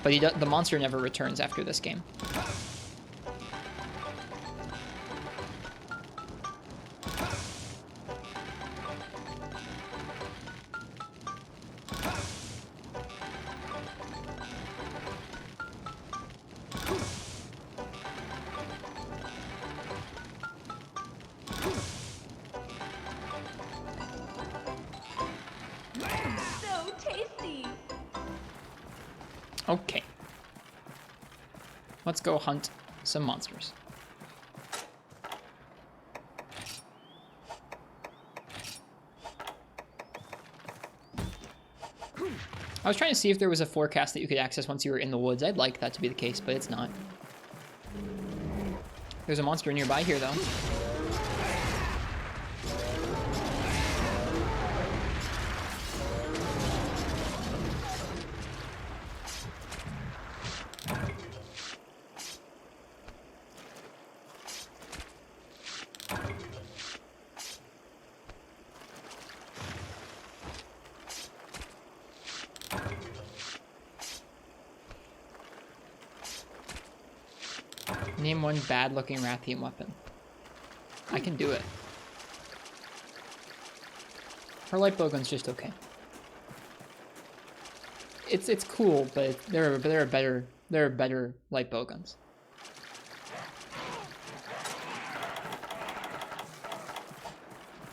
But the monster never returns after this game. Okay. Let's go hunt some monsters. I was trying to see if there was a forecast that you could access once you were in the woods. I'd like that to be the case, but it's not. There's a monster nearby here, though. Name one bad-looking Rathian weapon. I can do it. Her light bowgun's just okay. It's cool, but there are better light bowguns.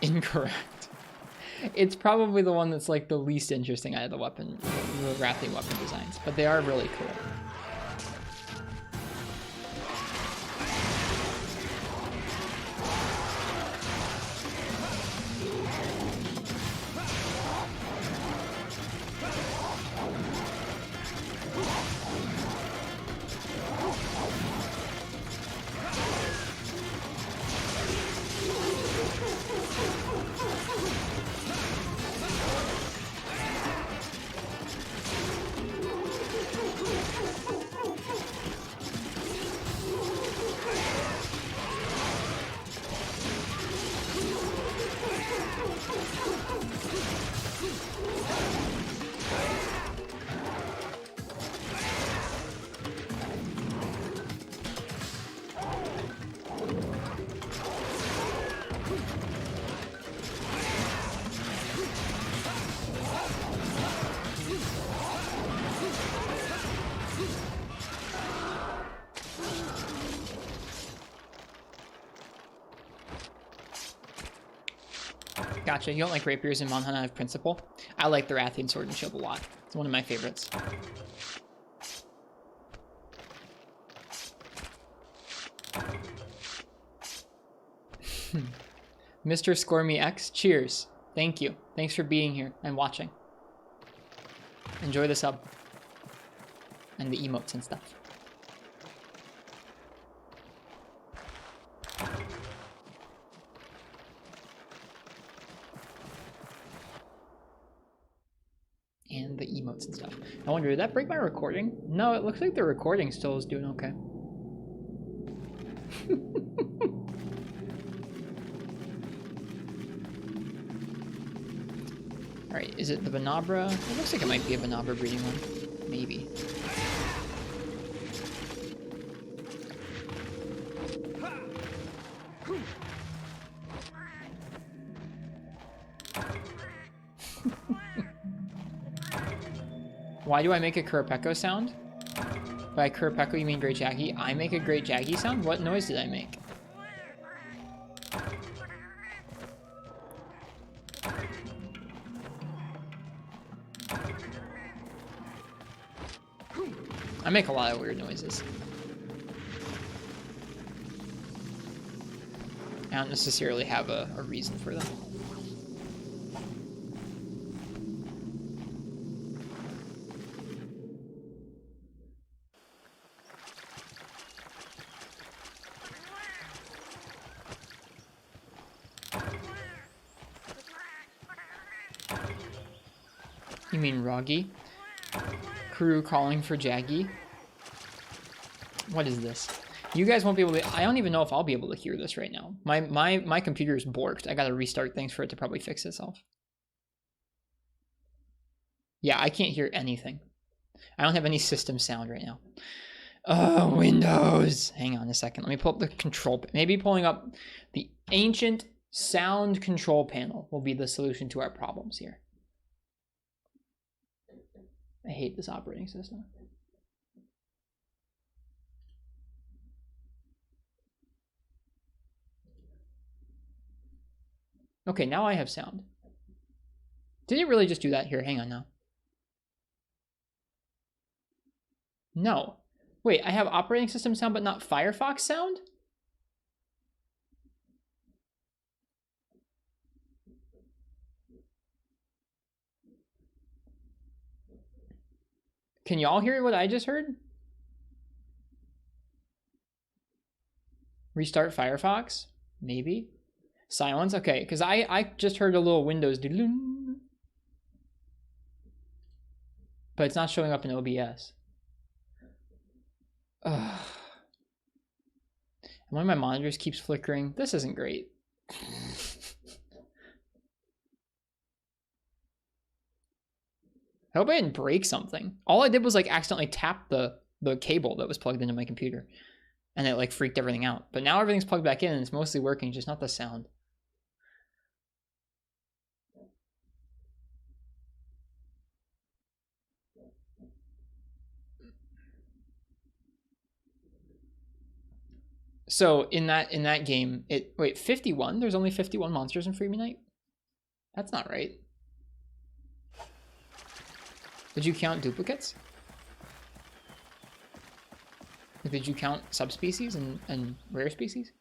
Incorrect. It's probably the one that's like the least interesting out of the Rathian weapon designs, but they are really cool. Gotcha. You don't like rapiers in Monhan out of principle? I like the Rathian sword and shield a lot. It's one of my favorites. Mr. Scormy X, cheers. Thank you. Thanks for being here and watching. Enjoy the sub. And the emotes and stuff. And the emotes and stuff. I wonder, did that break my recording? No, it looks like the recording still is doing okay. Alright, is it the Venabra? It looks like it might be a Venabra breeding one. Maybe. Why do I make a Qurupeco sound? By Qurupeco you mean Great Jaggi? I make a Great Jaggi sound? What noise did I make? I make a lot of weird noises. I don't necessarily have a reason for them. You mean Roggy? Crew calling for Jaggi? What is this? You guys won't be able to... I don't even know if I'll be able to hear this right now. My computer is borked. I gotta restart things for it to probably fix itself. Yeah, I can't hear anything. I don't have any system sound right now. Oh, Windows! Hang on a second. Let me pull up the control... Maybe pulling up the ancient sound control panel will be the solution to our problems here. I hate this operating system. Okay, now I have sound. Did it really just do that? Here, hang on now. No. Wait, I have operating system sound but not Firefox sound? Can y'all hear what I just heard? Restart Firefox? Maybe. Silence? Okay, because I just heard a little Windows doodle, but it's not showing up in OBS. Ugh. And one of my monitors keeps flickering. This isn't great. I hope I didn't break something. All I did was like accidentally tap the cable that was plugged into my computer, and it like freaked everything out. But now everything's plugged back in and it's mostly working, just not the sound. So in that game, wait, 51? There's only 51 monsters in Freebie Night? That's not right. Did you count duplicates? Did you count subspecies and rare species?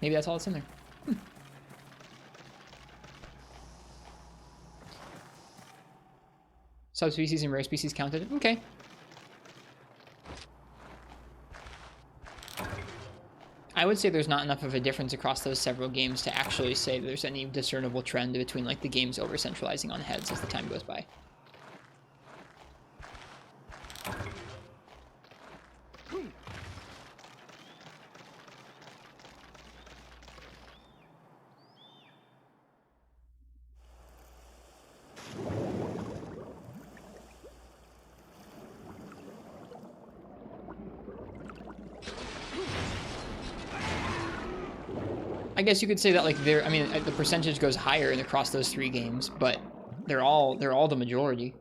Maybe that's all that's in there. Subspecies and rare species counted. Okay. I would say there's not enough of a difference across those several games to actually say there's any discernible trend between like the games over-centralizing on heads as the time goes by. I guess you could say that like I mean the percentage goes higher in across those three games, but they're all the majority.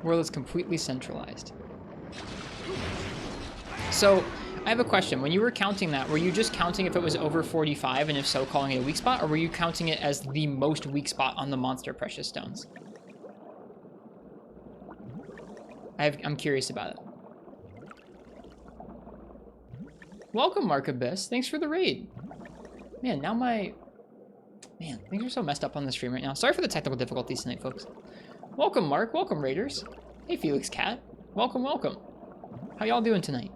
World is completely centralized. So I have a question. When you were counting that, were you just counting if it was over 45, and if so, calling it a weak spot, or were you counting it as the most weak spot on the monster precious stones? I'm curious about it. Welcome, Mark Abyss. Thanks for the raid. Man, now man, things are so messed up on the stream right now. Sorry for the technical difficulties tonight, folks. Welcome, Mark. Welcome, Raiders. Hey, Felix Cat. Welcome, welcome. How y'all doing tonight?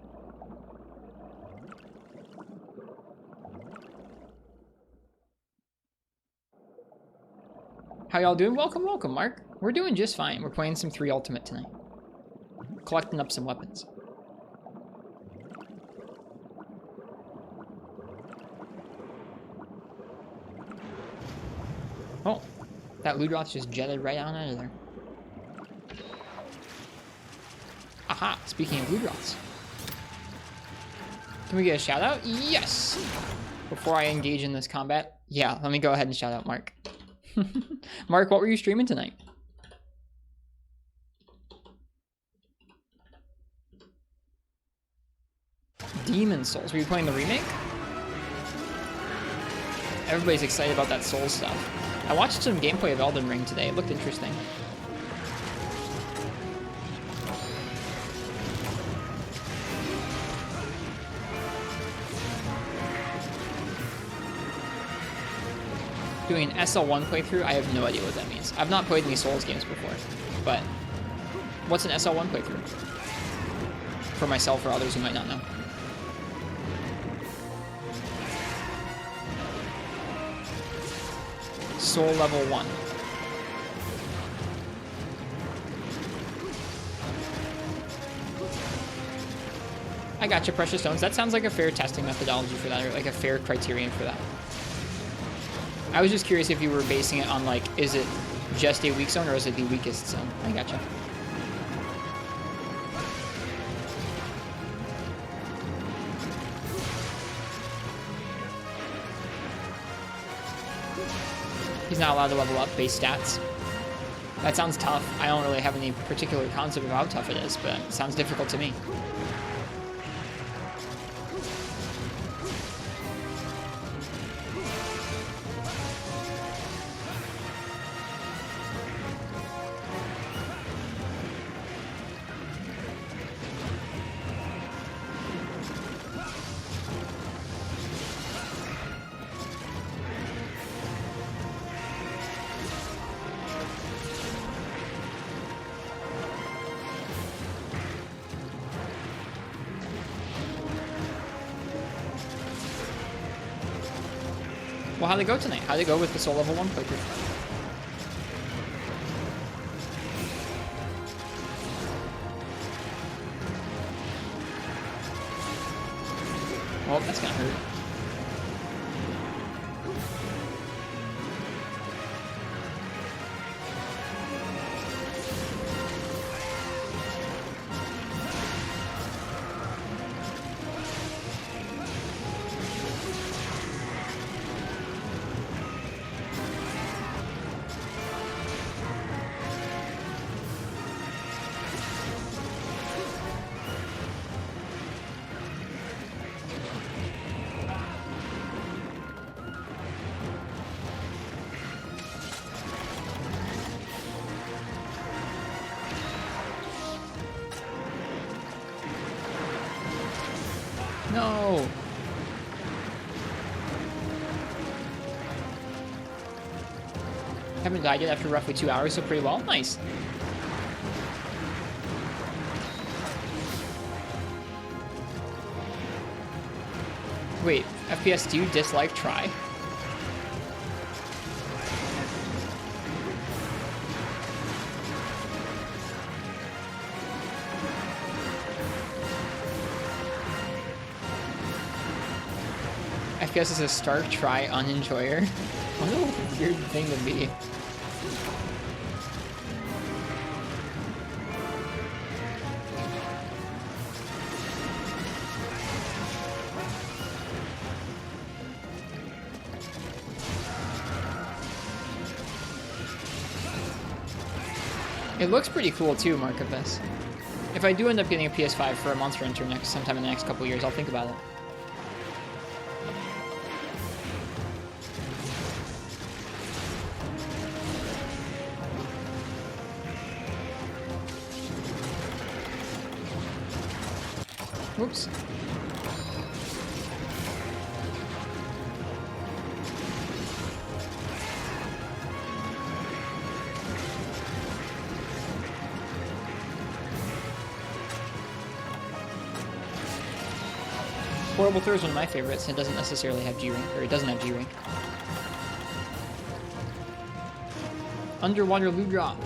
How y'all doing? Welcome, welcome, Mark. We're doing just fine. We're playing some 3 Ultimate tonight. Collecting up some weapons. Oh, that Ludroth just jetted right on out of there. Aha, speaking of Ludroths. Can we get a shout out? Yes! Before I engage in this combat. Yeah, let me go ahead and shout out Mark. Mark, what were you streaming tonight? Demon Souls. Were you playing the remake? Everybody's excited about that Souls stuff. I watched some gameplay of Elden Ring today. It looked interesting. Doing an SL1 playthrough, I have no idea what that means. I've not played any Souls games before, but what's an SL1 playthrough? For myself or others who might not know. Soul level 1. I got you, Precious Stones. That sounds like a fair testing methodology for that, or like a fair criterion for that. I was just curious if you were basing it on like, is it just a weak zone or is it the weakest zone? I gotcha. He's not allowed to level up base stats. That sounds tough. I don't really have any particular concept of how tough it is, but it sounds difficult to me. Well, how'd it go tonight? How'd it go with the Soul Level 1 playthrough? Oh, that's gonna hurt. No! Haven't died yet after roughly 2 hours, so pretty well. Nice. Wait, FPS, do you dislike try? FPS is a stark try unenjoyer. What a weird thing to be. It looks pretty cool too, Mark of this. If I do end up getting a PS5 for a Monster Hunter sometime in the next couple of years, I'll think about it. Whoops. Horrible Throw is one of my favorites, and it doesn't necessarily have G rank, or it doesn't have G rank. Underwater Ludroth.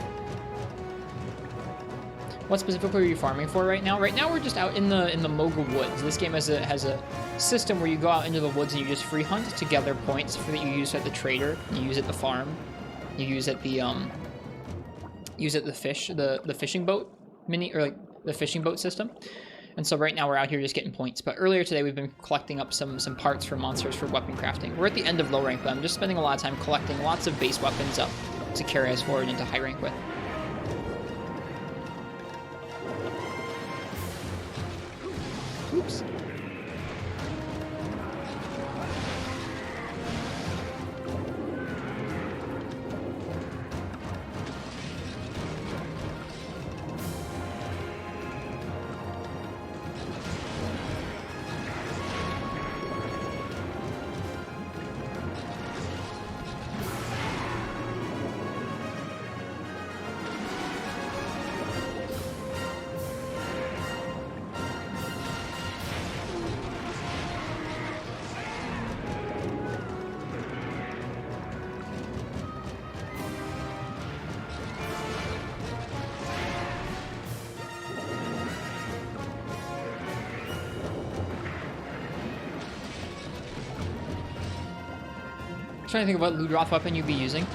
What specifically are you farming for right now? Right now we're just out in the Mogul Woods. This game has a system where you go out into the woods and you just free hunt to gather points that you use at the trader, you use at the farm, you use at the the fishing boat the fishing boat system. And so right now we're out here just getting points. But earlier today we've been collecting up some parts for monsters for weapon crafting. We're at the end of low rank, but I'm just spending a lot of time collecting lots of base weapons up to carry us forward into high rank with. Oops. Trying to think of what Ludroth weapon you'd be using.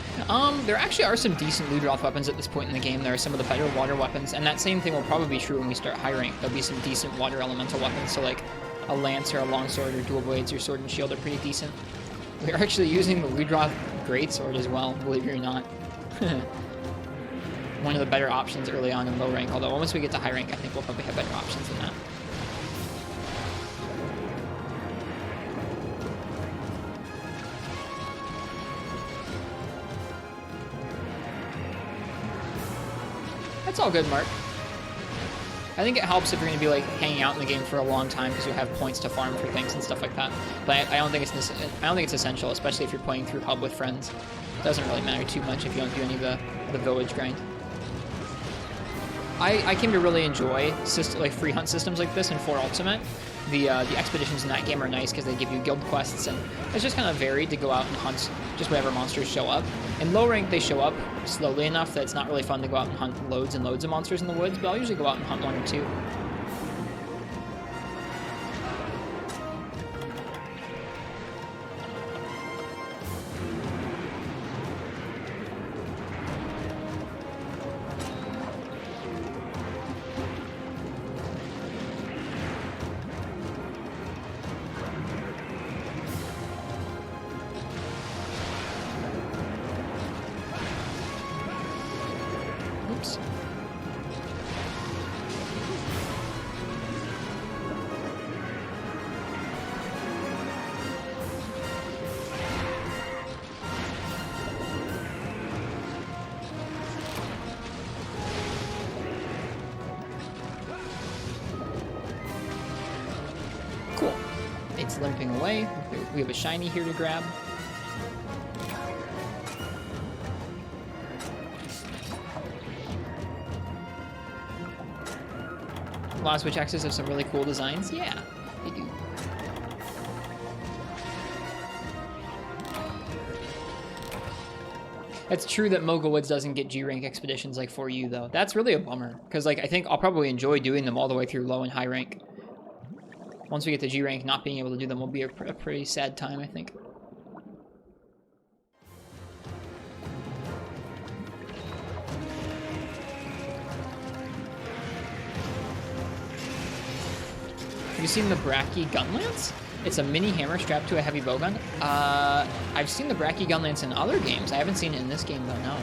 There actually are some decent Ludroth weapons at this point in the game. There are some of the better water weapons, and that same thing will probably be true when we start high rank. There'll be some decent water elemental weapons, so like a lance or a longsword or dual blades or sword and shield are pretty decent. We're actually using the Ludroth Greatsword as well, believe it or not. One of the better options early on in low rank, although once we get to high rank, I think we'll probably have better options than that. That's all good, Mark. I think it helps if you're going to be like hanging out in the game for a long time because you have points to farm for things and stuff like that. But I don't think it's essential, especially if you're playing through hub with friends. It doesn't really matter too much if you don't do any of the village grind. I came to really enjoy like free hunt systems like this in 4 Ultimate. The expeditions in that game are nice because they give you guild quests, and it's just kind of varied to go out and hunt just whatever monsters show up. In low rank, they show up slowly enough that it's not really fun to go out and hunt loads and loads of monsters in the woods, but I'll usually go out and hunt 1 or 2. Cool. It's limping away. We have a shiny here to grab. A lot of Switch Axes have some really cool designs. Yeah, they do. It's true that Mogul Woods doesn't get G-rank expeditions like for you, though. That's really a bummer, because like I think I'll probably enjoy doing them all the way through low and high rank. Once we get to G-rank, not being able to do them will be a pretty sad time, I think. Have you seen the Brachy Gunlance? It's a mini hammer strapped to a heavy bowgun. I've seen the Brachy Gunlance in other games. I haven't seen it in this game, though, no.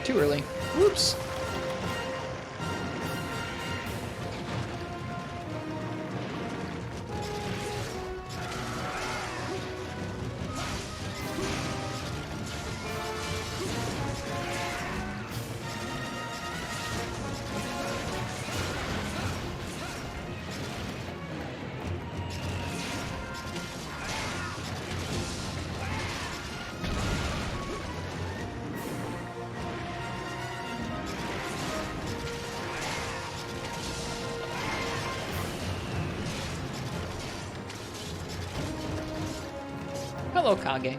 Too early. Whoops. Hello, Kage.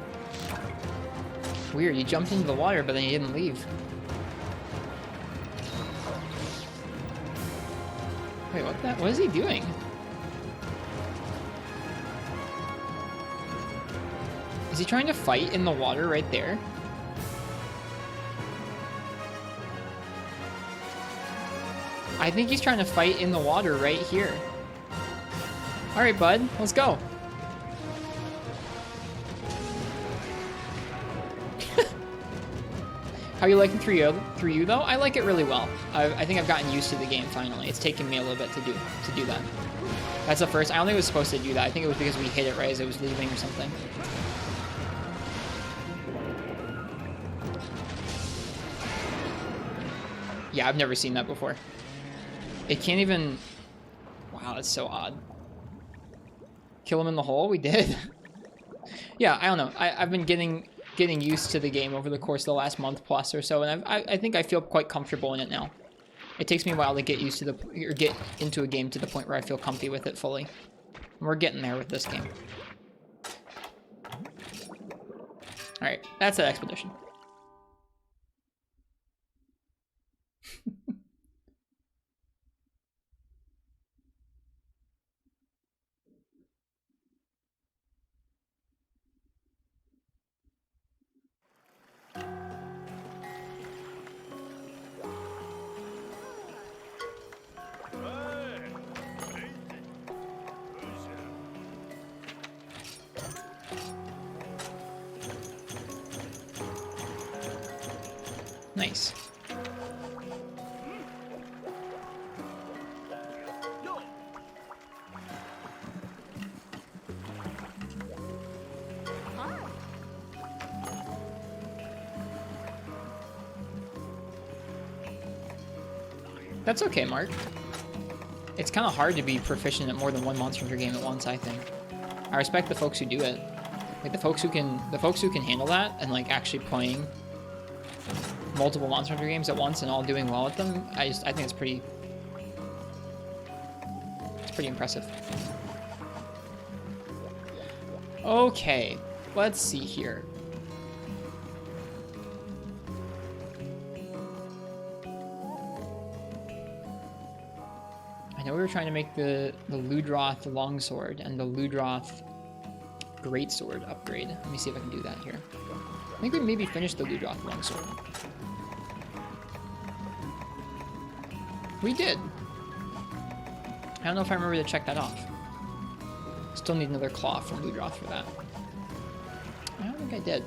Weird, you jumped into the water, but then you didn't leave. Wait, what is he doing? Is he trying to fight in the water right there? I think he's trying to fight in the water right here. Alright, bud, let's go. How are you liking 3U though? I like it really well. I think I've gotten used to the game finally. It's taken me a little bit to do that. That's the first. I don't think it was supposed to do that. I think it was because we hit it right as it was leaving or something. Yeah, I've never seen that before. It can't even. Wow, that's so odd. Kill him in the hole? We did. Yeah, I don't know. I've been getting used to the game over the course of the last month plus or so, and I think I feel quite comfortable in it now. It takes me a while to get used to get into a game to the point where I feel comfy with it fully. And we're getting there with this game. Alright, that's that expedition. Nice. That's okay, Mark. It's kind of hard to be proficient at more than one Monster Hunter game at once, I think. I respect the folks who do it. Like the folks who can handle that and like actually playing multiple Monster Hunter games at once and all doing well with them. I think it's pretty impressive. Okay, let's see here. I know we were trying to make the Ludroth Longsword and the Ludroth Greatsword upgrade. Let me see if I can do that here. I think we maybe finished the Ludroth Longsword. We did. I don't know if I remember to check that off. Still need another claw from Ludroth for that. I don't think I did.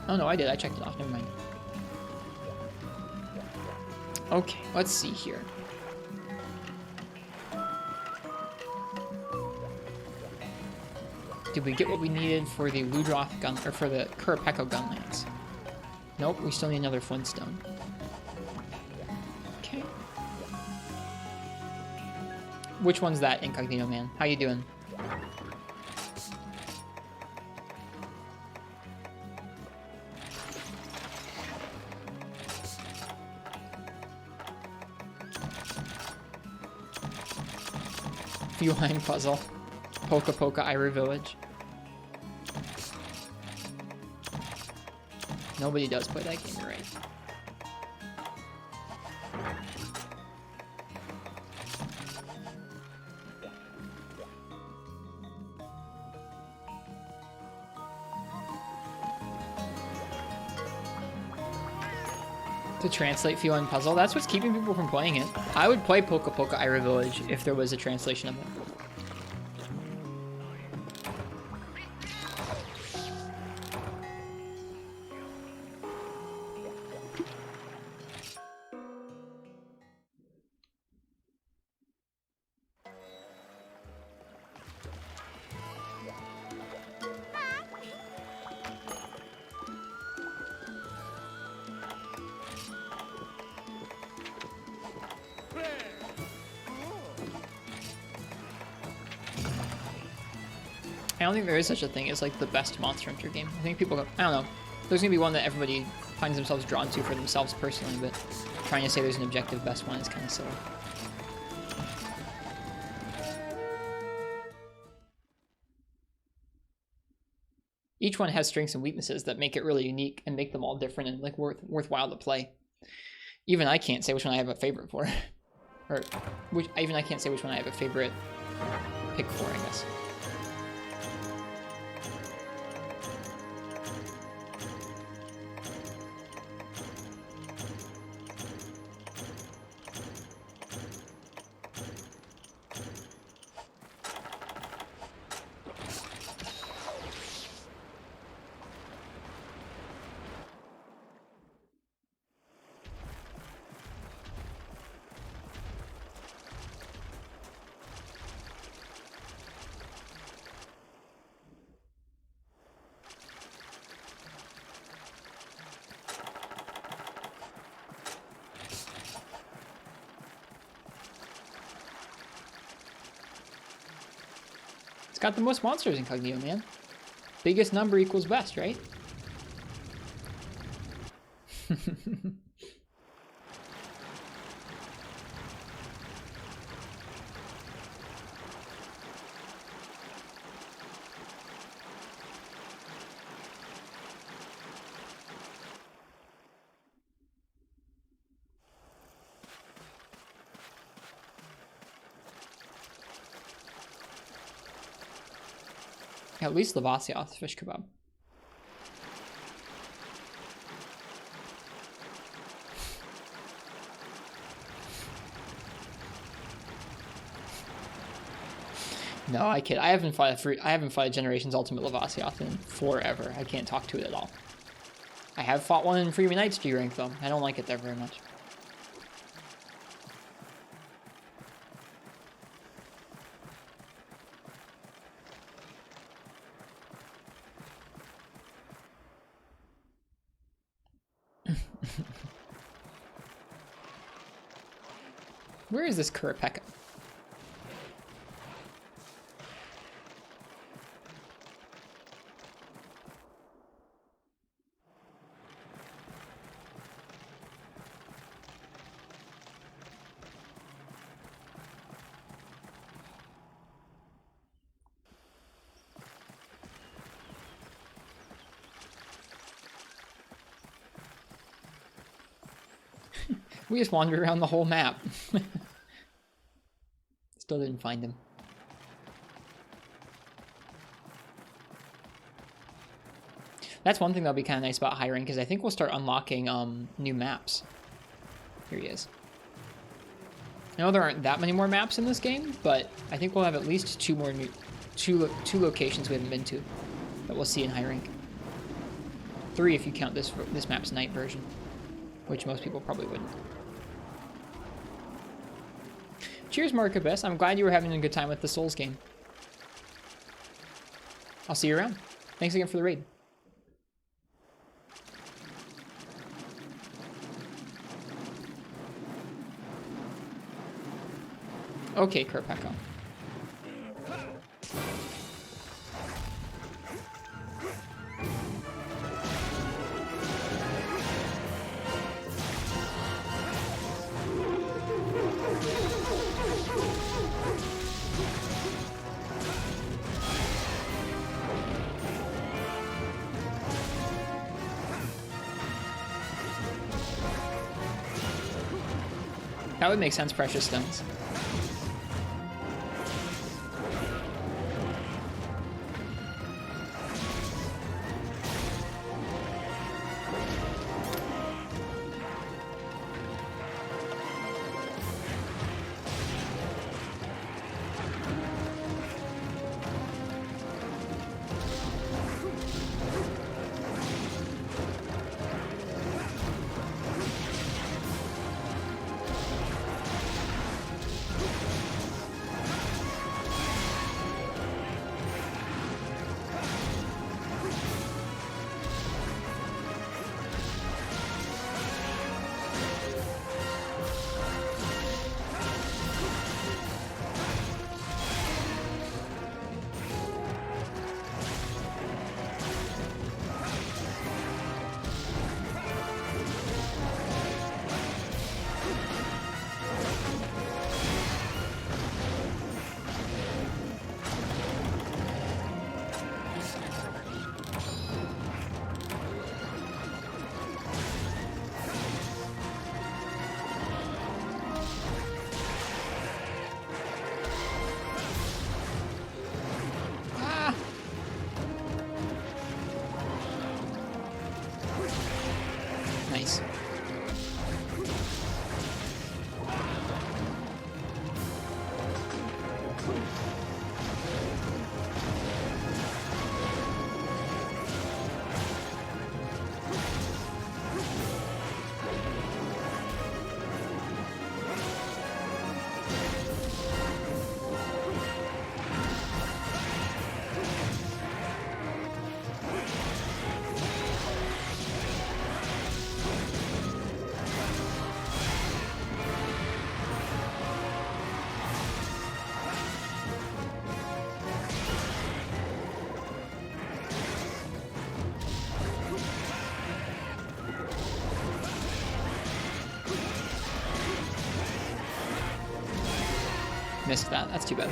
Oh no, I did. I checked it off. Never mind. Okay, let's see here. Did we get what we needed for the Ludroth gun, or for the Qurupeco Gunlance? Nope, we still need another Flintstone. Okay. Which one's that, Incognito Man? How you doing? Feline puzzle. Poka Poka Ira Village. Nobody does play that game, you're right. To translate Feline Puzzle, that's what's keeping people from playing it. I would play Poka Poka Ira Village if there was a translation of it. I don't think there is such a thing as like the best Monster Hunter game. I think people go, I don't know. There's gonna be one that everybody finds themselves drawn to for themselves personally, but trying to say there's an objective best one is kind of silly. Each one has strengths and weaknesses that make it really unique and make them all different and like worthwhile to play. Even I can't say which one I have a favorite for. Or even I can't say which one I have a favorite pick for, I guess. Got the most monsters, Incognito Man. Biggest number equals best, right? At least Lagiacrus fish kebab. No, I kid. I haven't fought a Generations Ultimate Lagiacrus in forever. I can't talk to it at all. I have fought one in Freeman Knight's G rank though. I don't like it there very much. Where is this Qurupeco? We just wandered around the whole map. Still didn't find him. That's one thing that'll be kind of nice about high rank, is I think we'll start unlocking new maps. Here he is. I know there aren't that many more maps in this game, but I think we'll have at least two locations we haven't been to that we'll see in high rank. 3 if you count this map's night version, which most people probably wouldn't. Cheers, Markabess. I'm glad you were having a good time with the Souls game. I'll see you around. Thanks again for the raid. Okay, Qurupeco. That would make sense, precious stones. Nice. Missed that. That's too bad.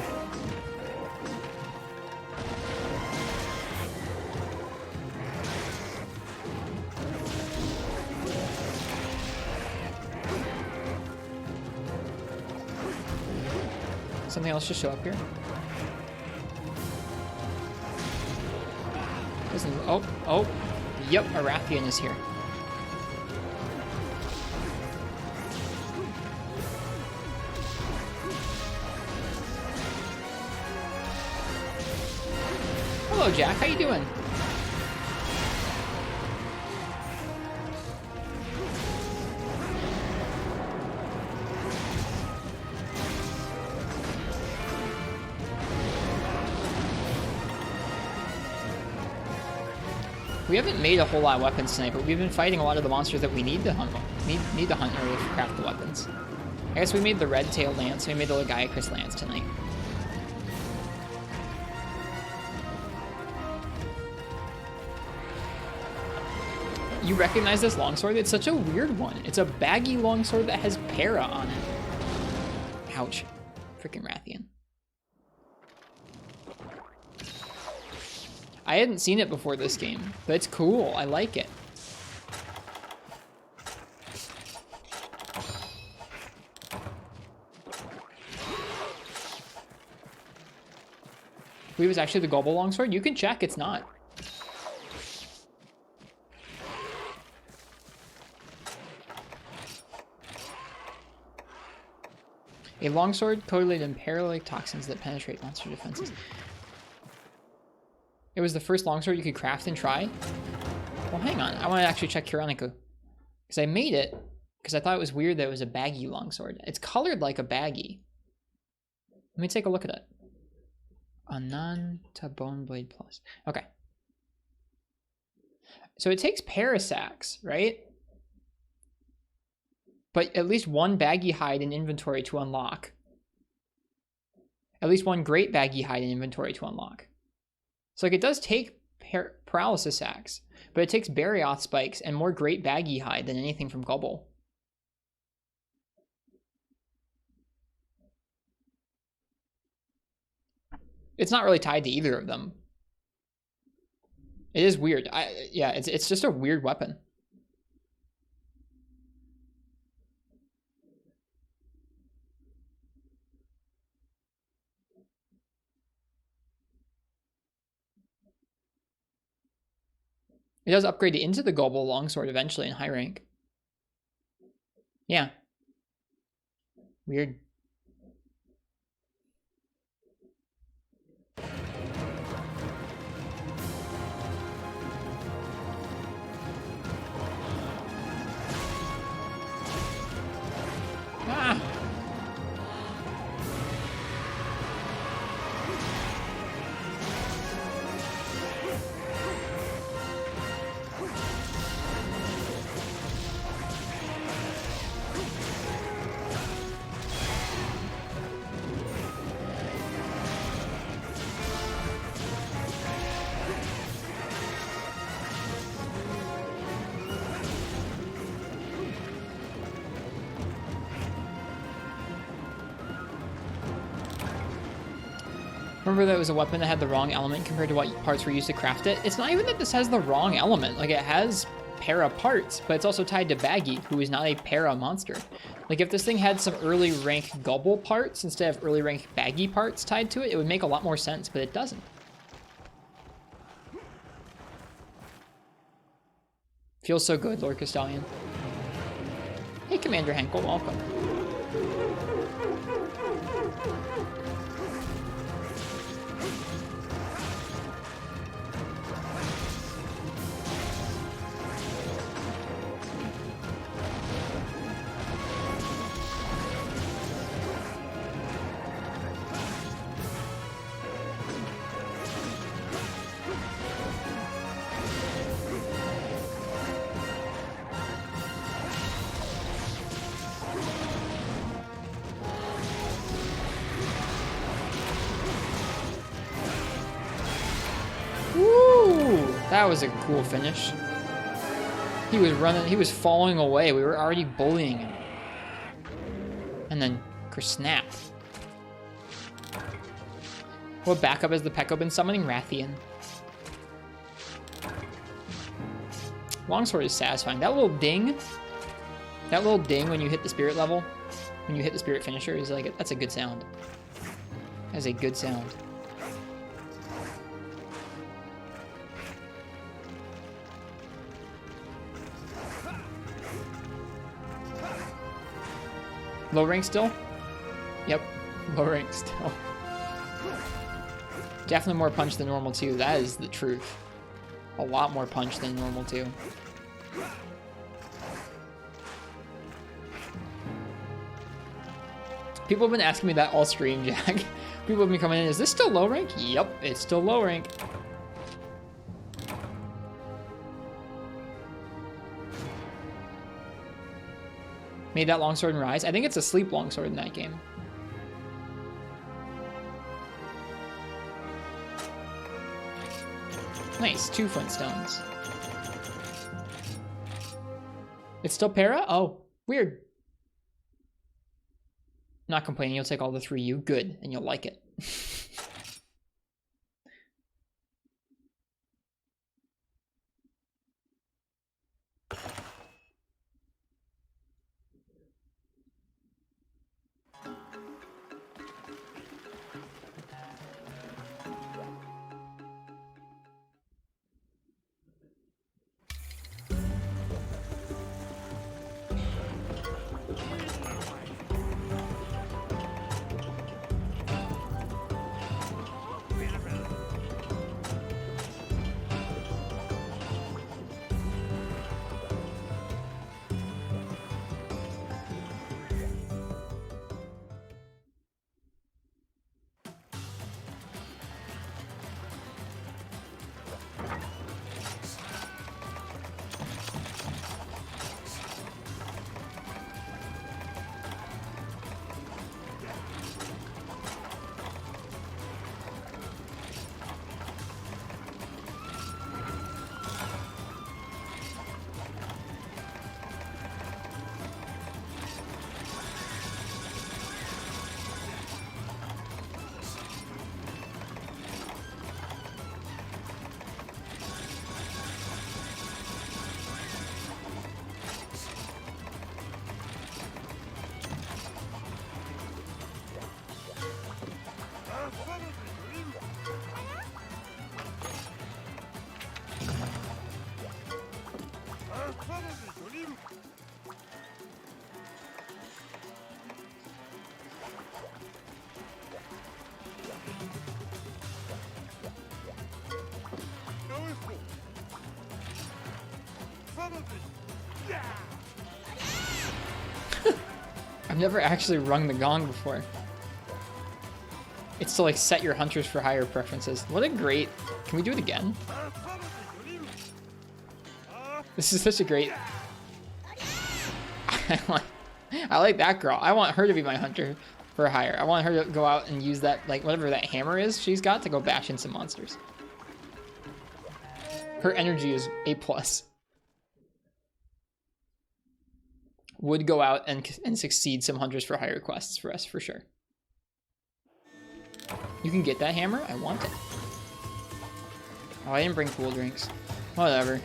Something else just show up here? Doesn't. Oh. Yep, a Rathian is here. Hello, Jack. How you doing? We haven't made a whole lot of weapons tonight, but we've been fighting a lot of the monsters that we need to hunt. Need to hunt in order to craft the weapons. I guess we made the red tail lance. We made the Lagiacrus lance tonight. You recognize this longsword? It's such a weird one. It's a baggy longsword that has para on it. Ouch. Freaking Rathian. I hadn't seen it before this game, but it's cool. I like it. I believe it's actually the Gobble longsword. You can check, it's not. A longsword coated in paralitic toxins that penetrate monster defenses. It was the first longsword you could craft and try? Well, hang on. I want to actually check Kuronika. Because I made it, because I thought it was weird that it was a baggy longsword. It's colored like a baggy. Let me take a look at it. Anan to Bone Blade Plus. Okay. So it takes Parasax, right? But at least one baggy hide in inventory to unlock. At least one great baggy hide in inventory to unlock. So like it does take paralysis axe, but it takes Barioth spikes and more great baggy hide than anything from Gobble. It's not really tied to either of them. It is weird. Yeah, it's just a weird weapon. It does upgrade into the Gobble longsword eventually in high rank. Yeah. Weird. Ah! Remember that it was a weapon that had the wrong element compared to what parts were used to craft it? It's not even that this has the wrong element. Like, it has para parts, but it's also tied to Baggy, who is not a para monster. Like, if this thing had some early rank Gobble parts instead of early rank Baggy parts tied to it, it would make a lot more sense, but it doesn't. Feels so good, Lord Castellian. Hey, Commander Henkel, welcome. That was a cool finish. He was running, he was falling away. We were already bullying him. And then snap. What backup has the Pekko been summoning? Rathian. Longsword is satisfying. That little ding when you hit the spirit level, when you hit the spirit finisher, is like, that's a good sound. That's a good sound. Low rank still? Yep, low rank still. Definitely more punch than normal too. That is the truth. A lot more punch than normal too. People have been asking me that all stream, Jack. People have been coming in, is this still low rank? Yep, it's still low rank. Made that longsword and rise. I think it's a sleep longsword in that game. Nice, 2 flintstones. It's still para? Oh, weird. Not complaining, you'll take all the 3 you. Good, and you'll like it. I've never actually rung the gong before. It's to like set your hunters for higher preferences. What a great... Can we do it again? This is such a great... I like that girl. I want her to be my hunter for hire. I want her to go out and use that, like, whatever that hammer is she's got to go bash in some monsters. Her energy is A+. Would go out and succeed some hunters for hire quests for us, for sure. You can get that hammer? I want it. Oh, I didn't bring cool drinks. Whatever.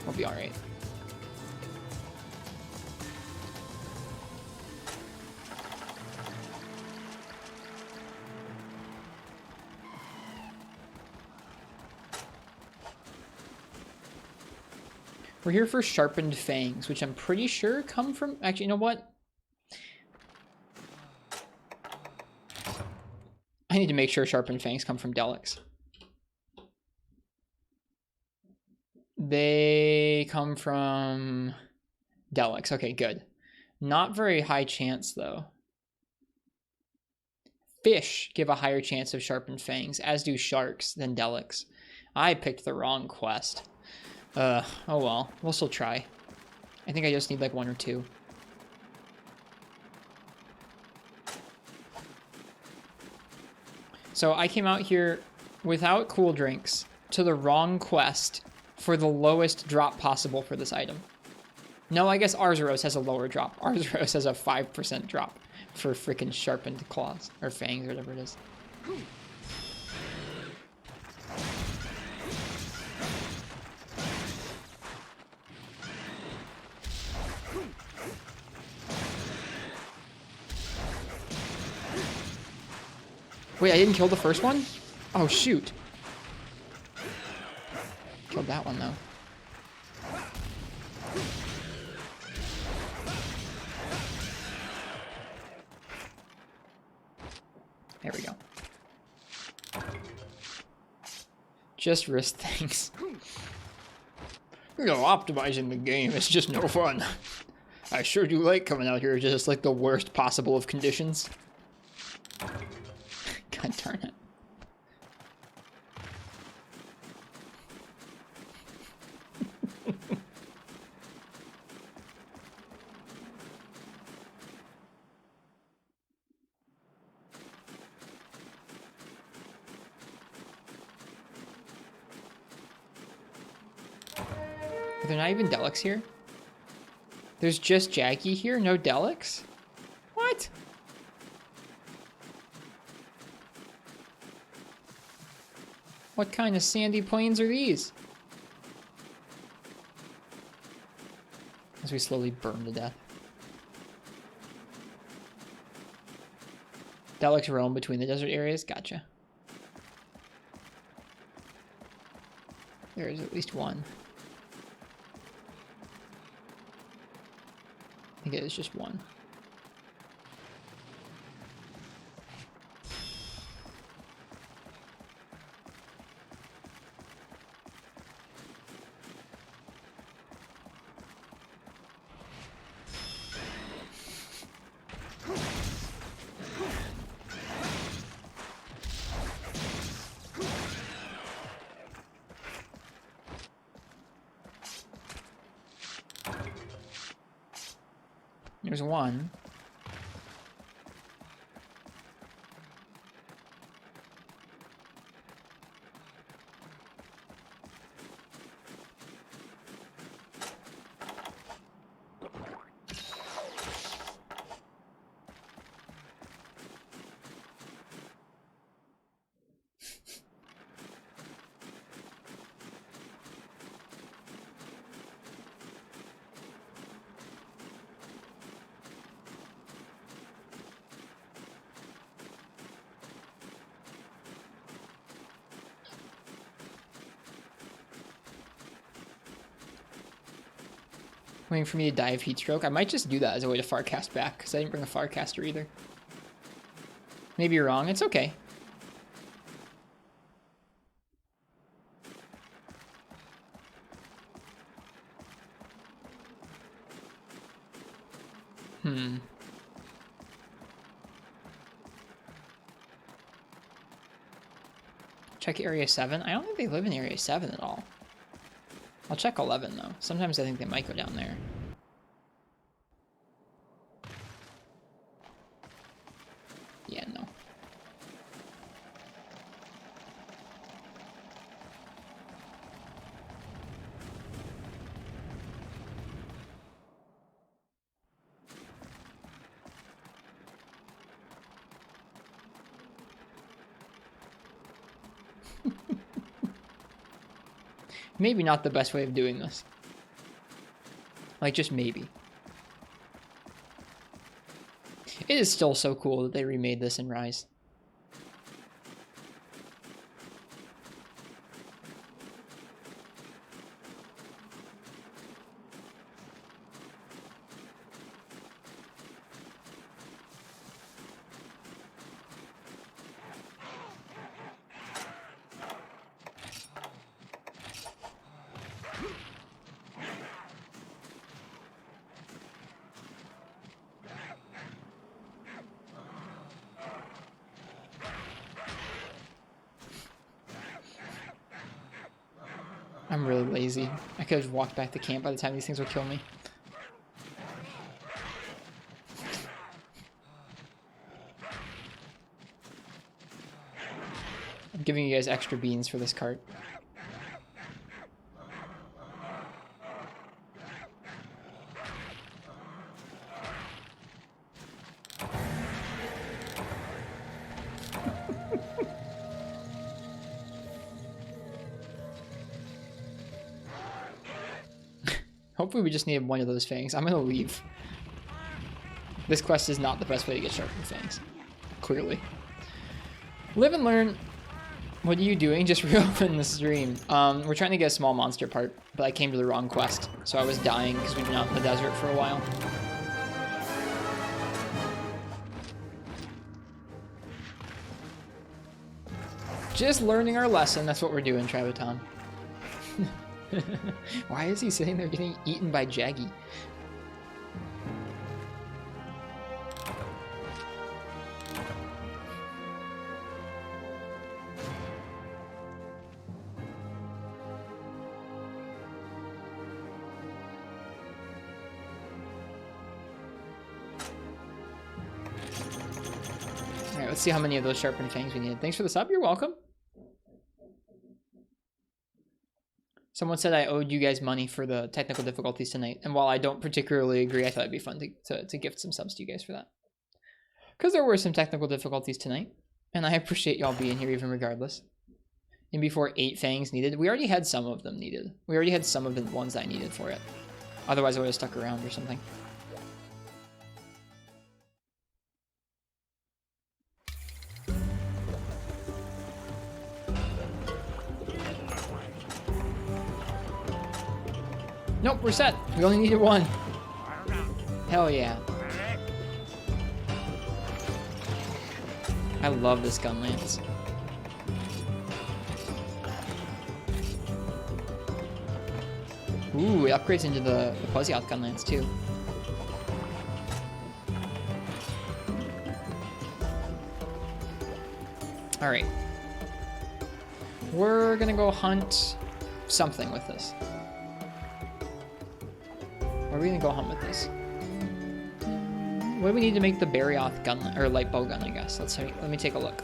We'll be alright. We're here for sharpened fangs, which I'm pretty sure come from... Actually, you know what? I need to make sure sharpened fangs come from Delix. They come from Delix. Okay, good. Not very high chance, though. Fish give a higher chance of sharpened fangs, as do sharks, than Delix. I picked the wrong quest. Oh well. We'll still try. I think I just need like 1 or 2. So I came out here without cool drinks to the wrong quest for the lowest drop possible for this item. No, I guess Arzuros has a lower drop. Arzuros has a 5% drop for freaking sharpened claws or fangs or whatever it is. Wait, I didn't kill the first one? Oh, shoot. Killed that one, though. There we go. Just wrist things. You know, optimizing the game is just no fun. I sure do like coming out here just like the worst possible of conditions. God darn it. Are there not even Delics here? There's just Jaggi here, no Delics? What? What kind of sandy plains are these? As we slowly burn to death. Delics roam between the desert areas? Gotcha. There is at least one. I think it is just one. There's one. Waiting for me to die of heat stroke. I might just do that as a way to farcast back, because I didn't bring a farcaster either. Maybe you're wrong. It's okay. Check Area 7. I don't think they live in Area 7 at all. I'll check 11, though. Sometimes I think they might go down there. Yeah, no. Maybe not the best way of doing this. Like, just maybe. It is still so cool that they remade this in Rise. I'm really lazy. I could have walked back to camp by the time these things would kill me. I'm giving you guys extra beans for this cart. Hopefully we just need one of those fangs. I'm gonna leave. This quest is not the best way to get sharpened fangs. Clearly. Live and learn. What are you doing? Just reopen the stream. We're trying to get a small monster part, but I came to the wrong quest. So I was dying because we've been out in the desert for a while. Just learning our lesson. That's what we're doing, Traviton. Why is he sitting there getting eaten by Jaggi? Alright, let's see how many of those sharpened fangs we need. Thanks for the sub, you're welcome. Someone said I owed you guys money for the technical difficulties tonight, and while I don't particularly agree, I thought it'd be fun to gift some subs to you guys for that. Because there were some technical difficulties tonight, and I appreciate y'all being here even regardless. And before 8 fangs needed, we already had some of them needed. We already had some of the ones I needed for it. Otherwise I would have stuck around or something. Nope, we're set. We only needed 1. Hell yeah. I love this Gunlance. Ooh, it upgrades into the Barioth Gunlance too. Alright. We're gonna go hunt something with this. Where are we gonna go hunt with this? What do we need to make the Barioth gun or light bow gun? I guess. Let me take a look.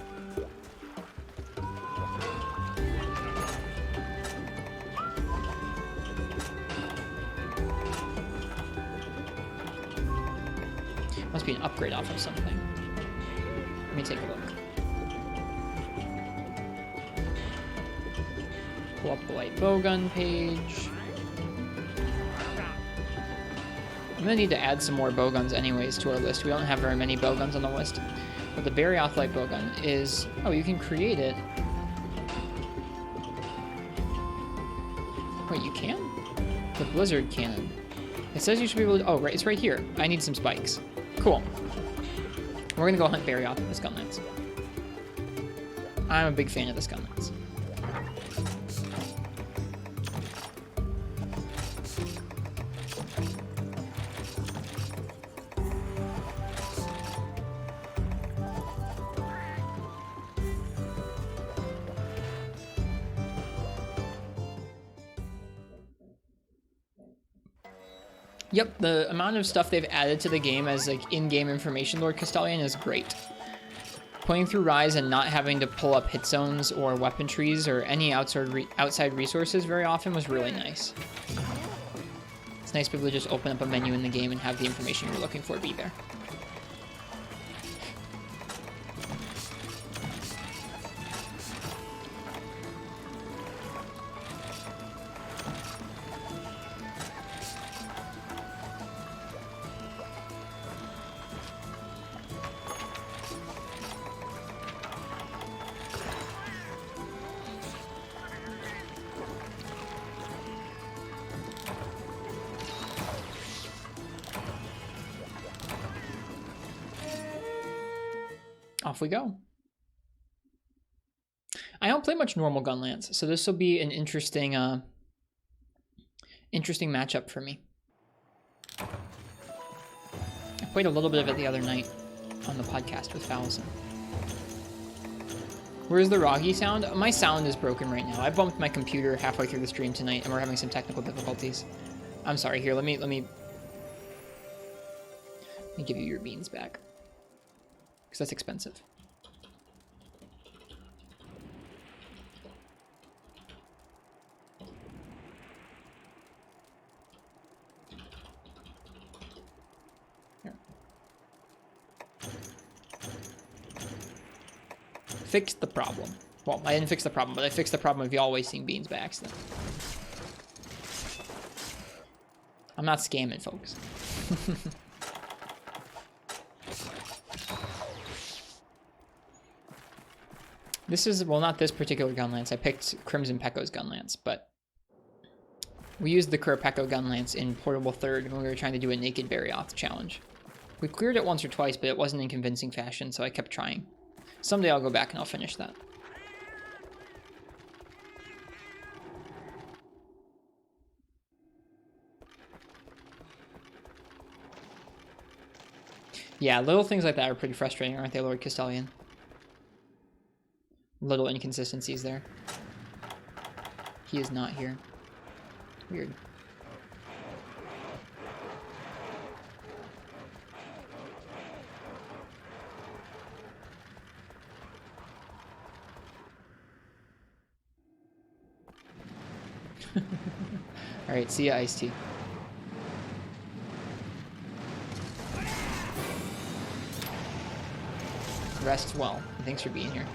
Must be an upgrade off of something. Let me take a look. Pull up the light bowgun page. I'm gonna need to add some more bowguns anyways to our list. We don't have very many bowguns on the list. But the Barioth light bowgun is... Oh, you can create it. Wait, you can? The blizzard cannon. It says you should be able to... Oh, right, it's right here. I need some spikes. Cool. We're gonna go hunt Barioth with this Gunlance. I'm a big fan of this Gunlance. Yep, the amount of stuff they've added to the game as like in-game information, Lord Castellian, is great. Playing through Rise and not having to pull up hit zones or weapon trees or any outside resources very often was really nice. It's nice to be able to just open up a menu in the game and have the information you're looking for be there. Off we go. I don't play much normal Gunlance, so this will be an interesting interesting matchup for me. I played a little bit of it the other night on the podcast with Fallison. Where's the Roggy sound? My sound is broken right now. I bumped my computer halfway through the stream tonight and we're having some technical difficulties. I'm sorry, here, let me give you your beans back. Because that's expensive. Here. Fixed the problem. Well, I didn't fix the problem, but I fixed the problem of y'all wasting beans by accident. I'm not scamming, folks. This is, well, not this particular Gunlance. I picked Crimson Pecco's Gunlance, but we used the Qurupeco Gunlance in Portable Third when we were trying to do a Naked Barioth challenge. We cleared it once or twice, but it wasn't in convincing fashion, so I kept trying. Someday I'll go back and I'll finish that. Yeah, little things like that are pretty frustrating, aren't they, Lord Castellian? Little inconsistencies there. He is not here. Weird. Alright, see ya, Ice Tea. Rest well. Thanks for being here.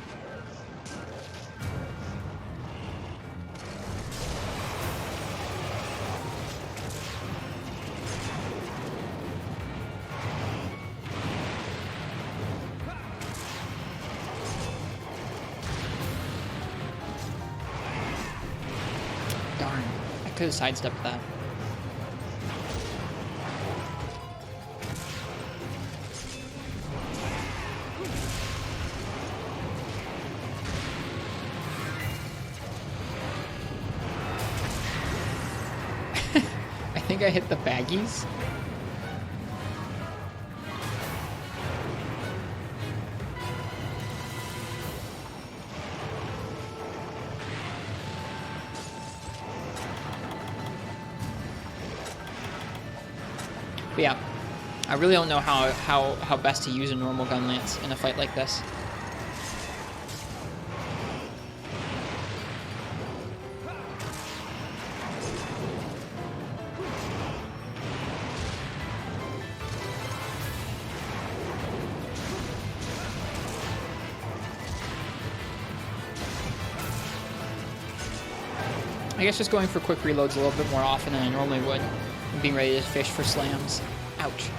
Darn. I could have sidestepped that. I think I hit the baggies. But yeah, I really don't know how best to use a normal Gunlance in a fight like this. I guess just going for quick reloads a little bit more often than I normally would, and being ready to fish for slams. Ouch.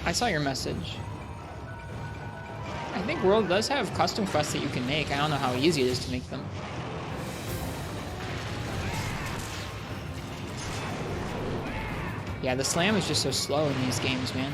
I saw your message. I think World does have custom quests that you can make. I don't know how easy it is to make them. Yeah, the slam is just so slow in these games, man.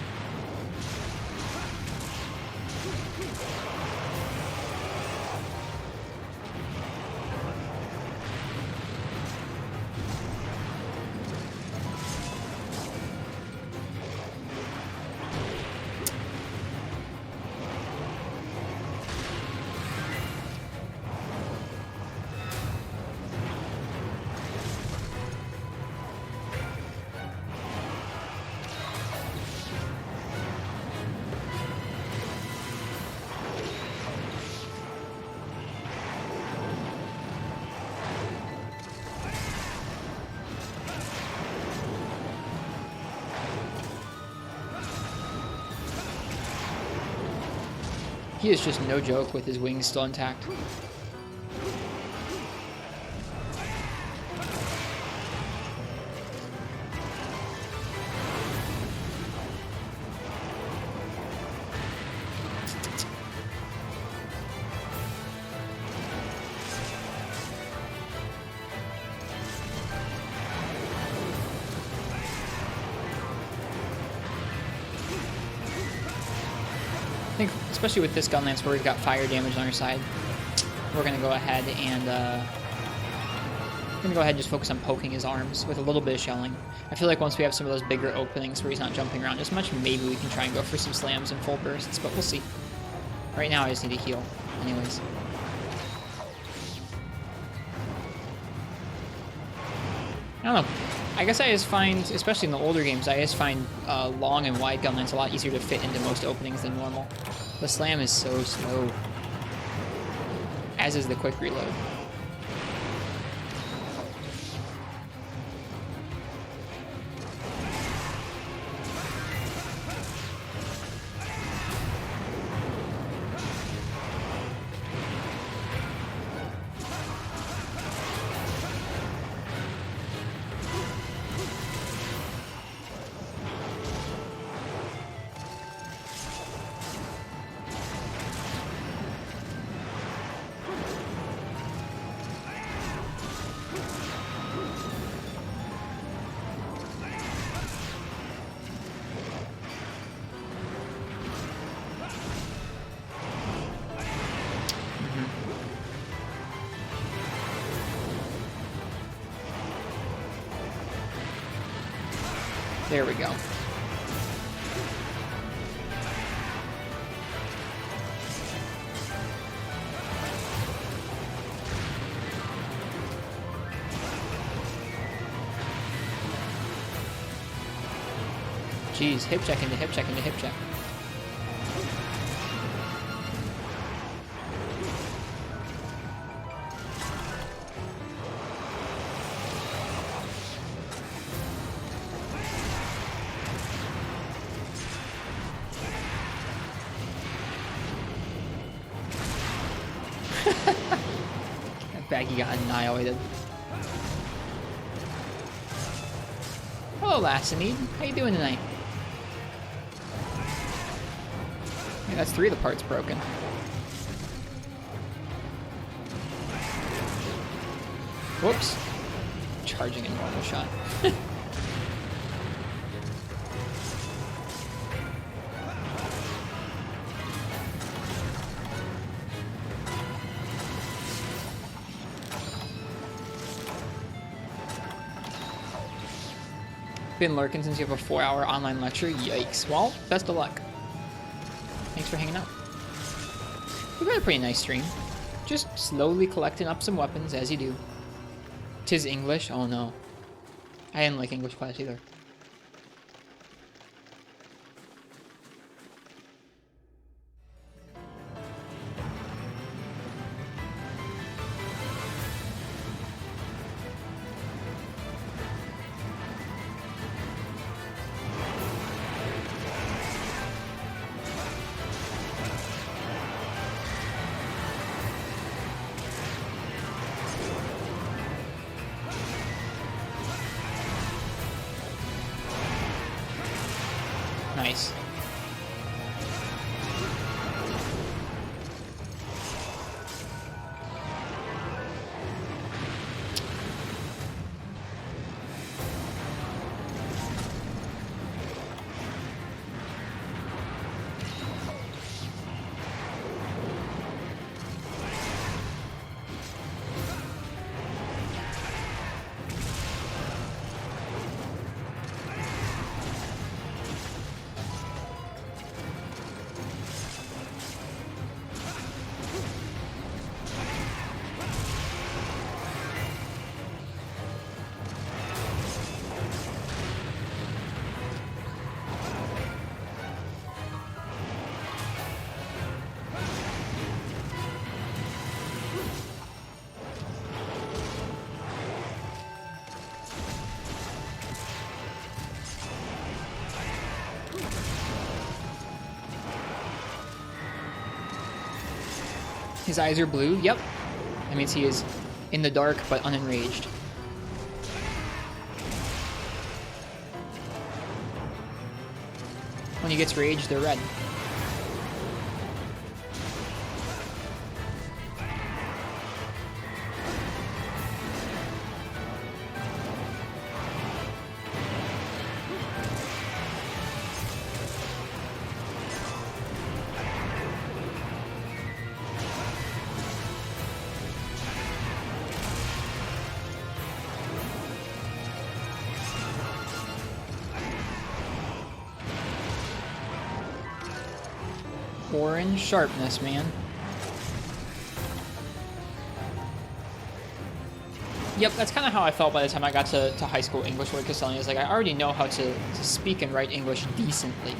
He is just no joke with his wings still intact. I think, especially with this Gunlance where we've got fire damage on our side, we're going to go ahead and just focus on poking his arms with a little bit of shelling. I feel like once we have some of those bigger openings where he's not jumping around as much, maybe we can try and go for some slams and full bursts, but we'll see. Right now I just need to heal anyways. I don't know. I guess I just find, especially in the older games, I just find long and wide Gunlance a lot easier to fit into most openings than normal. The slam is so slow, as is the quick reload. There we go. Jeez, hip check into hip check into hip check. That baggy got annihilated. Hello, Lassinede. How you doing tonight? Yeah, that's 3 of the parts broken. Whoops. Charging a normal shot. Been lurking since you have a 4-hour online lecture. Yikes. Well, best of luck. Thanks for hanging out. We've had a pretty nice stream. Just slowly collecting up some weapons, as you do. 'Tis English? Oh no. I didn't like English class either. Nice. His eyes are blue. Yep. That means he is in the dark but unenraged. When he gets raged, they're red. Orange sharpness, man. Yep, that's kind of how I felt by the time I got to high school English with Castellani. It's like I already know how to speak and write English decently.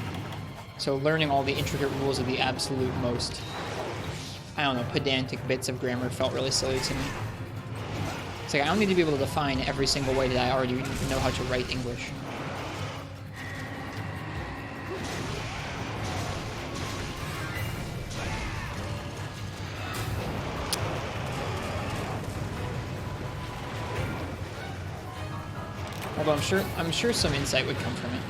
So learning all the intricate rules of the absolute most, I don't know, pedantic bits of grammar felt really silly to me. It's like I don't need to be able to define every single way that I already know how to write English. Although I'm sure some insight would come from it.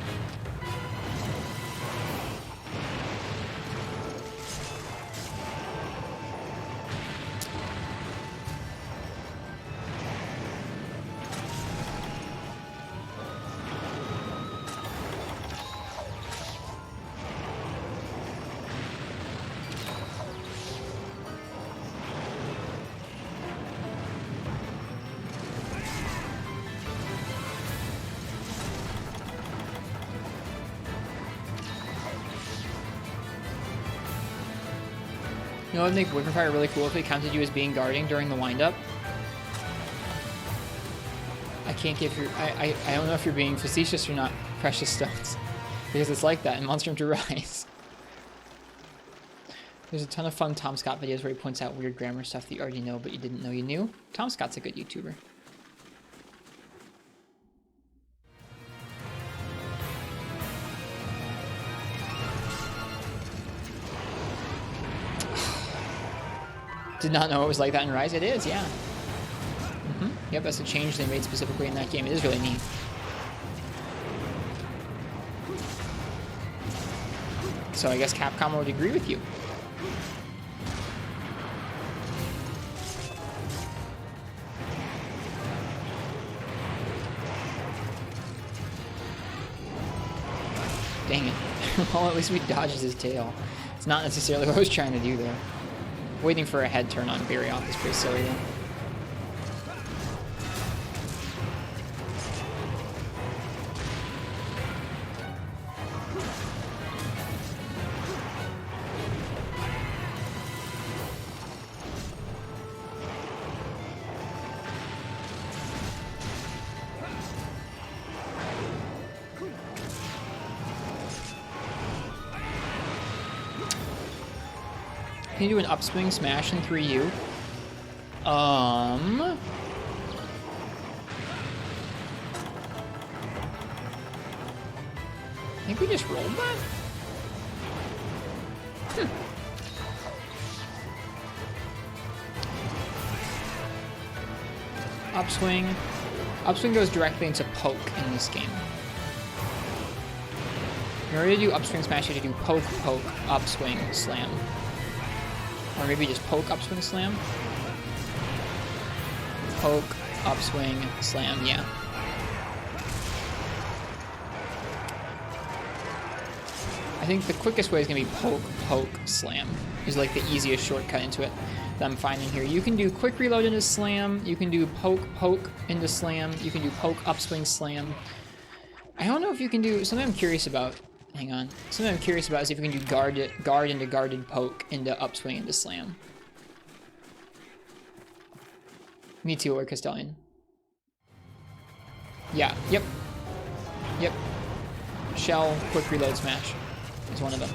You know what would make Whipper Fire really cool if it counted you as being guarding during the windup? I can't give you... I don't know if you're being facetious or not, Precious Stones. Because it's like that in Monster Hunter Rise. There's a ton of fun Tom Scott videos where he points out weird grammar stuff that you already know but you didn't know you knew. Tom Scott's a good YouTuber. Did not know it was like that in Rise. It is, yeah. Yep, that's a change they made specifically in that game. It is really neat. So I guess Capcom would agree with you. Dang it. Well, at least we dodged his tail. It's not necessarily what I was trying to do there. Waiting for a head turn on Barioth is pretty silly though. Can you do an upswing smash in 3U? I think we just rolled that? Upswing. Upswing goes directly into poke in this game. In order to do upswing smash, you have to do poke, poke, upswing, slam. Or maybe just poke, upswing, slam. Poke, upswing, slam, yeah. I think the quickest way is going to be poke, poke, slam. Is like the easiest shortcut into it that I'm finding here. You can do quick reload into slam. You can do poke, poke into slam. You can do poke, upswing, slam. I don't know if you can do... Something I'm curious about... Hang on. Something I'm curious about is if you can do guard into guarded poke into upswing into slam. Me too, or Castellan. Yeah, yep. Yep. Shell, quick reload smash is one of them.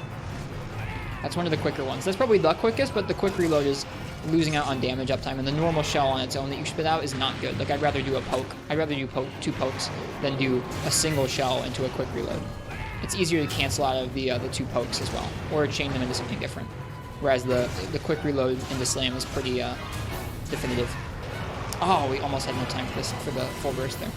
That's one of the quicker ones. That's probably the quickest, but the quick reload is losing out on damage uptime, and the normal shell on its own that you spit out is not good. Like, I'd rather do a poke. I'd rather do two pokes than do a single shell into a quick reload. It's easier to cancel out of the two pokes as well, or chain them into something different. Whereas the quick reload into slam is pretty definitive. Oh, we almost had no time for this for the full burst there.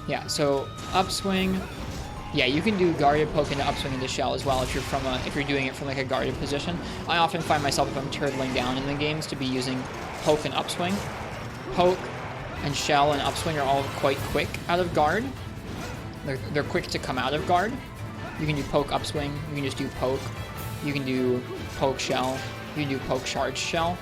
Yeah, so upswing. Yeah, you can do guarded poke into upswing into shell as well if you're doing it from like a guarded position. I often find myself, if I'm turtling down in the games, to be using poke and upswing. Poke and shell and upswing are all quite quick out of guard. They're quick to come out of guard. You can do poke upswing. You can just do poke. You can do poke shell. You can do poke charge shell.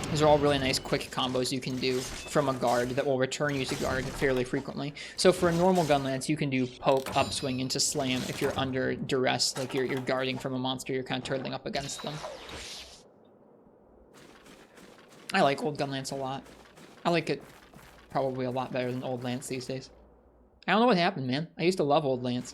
These are all really nice quick combos you can do from a guard that will return you to guard fairly frequently. So for a normal Gunlance, you can do poke, upswing into slam if you're under duress, like you're guarding from a monster, you're kind of turtling up against them. I like old Gunlance a lot. I like it probably a lot better than old Lance these days. I don't know what happened, man. I used to love old Lance.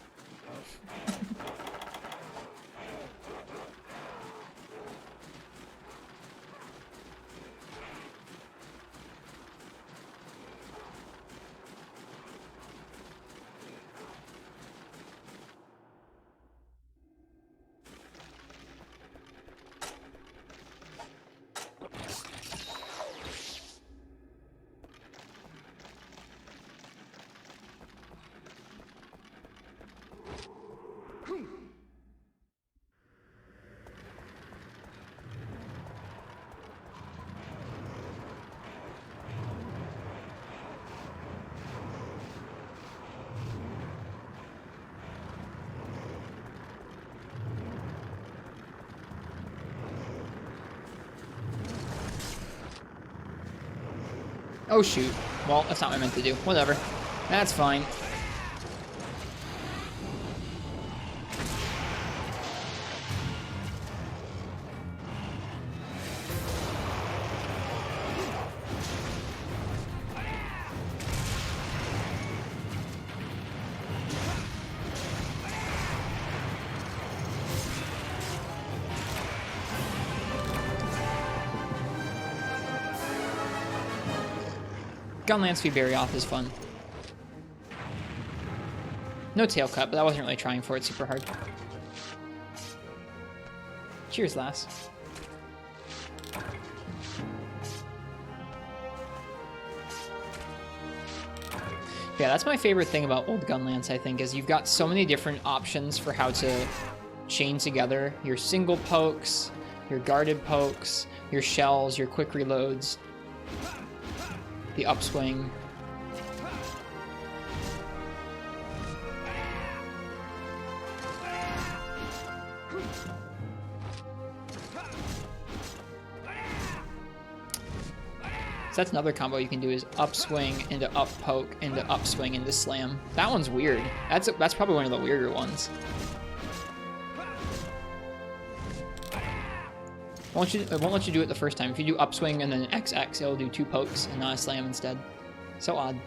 Oh shoot. Well, that's not what I meant to do. Whatever. That's fine. Gunlance v Barioth is fun. No tail cut, but I wasn't really trying for it super hard. Cheers, lass. Yeah, that's my favorite thing about old Gunlance, I think, is you've got so many different options for how to chain together your single pokes, your guarded pokes, your shells, your quick reloads, the upswing. So that's another combo you can do, is upswing into up poke into upswing into slam. That one's weird. That's probably one of the weirder ones. It won't let you do it the first time. If you do upswing and then XX, it'll do 2 pokes and not a slam instead. So odd.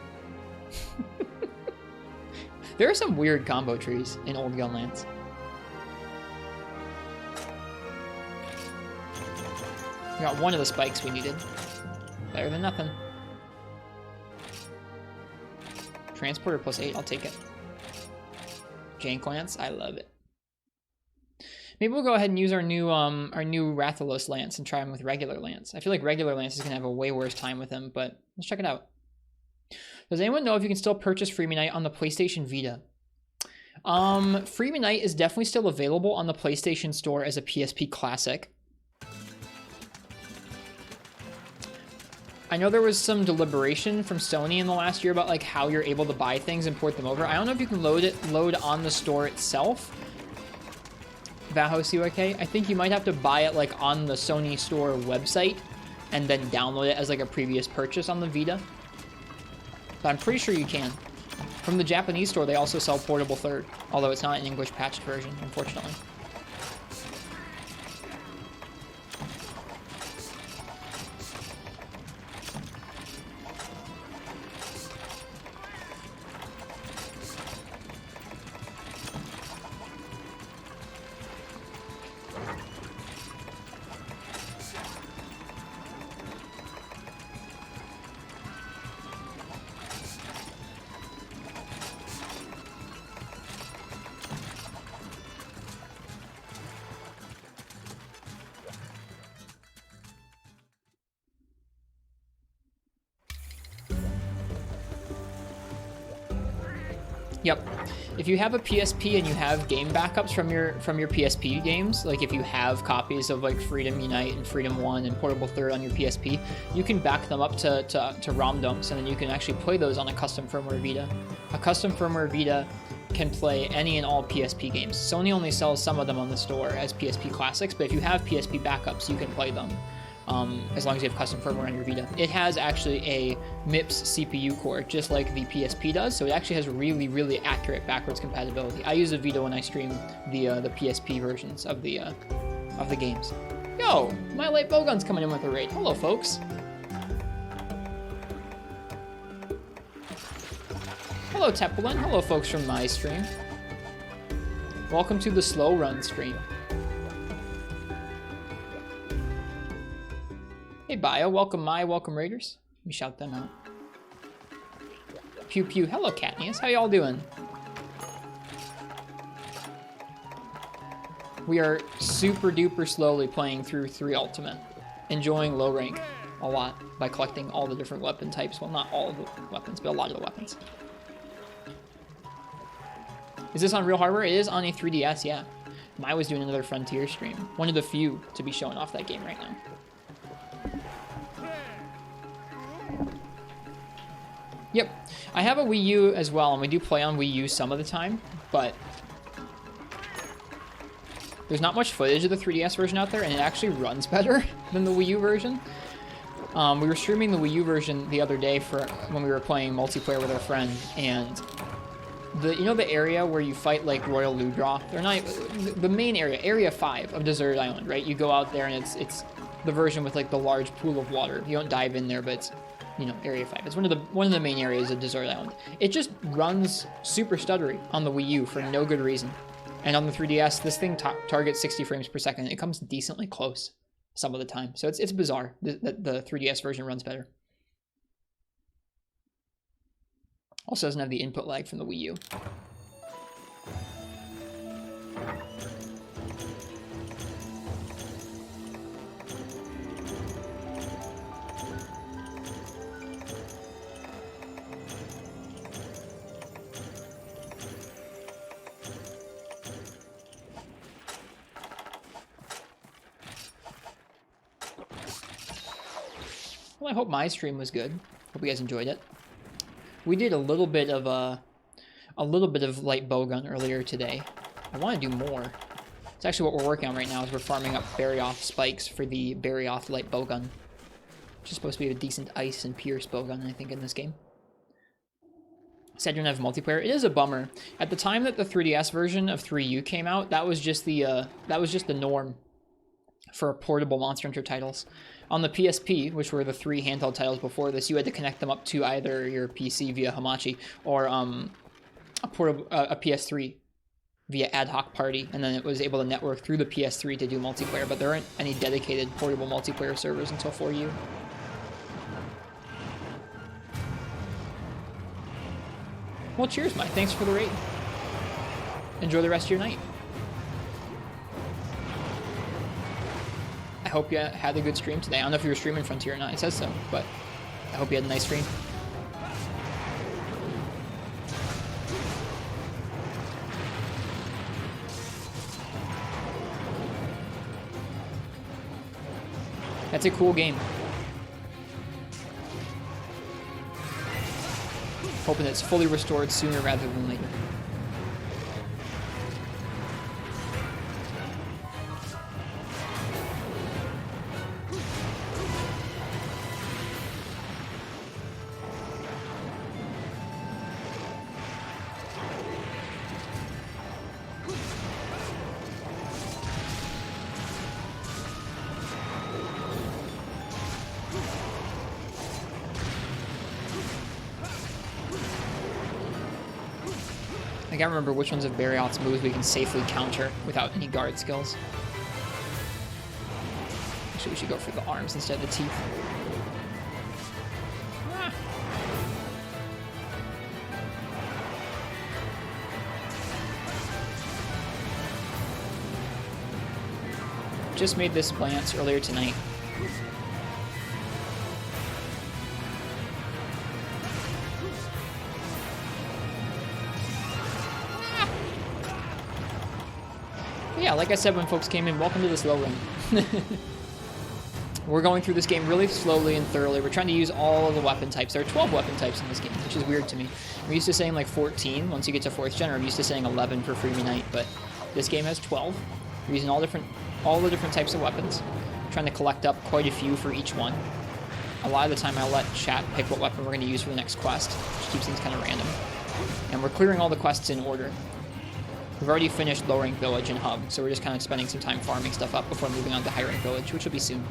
There are some weird combo trees in old Gunlance. We got one of the spikes we needed. Better than nothing. Transporter plus 8, I'll take it. Jank Lance, I love it. Maybe we'll go ahead and use our new Rathalos Lance and try him with regular Lance. I feel like regular Lance is gonna have a way worse time with him, but let's check it out. Does anyone know if you can still purchase Freeman Knight on the PlayStation Vita? Freeman Knight is definitely still available on the PlayStation Store as a PSP Classic. I know there was some deliberation from Sony in the last year about like how you're able to buy things and port them over. I don't know if you can load on the store itself. Vaho CYK. I think you might have to buy it like on the Sony Store website and then download it as like a previous purchase on the Vita. But I'm pretty sure you can. From the Japanese store, they also sell Portable Third, although it's not an English patched version, unfortunately. Yep. If you have a PSP and you have game backups from your PSP games, like if you have copies of like Freedom Unite and Freedom 1 and Portable Third on your PSP, you can back them up to ROM dumps, and then you can actually play those on a custom firmware Vita. A custom firmware Vita can play any and all PSP games. Sony only sells some of them on the store as PSP Classics, but if you have PSP backups, you can play them. As long as you have custom firmware on your Vita. It has actually a MIPS CPU core, just like the PSP does, so it actually has really, really accurate backwards compatibility. I use a Vita when I stream the PSP versions of the games. Yo, my late Bowgun's coming in with a raid. Hello, folks. Hello, Tepelin. Hello, folks from my stream. Welcome to the Slow Run stream. Hey Bio, welcome Raiders. Let me shout them out. Pew Pew, hello Katniss, how y'all doing? We are super duper slowly playing through 3 Ultimate, enjoying low rank a lot by collecting all the different weapon types. Well, not all of the weapons, but a lot of the weapons. Is this on real hardware? It is on a 3DS, yeah. I was doing another Frontier stream. One of the few to be showing off that game right now. Yep, I have a Wii U as well, and we do play on Wii U some of the time, but there's not much footage of the 3DS version out there, and it actually runs better than the Wii U version. We were streaming the Wii U version the other day for when we were playing multiplayer with our friend, and the area where you fight like Royal Ludroth, they're not the main area, Area 5 of Deserted Island, right? You go out there and it's the version with like the large pool of water. You don't dive in there, but it's, you know, Area 5. It's one of the main areas of Desert Island. It just runs super stuttery on the Wii U for no good reason. And on the 3DS, this thing targets 60 frames per second. It comes decently close some of the time. So it's bizarre that the 3DS version runs better. Also doesn't have the input lag from the Wii U. Well, I hope my stream was good. Hope you guys enjoyed it. We did a little bit of light bowgun earlier today. I want to do more. It's actually what we're working on right now. Is we're farming up Barioth spikes for the Barioth light bowgun, which is supposed to be a decent ice and pierce bowgun, I think, in this game. Said you don't have multiplayer. It is a bummer. At the time that the 3DS version of 3U came out, that was just the norm for portable Monster Hunter titles. On the PSP, which were the 3 handheld titles before this, you had to connect them up to either your PC via Hamachi or a PS3 via Ad Hoc Party, and then it was able to network through the PS3 to do multiplayer, but there aren't any dedicated portable multiplayer servers until 4U. Well, cheers, Mike. Thanks for the raid. Enjoy the rest of your night. I hope you had a good stream today. I don't know if you were streaming Frontier or not. It says so, but I hope you had a nice stream. That's a cool game. Hoping it's fully restored sooner rather than later. I can't remember which ones of Barioth's moves we can safely counter without any guard skills. Actually, we should go for the arms instead of the teeth. Ah. Just made this lance earlier tonight. Yeah, like I said when folks came in, welcome to the slow run. We're going through this game really slowly and thoroughly. We're trying to use all of the weapon types. There are 12 weapon types in this game, which is weird to me. We're used to saying like 14 once you get to 4th gen, or I'm used to saying 11 for Freebie Night, but this game has 12. We're using all the different types of weapons. I'm trying to collect up quite a few for each one. A lot of the time I'll let chat pick what weapon we're going to use for the next quest, which keeps things kind of random. And we're clearing all the quests in order. We've already finished Low Rank Village and Hub, so we're just kind of spending some time farming stuff up before moving on to High Rank Village, which will be soon.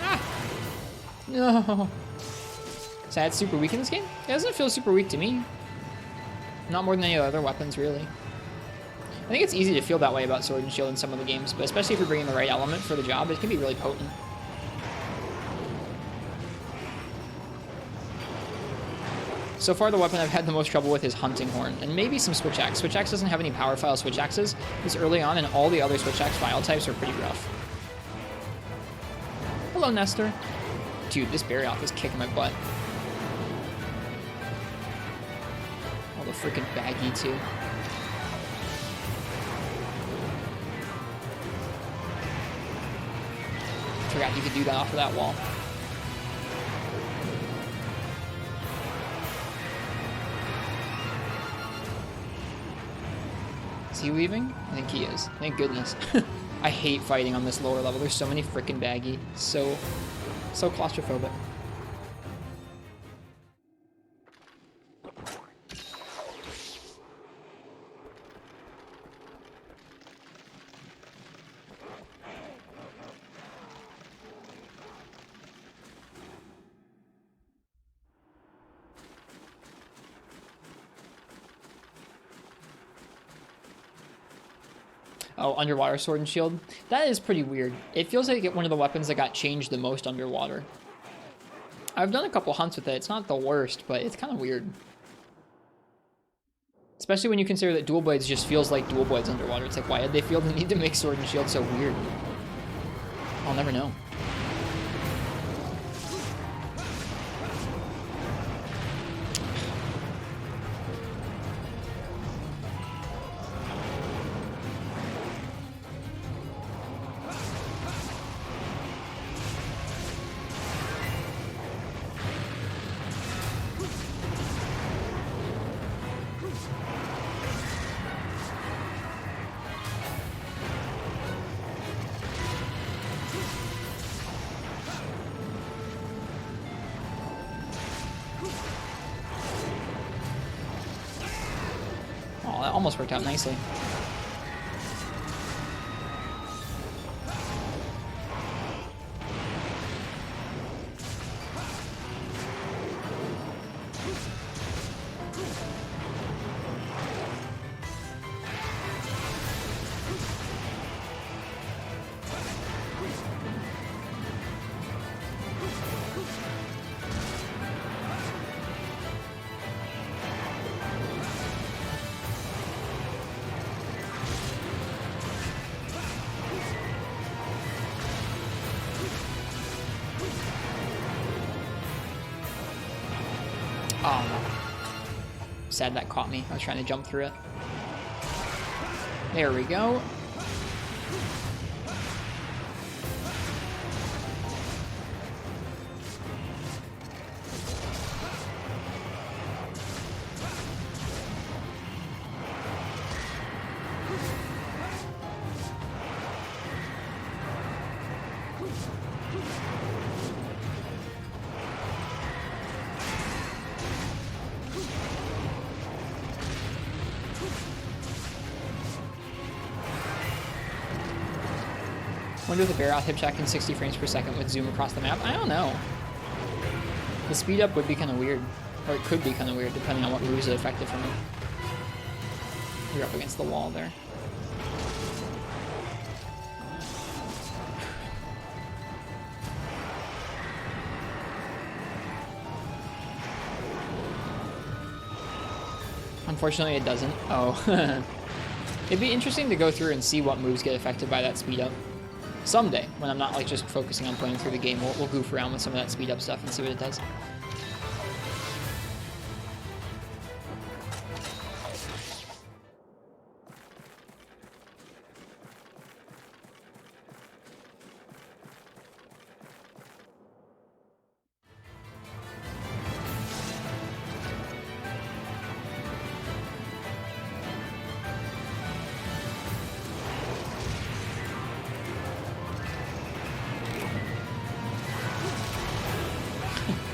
Ah! No! Is that super weak in this game? It doesn't feel super weak to me. Not more than any other weapons, really. I think it's easy to feel that way about Sword and Shield in some of the games, but especially if you're bringing the right element for the job, it can be really potent. So far, the weapon I've had the most trouble with is Hunting Horn, and maybe some Switch Axe. Switch Axe doesn't have any power file Switch Axes. It's early on, and all the other Switch Axe file types are pretty rough. Hello, Nestor. Dude, this Barioth is kicking my butt. All the freaking baggy, too. Forgot you could do that off of that wall. Is he leaving? I think he is. Thank goodness. I hate fighting on this lower level. There's so many freaking baggy. So claustrophobic. Oh, underwater sword and shield. That is pretty weird. It feels like one of the weapons that got changed the most underwater. I've done a couple hunts with it. It's not the worst, but it's kind of weird. Especially when you consider that dual blades just feels like dual blades underwater. It's like, why did they feel the need to make sword and shield so weird? I'll never know. Oh, that almost worked out nicely. Oh no. Sad that caught me. I was trying to jump through it. There we go. Wonder if the Barioth hip check in 60 frames per second would zoom across the map. I don't know. The speed up would be kind of weird. Or it could be kind of weird, depending on what moves it affected from it. You're up against the wall there. Unfortunately, it doesn't. Oh. It'd be interesting to go through and see what moves get affected by that speed up. Someday, when I'm not like just focusing on playing through the game, we'll goof around with some of that speed up stuff and see what it does.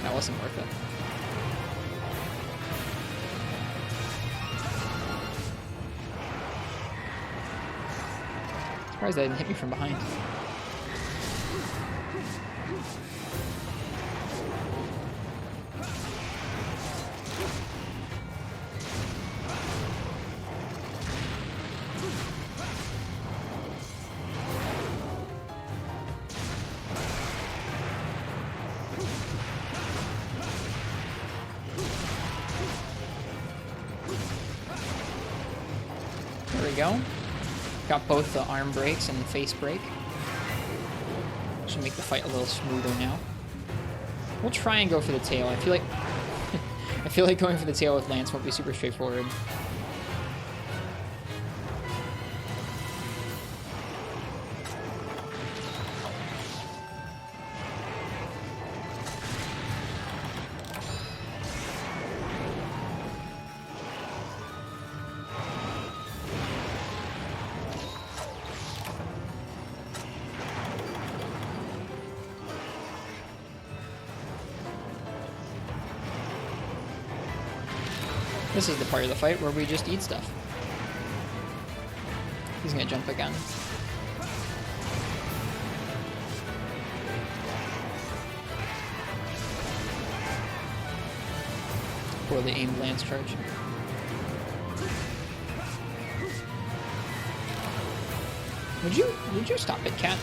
That wasn't worth it. Surprised that didn't hit me from behind. There we go. Got both the arm breaks and the face break. Should make the fight a little smoother now. We'll try and go for the tail. I feel like I feel like going for the tail with Lance won't be super straightforward. This is the part of the fight where we just eat stuff. He's gonna jump again. Poorly aimed lance charge. Would you stop it, cat?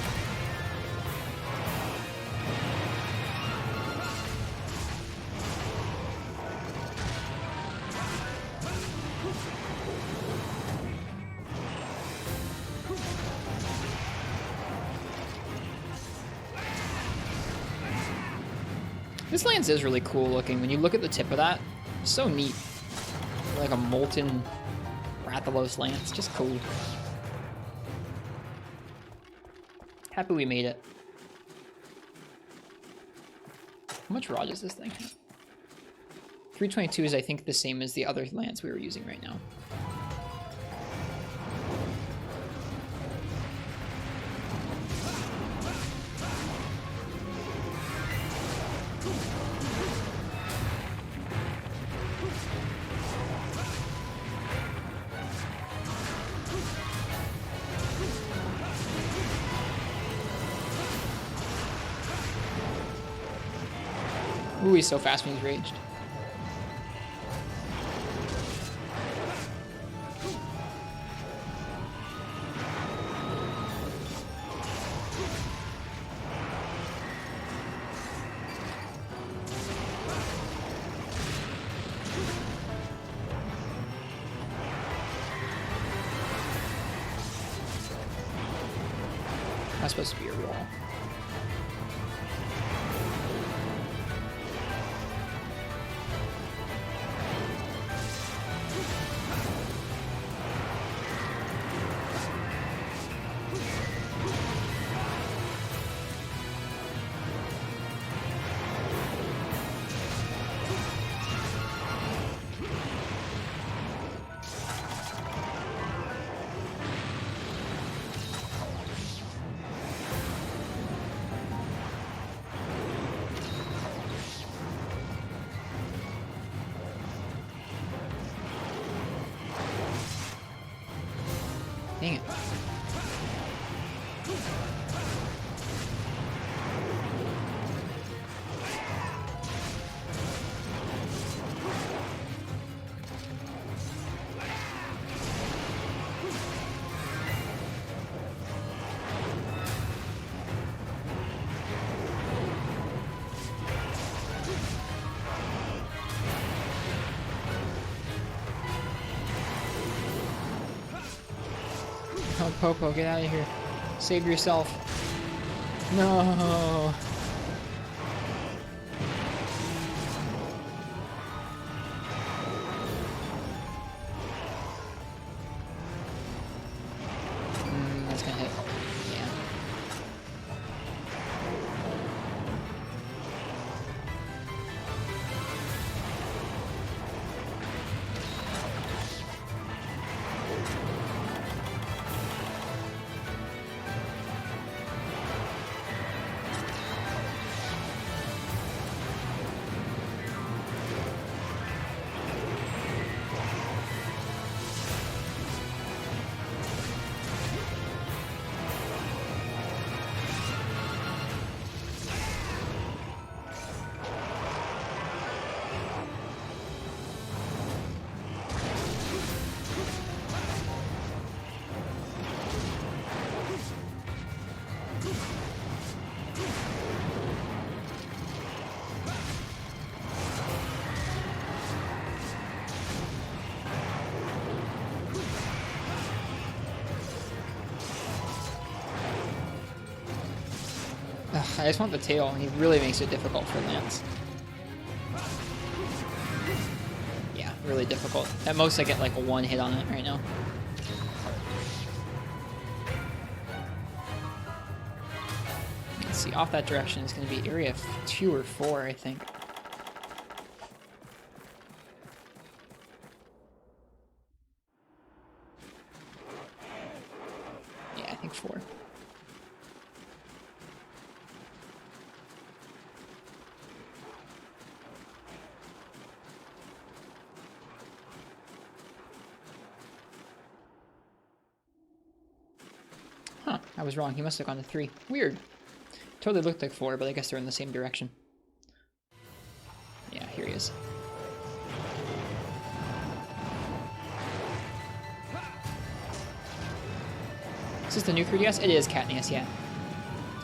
This lance is really cool looking. When you look at the tip of that, so neat. Like a molten Rathalos lance, just cool. Happy we made it. How much raw does this thing have? 322 is, I think, the same as the other lance we were using right now. Ooh, he's so fast when he's raged. That's supposed to be a roll. Dang it. Oh, Popo, get out of here. Save yourself. No. That's gonna hit. Yeah. I just want the tail. He really makes it difficult for Lance. Yeah, really difficult. At most I get like a 1 hit on it right now. Let's see, off that direction is going to be area 2 or 4, I think. Yeah, I think 4. Huh, I was wrong. He must have gone to 3. Weird. Totally looked like 4, but I guess they're in the same direction. Yeah, here he is. Is this the new 3DS? It is Katniss, yeah.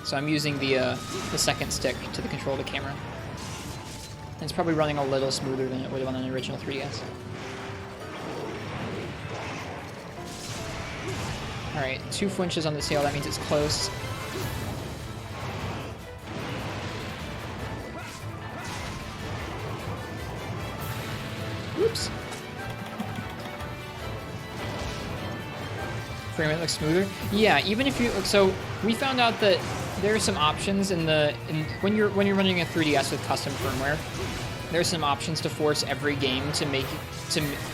So I'm using the second stick to the control of the camera. And it's probably running a little smoother than it would have on an original 3DS. Alright, 2 flinches on the sail, that means it's close. Whoops. Frame rate looks smoother. Yeah, even if you... So, we found out that there are some options when you're running a 3DS with custom firmware. There's some options to force every game to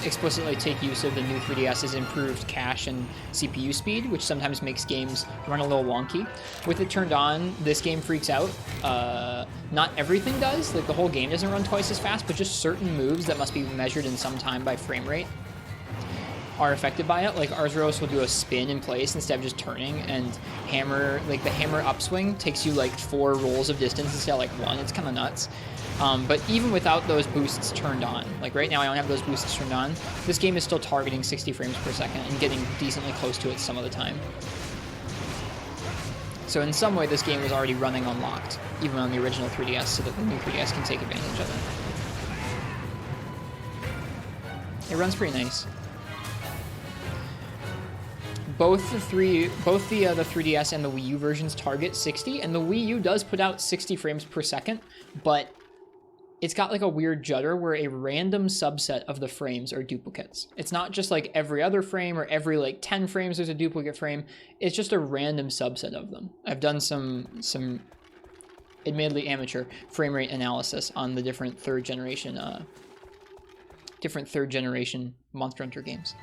explicitly take use of the new 3DS's improved cache and CPU speed, which sometimes makes games run a little wonky. With it turned on, this game freaks out. Not everything does, like the whole game doesn't run twice as fast, but just certain moves that must be measured in some time by frame rate are affected by it. Like Arzuros will do a spin in place instead of just turning, and hammer, like the hammer upswing takes you like 4 rolls of distance instead of like 1. It's kind of nuts. But even without those boosts turned on, like right now I don't have those boosts turned on, this game is still targeting 60 frames per second and getting decently close to it some of the time. So in some way this game was already running unlocked, even on the original 3DS, so that the new 3DS can take advantage of it. It runs pretty nice. Both the 3DS and the Wii U versions target 60, and the Wii U does put out 60 frames per second, but it's got like a weird judder where a random subset of the frames are duplicates. It's not just like every other frame or every like 10 frames there's a duplicate frame. It's just a random subset of them. I've done some admittedly amateur frame rate analysis on the different third generation Monster Hunter games.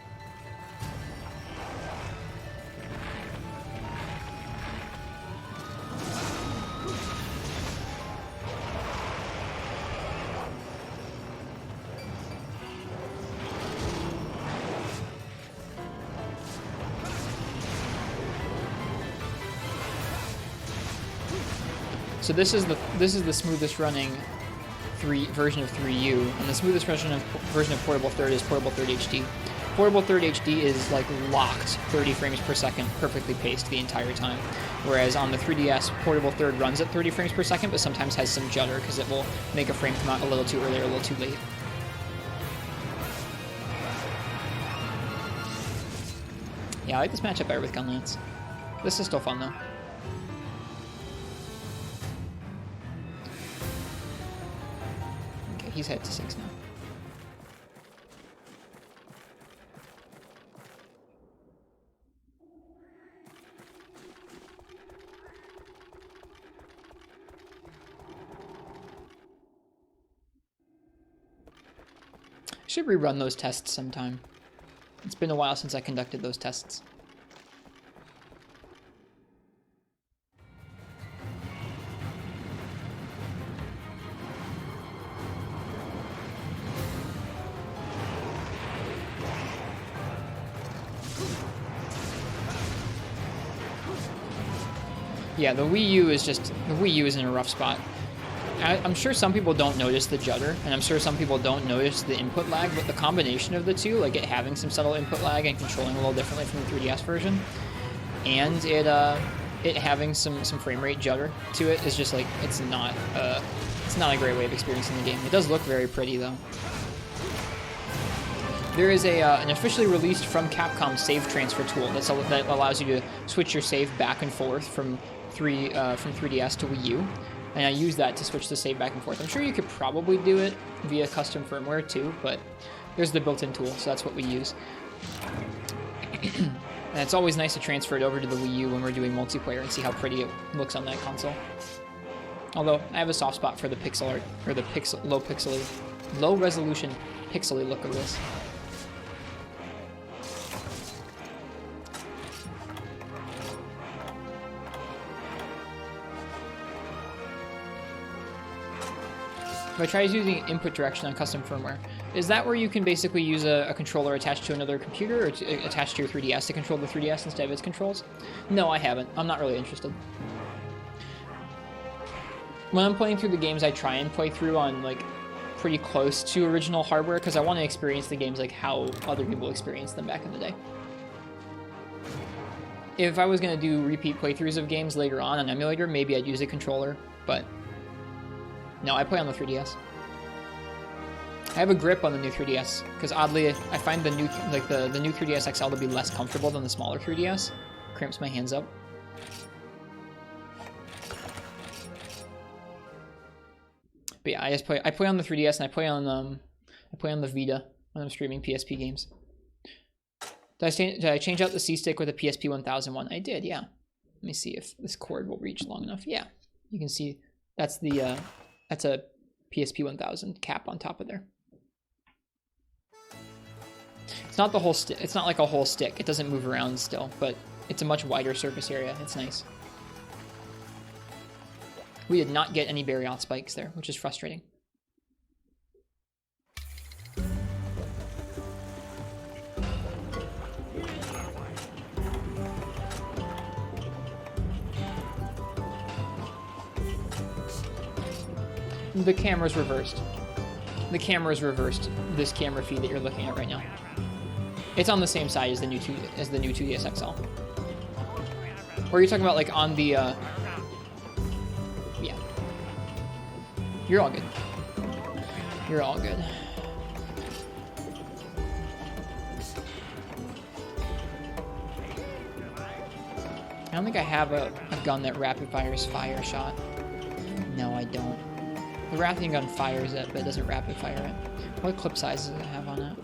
So this is the smoothest running version of 3U, and the smoothest version of Portable Third is Portable Third HD. Portable Third HD is like locked 30 frames per second, perfectly paced the entire time. Whereas on the 3DS, Portable Third runs at 30 frames per second, but sometimes has some judder because it will make a frame come out a little too early or a little too late. Yeah, I like this matchup better with Gunlance. This is still fun though. He's head to 6 now. I should rerun those tests sometime. It's been a while since I conducted those tests. Yeah, the Wii U is in a rough spot. I'm sure some people don't notice the judder, and I'm sure some people don't notice the input lag, but the combination of the two, like it having some subtle input lag and controlling a little differently from the 3DS version, and it having some frame rate judder to it is just like, it's not a great way of experiencing the game. It does look very pretty though. There is an officially released from Capcom save transfer tool that allows you to switch your save back and forth from 3DS to Wii U, and I use that to switch the save back and forth. I'm sure you could probably do it via custom firmware too, but there's the built-in tool, so that's what we use. And it's always nice to transfer it over to the Wii U when we're doing multiplayer and see how pretty it looks on that console. Although I have a soft spot for the pixel art, or the low resolution pixely look of this. If I try using input direction on custom firmware, is that where you can basically use a controller attached to another computer, or attached to your 3DS to control the 3DS instead of its controls? No, I haven't. I'm not really interested. When I'm playing through the games, I try and play through on like pretty close to original hardware because I want to experience the games like how other people experienced them back in the day. If I was going to do repeat playthroughs of games later on emulator, maybe I'd use a controller, but no, I play on the 3DS. I have a grip on the new 3DS, because oddly, I find the new the new 3DS XL to be less comfortable than the smaller 3DS. Cramps my hands up. But yeah, I play on the 3DS and I play on the Vita when I'm streaming PSP games. Did I change out the C-Stick with a PSP 1000 one? I did, yeah. Let me see if this cord will reach long enough. Yeah, you can see that's the that's a PSP 1000 cap on top of there. It's not the whole stick. It's not like a whole stick. It doesn't move around still, but it's a much wider surface area. It's nice. We did not get any Barioth spikes there, which is frustrating. The camera's reversed. The camera's reversed. This camera feed that you're looking at right now. It's on the same side as the new 2DS XL. Or are you talking about like on the? Yeah. You're all good. You're all good. I don't think I have a gun that rapid fires fire shot. No, I don't. The Rathian gun fires it, but it doesn't rapid fire it. What clip size does it have on it?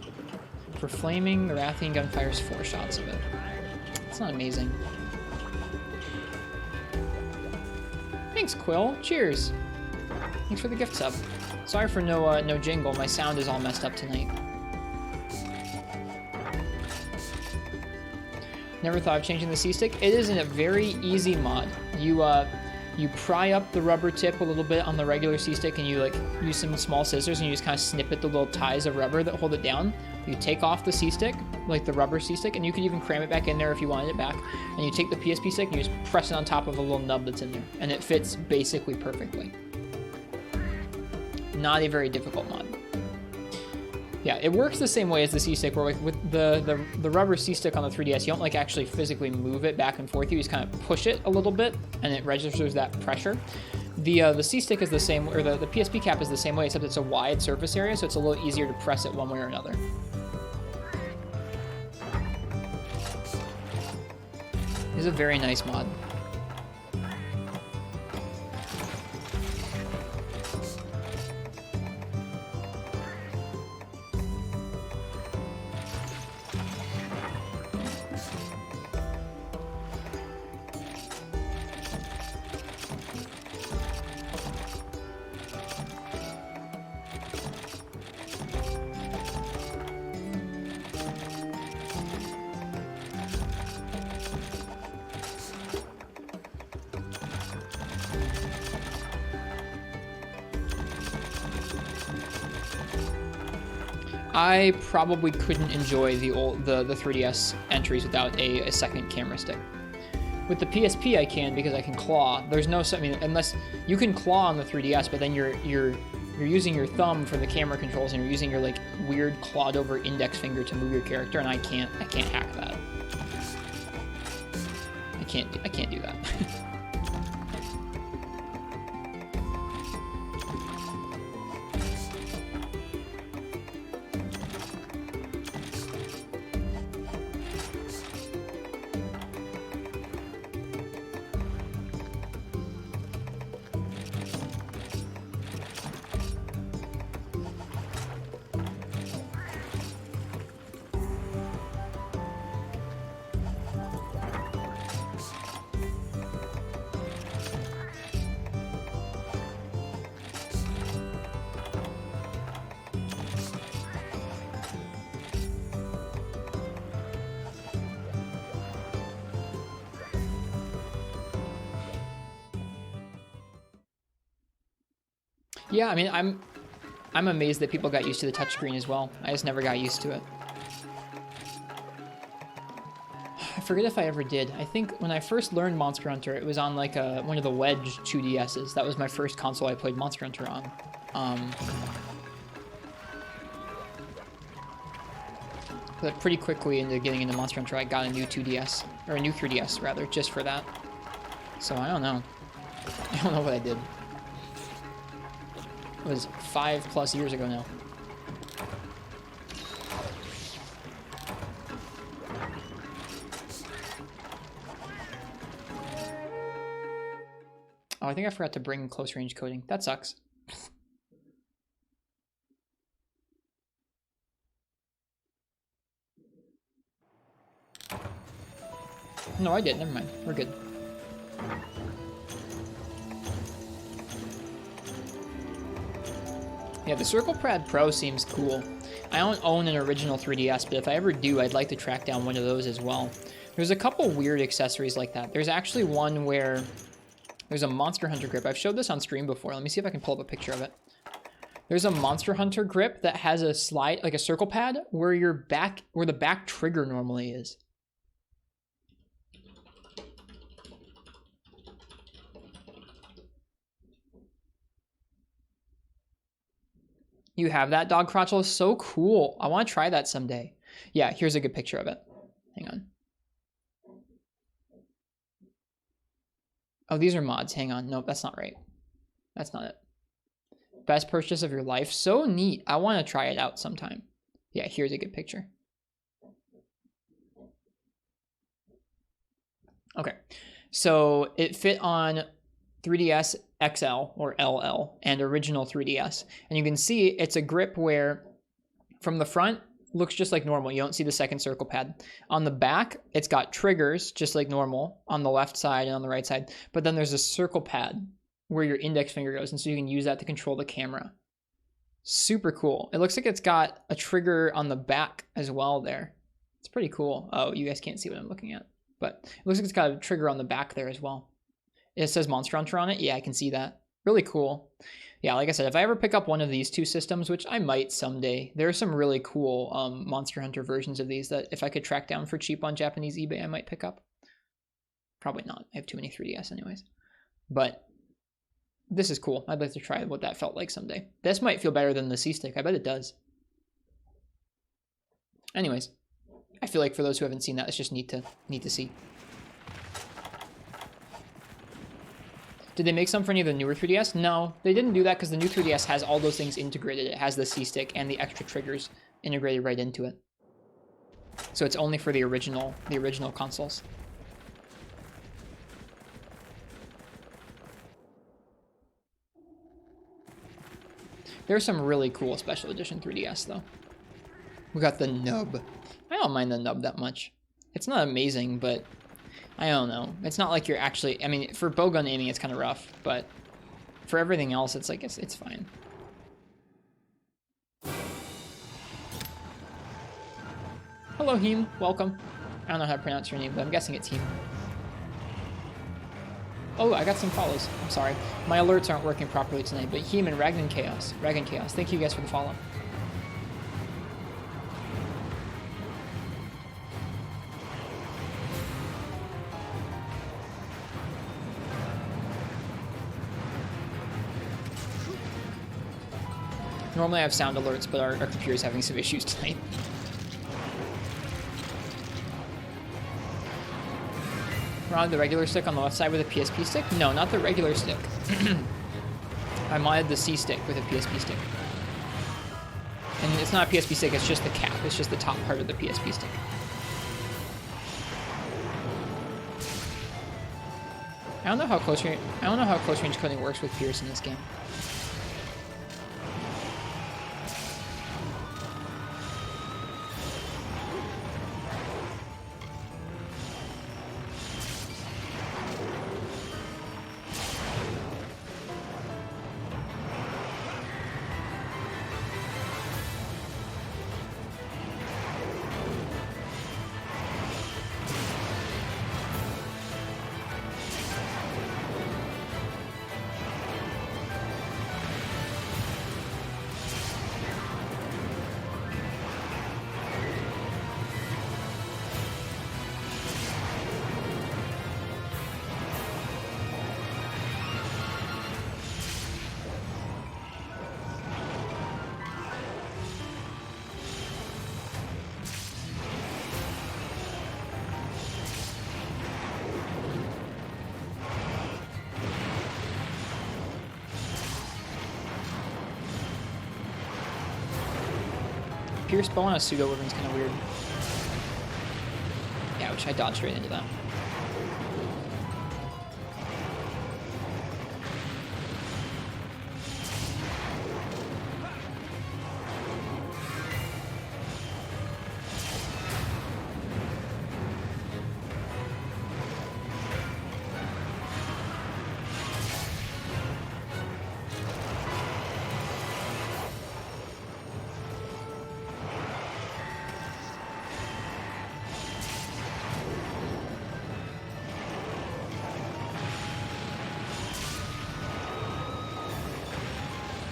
For flaming, the Rathian gun fires 4 shots of it. It's not amazing. Thanks, Quill. Cheers. Thanks for the gift sub. Sorry for no jingle. My sound is all messed up tonight. Never thought of changing the C-Stick. It is a very easy mod. You pry up the rubber tip a little bit on the regular C-Stick and you like use some small scissors and you just kind of snip at the little ties of rubber that hold it down. You take off the C-Stick, like the rubber C-Stick, and you could even cram it back in there if you wanted it back. And you take the PSP stick and you just press it on top of a little nub that's in there. And it fits basically perfectly. Not a very difficult mod. Yeah, it works the same way as the C-Stick, where like with the rubber C-Stick on the 3DS, you don't like actually physically move it back and forth. You just kind of push it a little bit, and it registers that pressure. The C-Stick is the same, or the PSP cap is the same way, except it's a wide surface area, so it's a little easier to press it one way or another. It's a very nice mod. I probably couldn't enjoy the 3DS entries without a second camera stick. With the PSP I can, because I can claw. There's no, I mean, unless you can claw on the 3DS, but then you're using your thumb for the camera controls and you're using your like weird clawed over index finger to move your character, and I can't hack that. I can't do that. Yeah, I mean, I'm amazed that people got used to the touchscreen as well. I just never got used to it. I forget if I ever did. I think when I first learned Monster Hunter, it was on like one of the Wedge 2DSs. That was my first console I played Monster Hunter on. But pretty quickly into getting into Monster Hunter, I got a new 2DS. or a new 3DS rather, just for that. So I don't know. I don't know what I did. It was 5+ years ago now. Oh, I think I forgot to bring close range coding. That sucks. No, I did. Never mind. We're good. Yeah, the Circle Pad Pro seems cool. I don't own an original 3DS, but if I ever do, I'd like to track down one of those as well. There's a couple weird accessories like that. There's actually one where there's a Monster Hunter grip. I've showed this on stream before. Let me see if I can pull up a picture of it. There's a Monster Hunter grip that has a slide, like a circle pad, where the back trigger normally is. You have that, Dog Crotchel? So cool. I want to try that someday. Yeah, here's a good picture of it. Hang on. Oh, these are mods. Hang on. Nope, that's not right. That's not it. Best purchase of your life. So neat. I want to try it out sometime. Yeah, here's a good picture. Okay. So it fit on 3DS XL or LL and original 3DS. And you can see it's a grip where from the front looks just like normal. You don't see the second circle pad. On the back, it's got triggers just like normal on the left side and on the right side. But then there's a circle pad where your index finger goes. And so you can use that to control the camera. Super cool. It looks like it's got a trigger on the back as well there. It's pretty cool. Oh, you guys can't see what I'm looking at. But it looks like it's got a trigger on the back there as well. It says Monster Hunter on it. Yeah, I can see that. Really cool. Yeah, like I said, if I ever pick up one of these two systems, which I might someday, there are some really cool Monster Hunter versions of these that if I could track down for cheap on Japanese eBay, I might pick up. Probably not. I have too many 3DS anyways. But this is cool. I'd like to try what that felt like someday. This might feel better than the C-Stick. I bet it does. Anyways, I feel like for those who haven't seen that, it's just neat to see. Did they make some for any of the newer 3DS? No, they didn't do that because the new 3DS has all those things integrated. It has the C-Stick and the extra triggers integrated right into it. So it's only for the original consoles. There's some really cool special edition 3DS though. We got the nub. I don't mind the nub that much. It's not amazing, but I don't know. It's not like you're actually, I mean, for bowgun aiming, it's kind of rough, but for everything else, it's like, it's fine. Hello, Heem. Welcome. I don't know how to pronounce your name, but I'm guessing it's Heem. Oh, I got some follows. I'm sorry. My alerts aren't working properly tonight, but Heem and Ragnan Chaos. Thank you guys for the follow. Normally I have sound alerts, but our computer's having some issues tonight. Modded the regular stick on the left side with a PSP stick? No, not the regular stick. I modded the C stick with a PSP stick. And it's not a PSP stick, it's just the cap. It's just the top part of the PSP stick. I don't know how close range coding works with Pierce in this game. Pierce bow on a pseudo wyvern's kind of weird. Ouch, I dodged straight into that.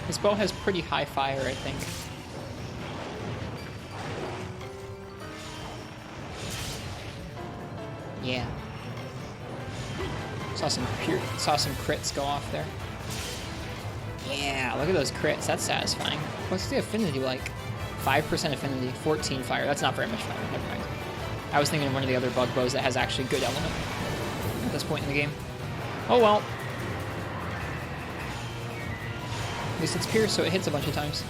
His bow has pretty high fire, I think. Yeah. Saw some crits go off there. Yeah, look at those crits. That's satisfying. What's the affinity like? 5% affinity, 14 fire. That's not very much fire. Never mind. I was thinking of one of the other bug bows that has actually good element at this point in the game. Oh well. At least it's pierced, so it hits a bunch of times.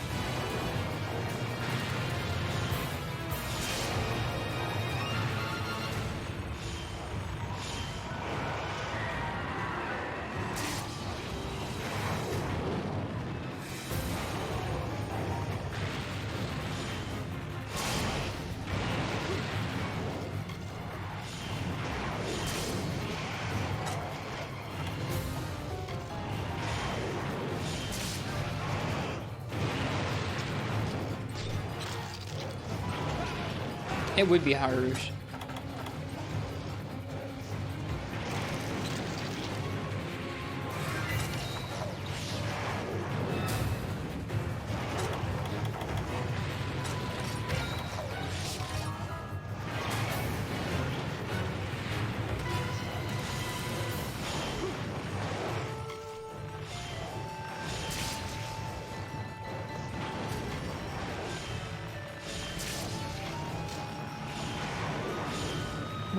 It would be Harush.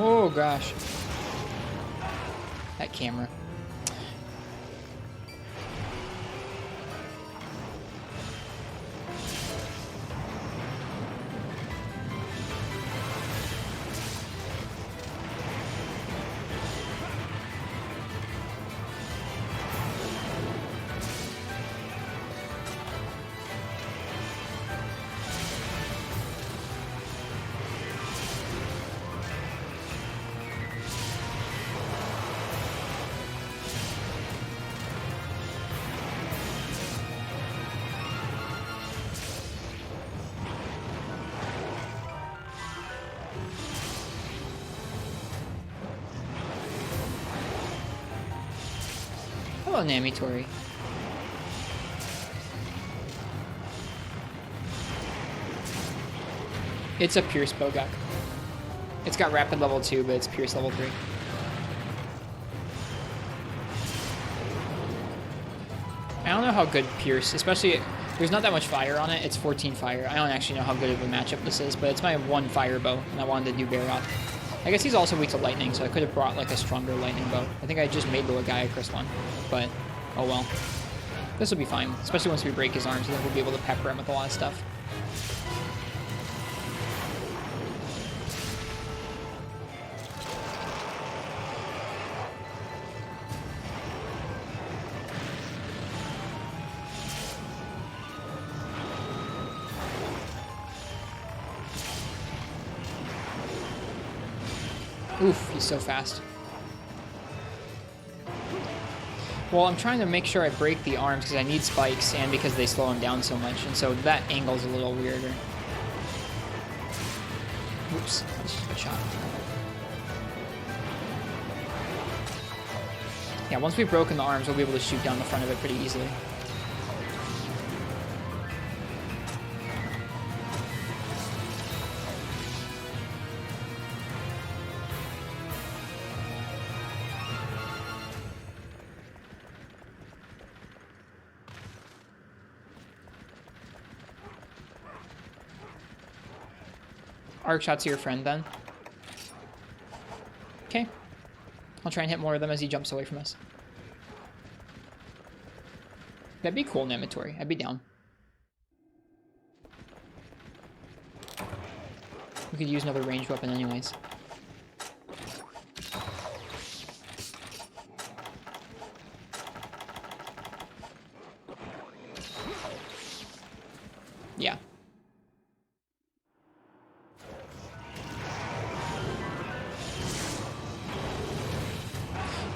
Oh gosh. That camera. Hello, Namitori. It's a Pierce Bowgun. It's got Rapid level 2, but it's Pierce level 3. I don't know how good Pierce, especially, there's not that much fire on it. It's 14 fire. I don't actually know how good of a matchup this is, but it's my one fire bow, and I wanted to do Barioth. I guess he's also weak to lightning, so I could have brought like a stronger lightning bow. I think I just made the Lagiacrus one, but oh well. This will be fine, especially once we break his arms. I think we'll be able to pepper him with a lot of stuff. Oof, he's so fast. Well, I'm trying to make sure I break the arms because I need spikes and because they slow him down so much, and so that angle's a little weirder. Oops, that's just a good shot. Yeah, once we've broken the arms, we'll be able to shoot down the front of it pretty easily. Arc shots to your friend, then. Okay. I'll try and hit more of them as he jumps away from us. That'd be cool, Namitori. I'd be down. We could use another ranged weapon anyways. Yeah.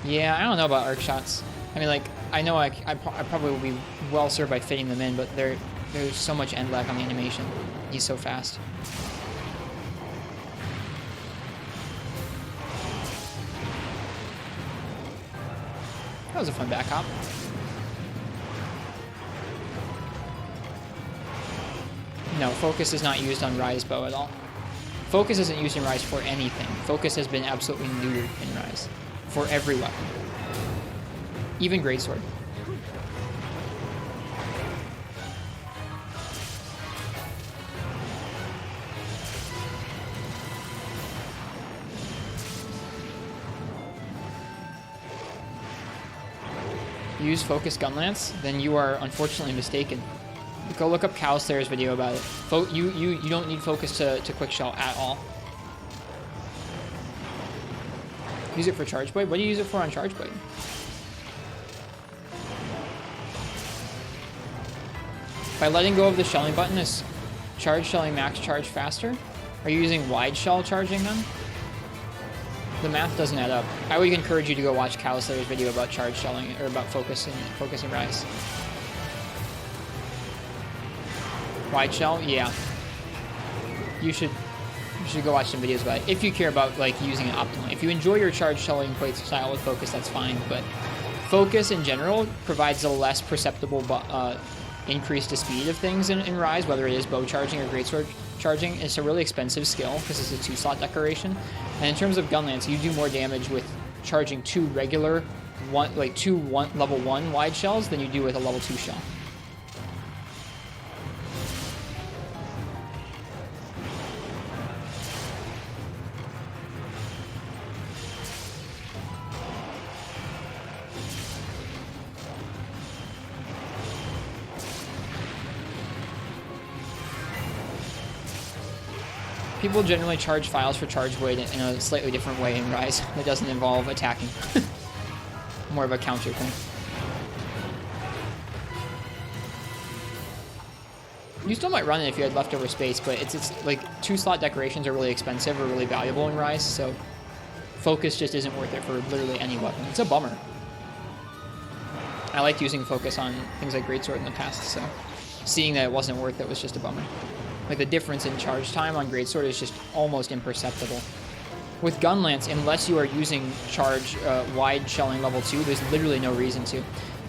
Yeah, I don't know about arc shots. I mean, like, I know I probably will be well served by fitting them in, but there's so much end lag on the animation. He's so fast. That was a fun back hop. No, focus is not used on Rise bow at all. Focus isn't used in Rise for anything. Focus has been absolutely neutered in Rise. For every weapon. Even Greatsword. Use Focus Gunlance, then you are unfortunately mistaken. Go look up Cowslayer's video about it. You don't need Focus to quick shell at all. Use it for Charge Blade? What do you use it for on Charge Blade? By letting go of the shelling button, is charge shelling max charge faster? Are you using wide shell charging then? The math doesn't add up. I would encourage you to go watch Cowslayer's video about charge shelling, or about focus and Rise. Wide shell? Yeah. You should go watch some videos about it if you care about like using it optimally. If you enjoy your charge shelling plate style with focus, that's fine. But focus in general provides a less perceptible increase to speed of things in Rise, whether it is bow charging or greatsword charging. It's a really expensive skill because it's a 2-slot decoration. And in terms of Gunlance, you do more damage with charging 2 regular level 1 wide shells than you do with a level 2 shell. People generally charge files for Charge Blade in a slightly different way in Rise that doesn't involve attacking. More of a counter thing. You still might run it if you had leftover space, but it's like 2-slot decorations are really expensive or really valuable in Rise, so focus just isn't worth it for literally any weapon. It's a bummer. I liked using focus on things like Greatsword in the past, so seeing that it wasn't worth it was just a bummer. Like, the difference in charge time on Greatsword is just almost imperceptible. With Gunlance, unless you are using charge wide shelling level 2, there's literally no reason to.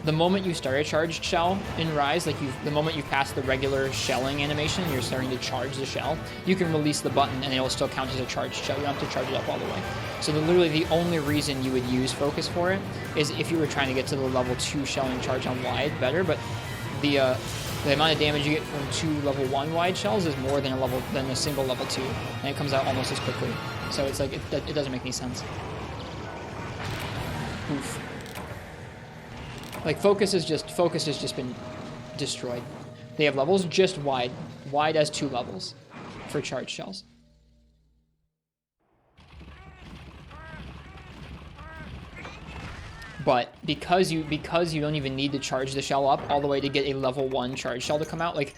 The moment you start a charged shell in Rise, like the moment you pass the regular shelling animation, you're starting to charge the shell, you can release the button and it'll still count as a charged shell. You don't have to charge it up all the way. So literally the only reason you would use focus for it is if you were trying to get to the level 2 shelling charge on wide better, but the amount of damage you get from 2 level 1 wide shells is more than a single level 2, and it comes out almost as quickly. So it's like it doesn't make any sense. Oof. Like focus has just been destroyed. They have levels just wide as 2 levels for charge shells. But because you don't even need to charge the shell up all the way to get a level 1 charge shell to come out, like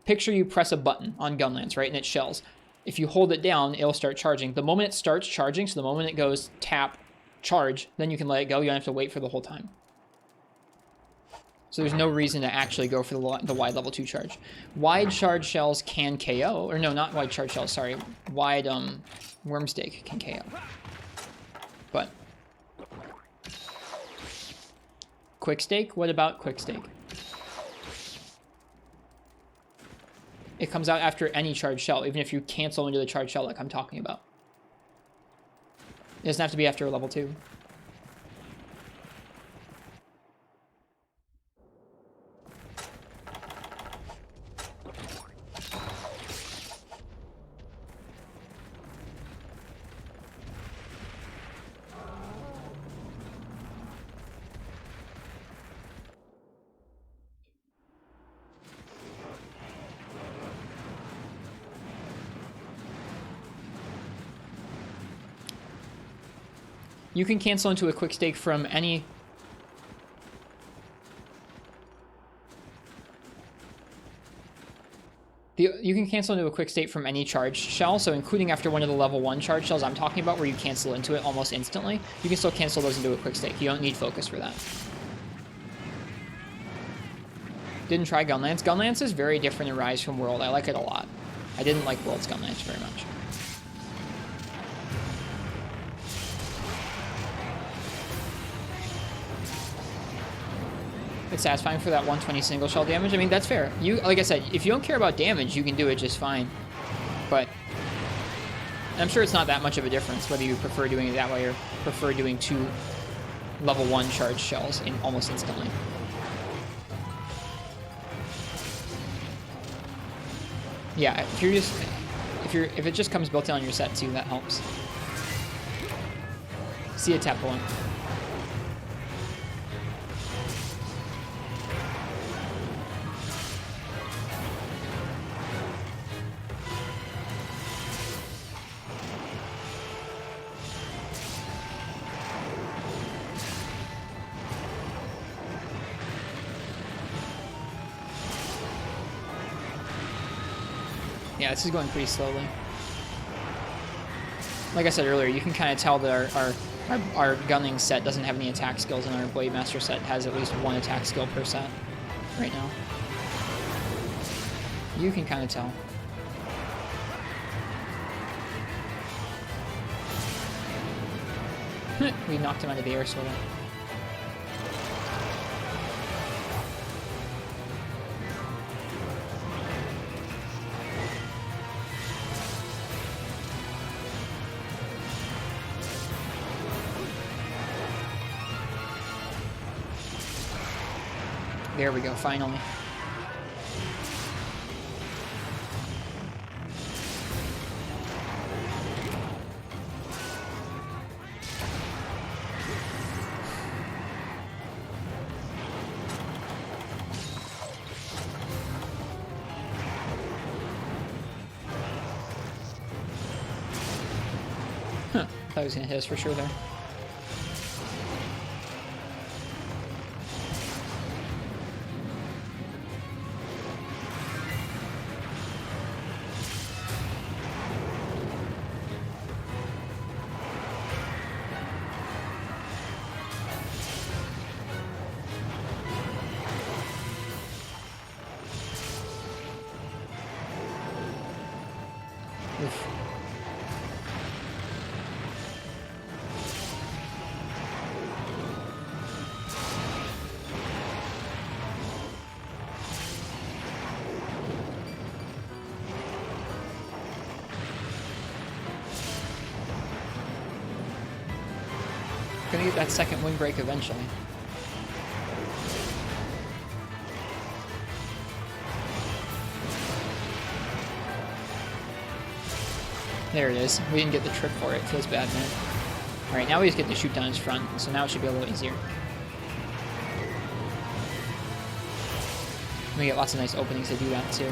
picture you press a button on Gunlance, right, and it shells. If you hold it down, it'll start charging. The moment it starts charging, so the moment it goes tap, charge, then you can let it go. You don't have to wait for the whole time. So there's no reason to actually go for the wide level 2 charge. Wide charge shells can KO, or no, not wide charge shells, sorry. Wide Wormstake can KO. But Quick Stake? What about Quick Stake? It comes out after any charge shell, even if you cancel into the charge shell like I'm talking about. It doesn't have to be after a level 2. You can cancel into a quick stake from any... You can cancel into a quick state from any charged shell, so including after one of the level 1 charged shells I'm talking about where you cancel into it almost instantly, you can still cancel those into a quick stake. You don't need focus for that. Didn't try Gunlance. Gunlance is very different in Rise from World. I like it a lot. I didn't like World's Gunlance very much. It's satisfying for that 120 single shell damage. I mean, that's fair. You, like I said, if you don't care about damage, you can do it just fine. But I'm sure it's not that much of a difference whether you prefer doing it that way or prefer doing 2 level 1 charged shells in almost instantly. Yeah, if it just comes built in on your set too, that helps. See a tap one. Yeah, this is going pretty slowly. Like I said earlier, you can kind of tell that our gunning set doesn't have any attack skills, and our Blade Master set has at least 1 attack skill per set right now. You can kind of tell. We knocked him out of the air, sort of. There we go, finally. Huh, thought he was gonna hit us for sure there. Oof. Gonna get that second windbreak eventually. There it is. We didn't get the trip for it. Feels bad, man. Alright, now we just get to shoot down his front, so now it should be a little easier. We get lots of nice openings to do that, too.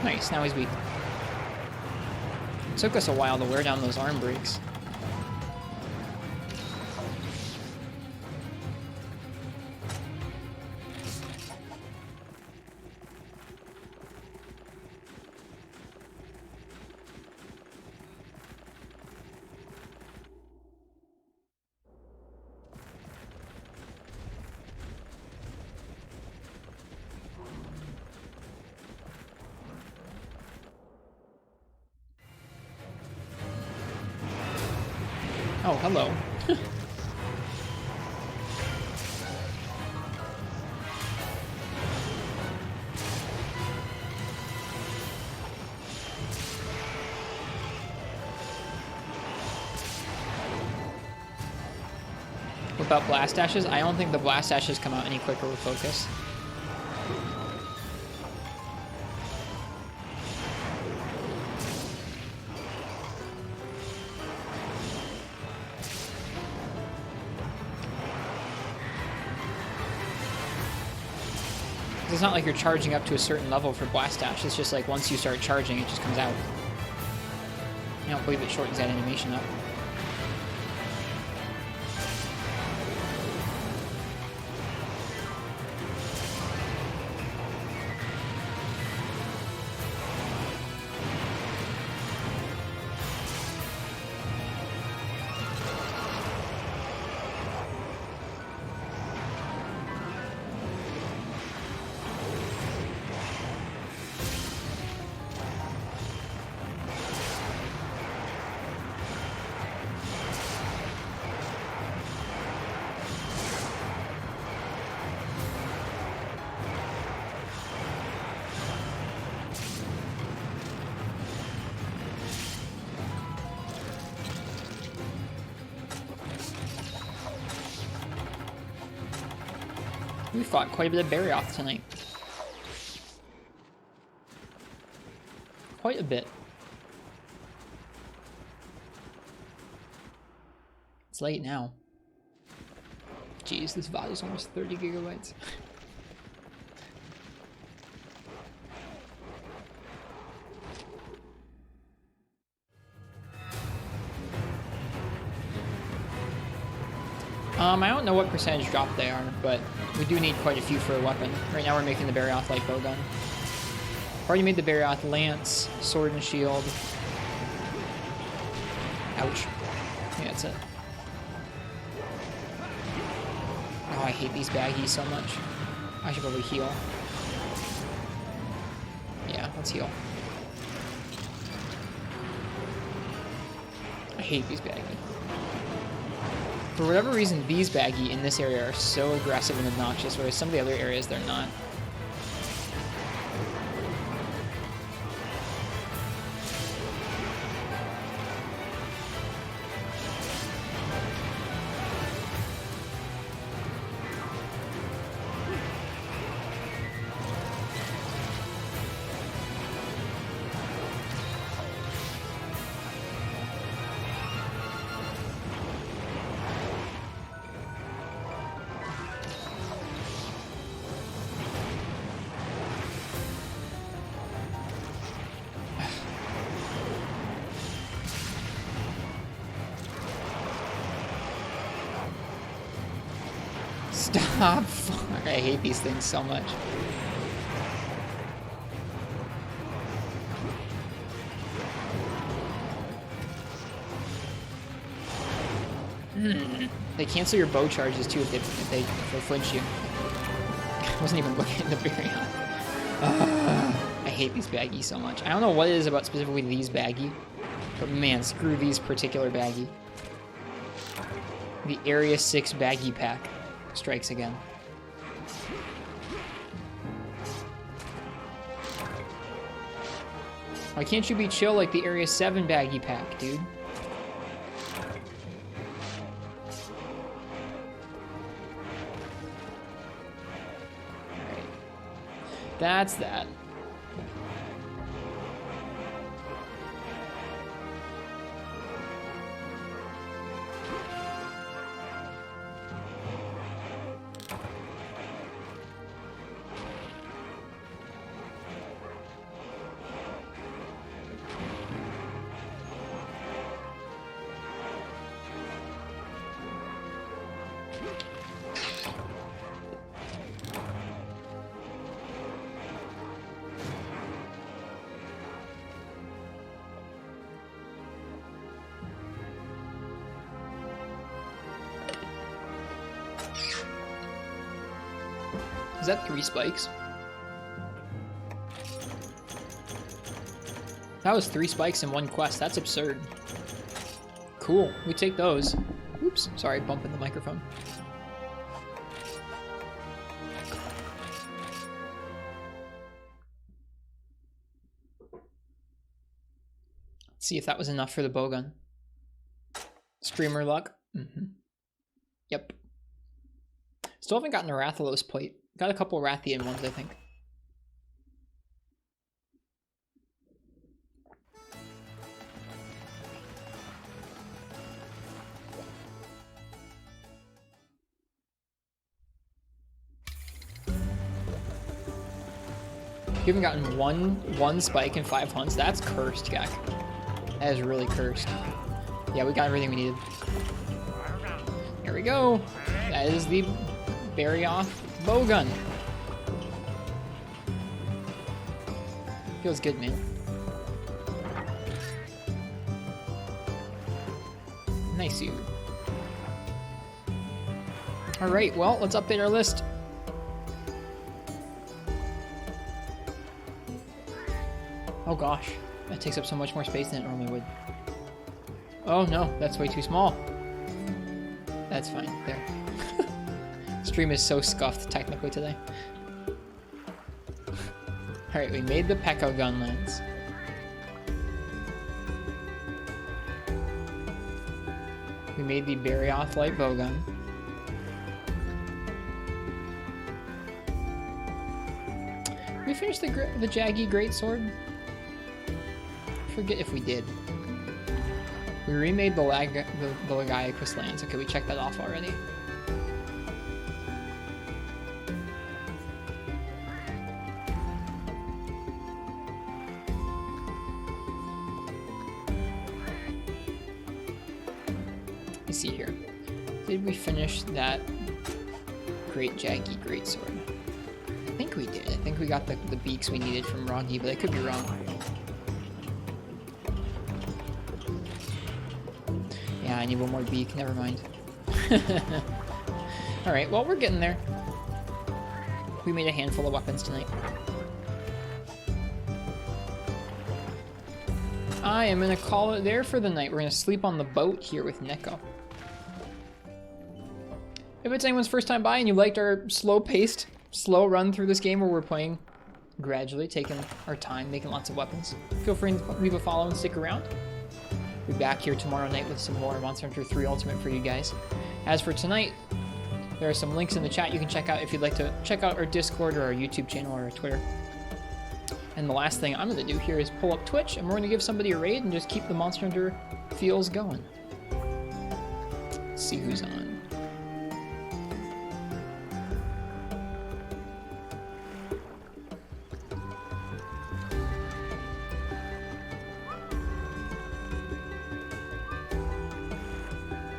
Nice, now he's weak. It took us a while to wear down those arm breaks. Oh, hello. Without blast dashes? I don't think the blast dashes come out any quicker with focus. It's not like you're charging up to a certain level for Blast Dash. It's just like once you start charging, it just comes out. I don't believe it shortens that animation up. We fought quite a bit of Barioth tonight. Quite a bit. It's late now. Jeez, this VOD is almost 30 gigabytes. I don't know what percentage drop they are, but we do need quite a few for a weapon. Right now we're making the Barioth light bowgun. Already made the Barioth lance, sword and shield. Ouch. Yeah, that's it. Oh, I hate these baggies so much. I should probably heal. Yeah, let's heal. I hate these baggies. For whatever reason, these baggy in this area are so aggressive and obnoxious, whereas some of the other areas they're not. Stop! Fuck, I hate these things so much. They cancel your bow charges too if they flinch you. I wasn't even looking at the Barioth. I hate these baggies so much. I don't know what it is about specifically these baggy, but man, screw these particular baggy. The Area 6 baggy pack strikes again. Why can't you be chill like the Area 7 baggy pack, dude? Alright. That's that. Is that 3 spikes? That was 3 spikes in 1 quest. That's absurd. Cool. We take those. Oops. Sorry, bumping the microphone. Let's see if that was enough for the bowgun. Streamer luck. Yep. Still haven't gotten a Rathalos plate. Got a couple Rathian ones, I think. You haven't gotten one spike in 5 hunts. That's cursed, Gak. That is really cursed. Yeah, we got everything we needed. Here we go. That is the Barioth Bowgun. Feels good, man. Nice you. Alright, well, let's update our list. Oh gosh, that takes up so much more space than it normally would. Oh no, that's way too small. That's fine, there. Stream is so scuffed technically today. Alright, we made the Qurupeco Gunlance. We made the Barioth light bowgun. We finished the Jaggi Greatsword? Forget if we did. We remade the Lagiacrus lands. Okay, we checked that off already. Let me see here. Did we finish that Great Jaggi Greatsword? I think we did. I think we got the beaks we needed from Roggy, but I could be wrong. Yeah, I need one more beak. Never mind. Alright, well, we're getting there. We made a handful of weapons tonight. I am going to call it there for the night. We're going to sleep on the boat here with Neko. If it's anyone's first time by and you liked our slow-paced, slow run through this game where we're playing gradually, taking our time, making lots of weapons, feel free to leave a follow and stick around. We'll be back here tomorrow night with some more Monster Hunter 3 Ultimate for you guys. As for tonight, there are some links in the chat you can check out if you'd like to check out our Discord or our YouTube channel or our Twitter. And the last thing I'm going to do here is pull up Twitch, and we're going to give somebody a raid and just keep the Monster Hunter feels going. Let's see who's on.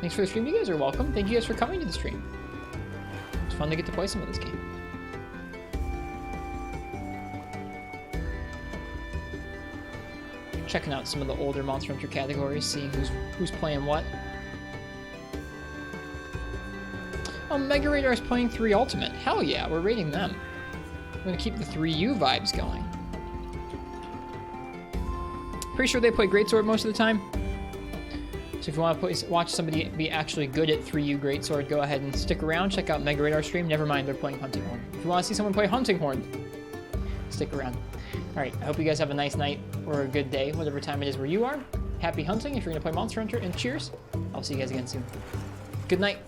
Thanks for the stream. You guys are welcome. Thank you guys for coming to the stream. It's fun to get to play some of this game. Checking out some of the older Monster Hunter categories, seeing who's playing what. Oh, Mega Radar is playing 3 Ultimate. Hell yeah, we're rating them. We're gonna keep the 3U vibes going. Pretty sure they play Greatsword most of the time. So if you want to watch somebody be actually good at 3U Greatsword, go ahead and stick around. Check out Mega Radar stream. Never mind, they're playing Hunting Horn. If you want to see someone play Hunting Horn, stick around. Alright, I hope you guys have a nice night or a good day, whatever time it is where you are. Happy hunting if you're going to play Monster Hunter, and cheers. I'll see you guys again soon. Good night.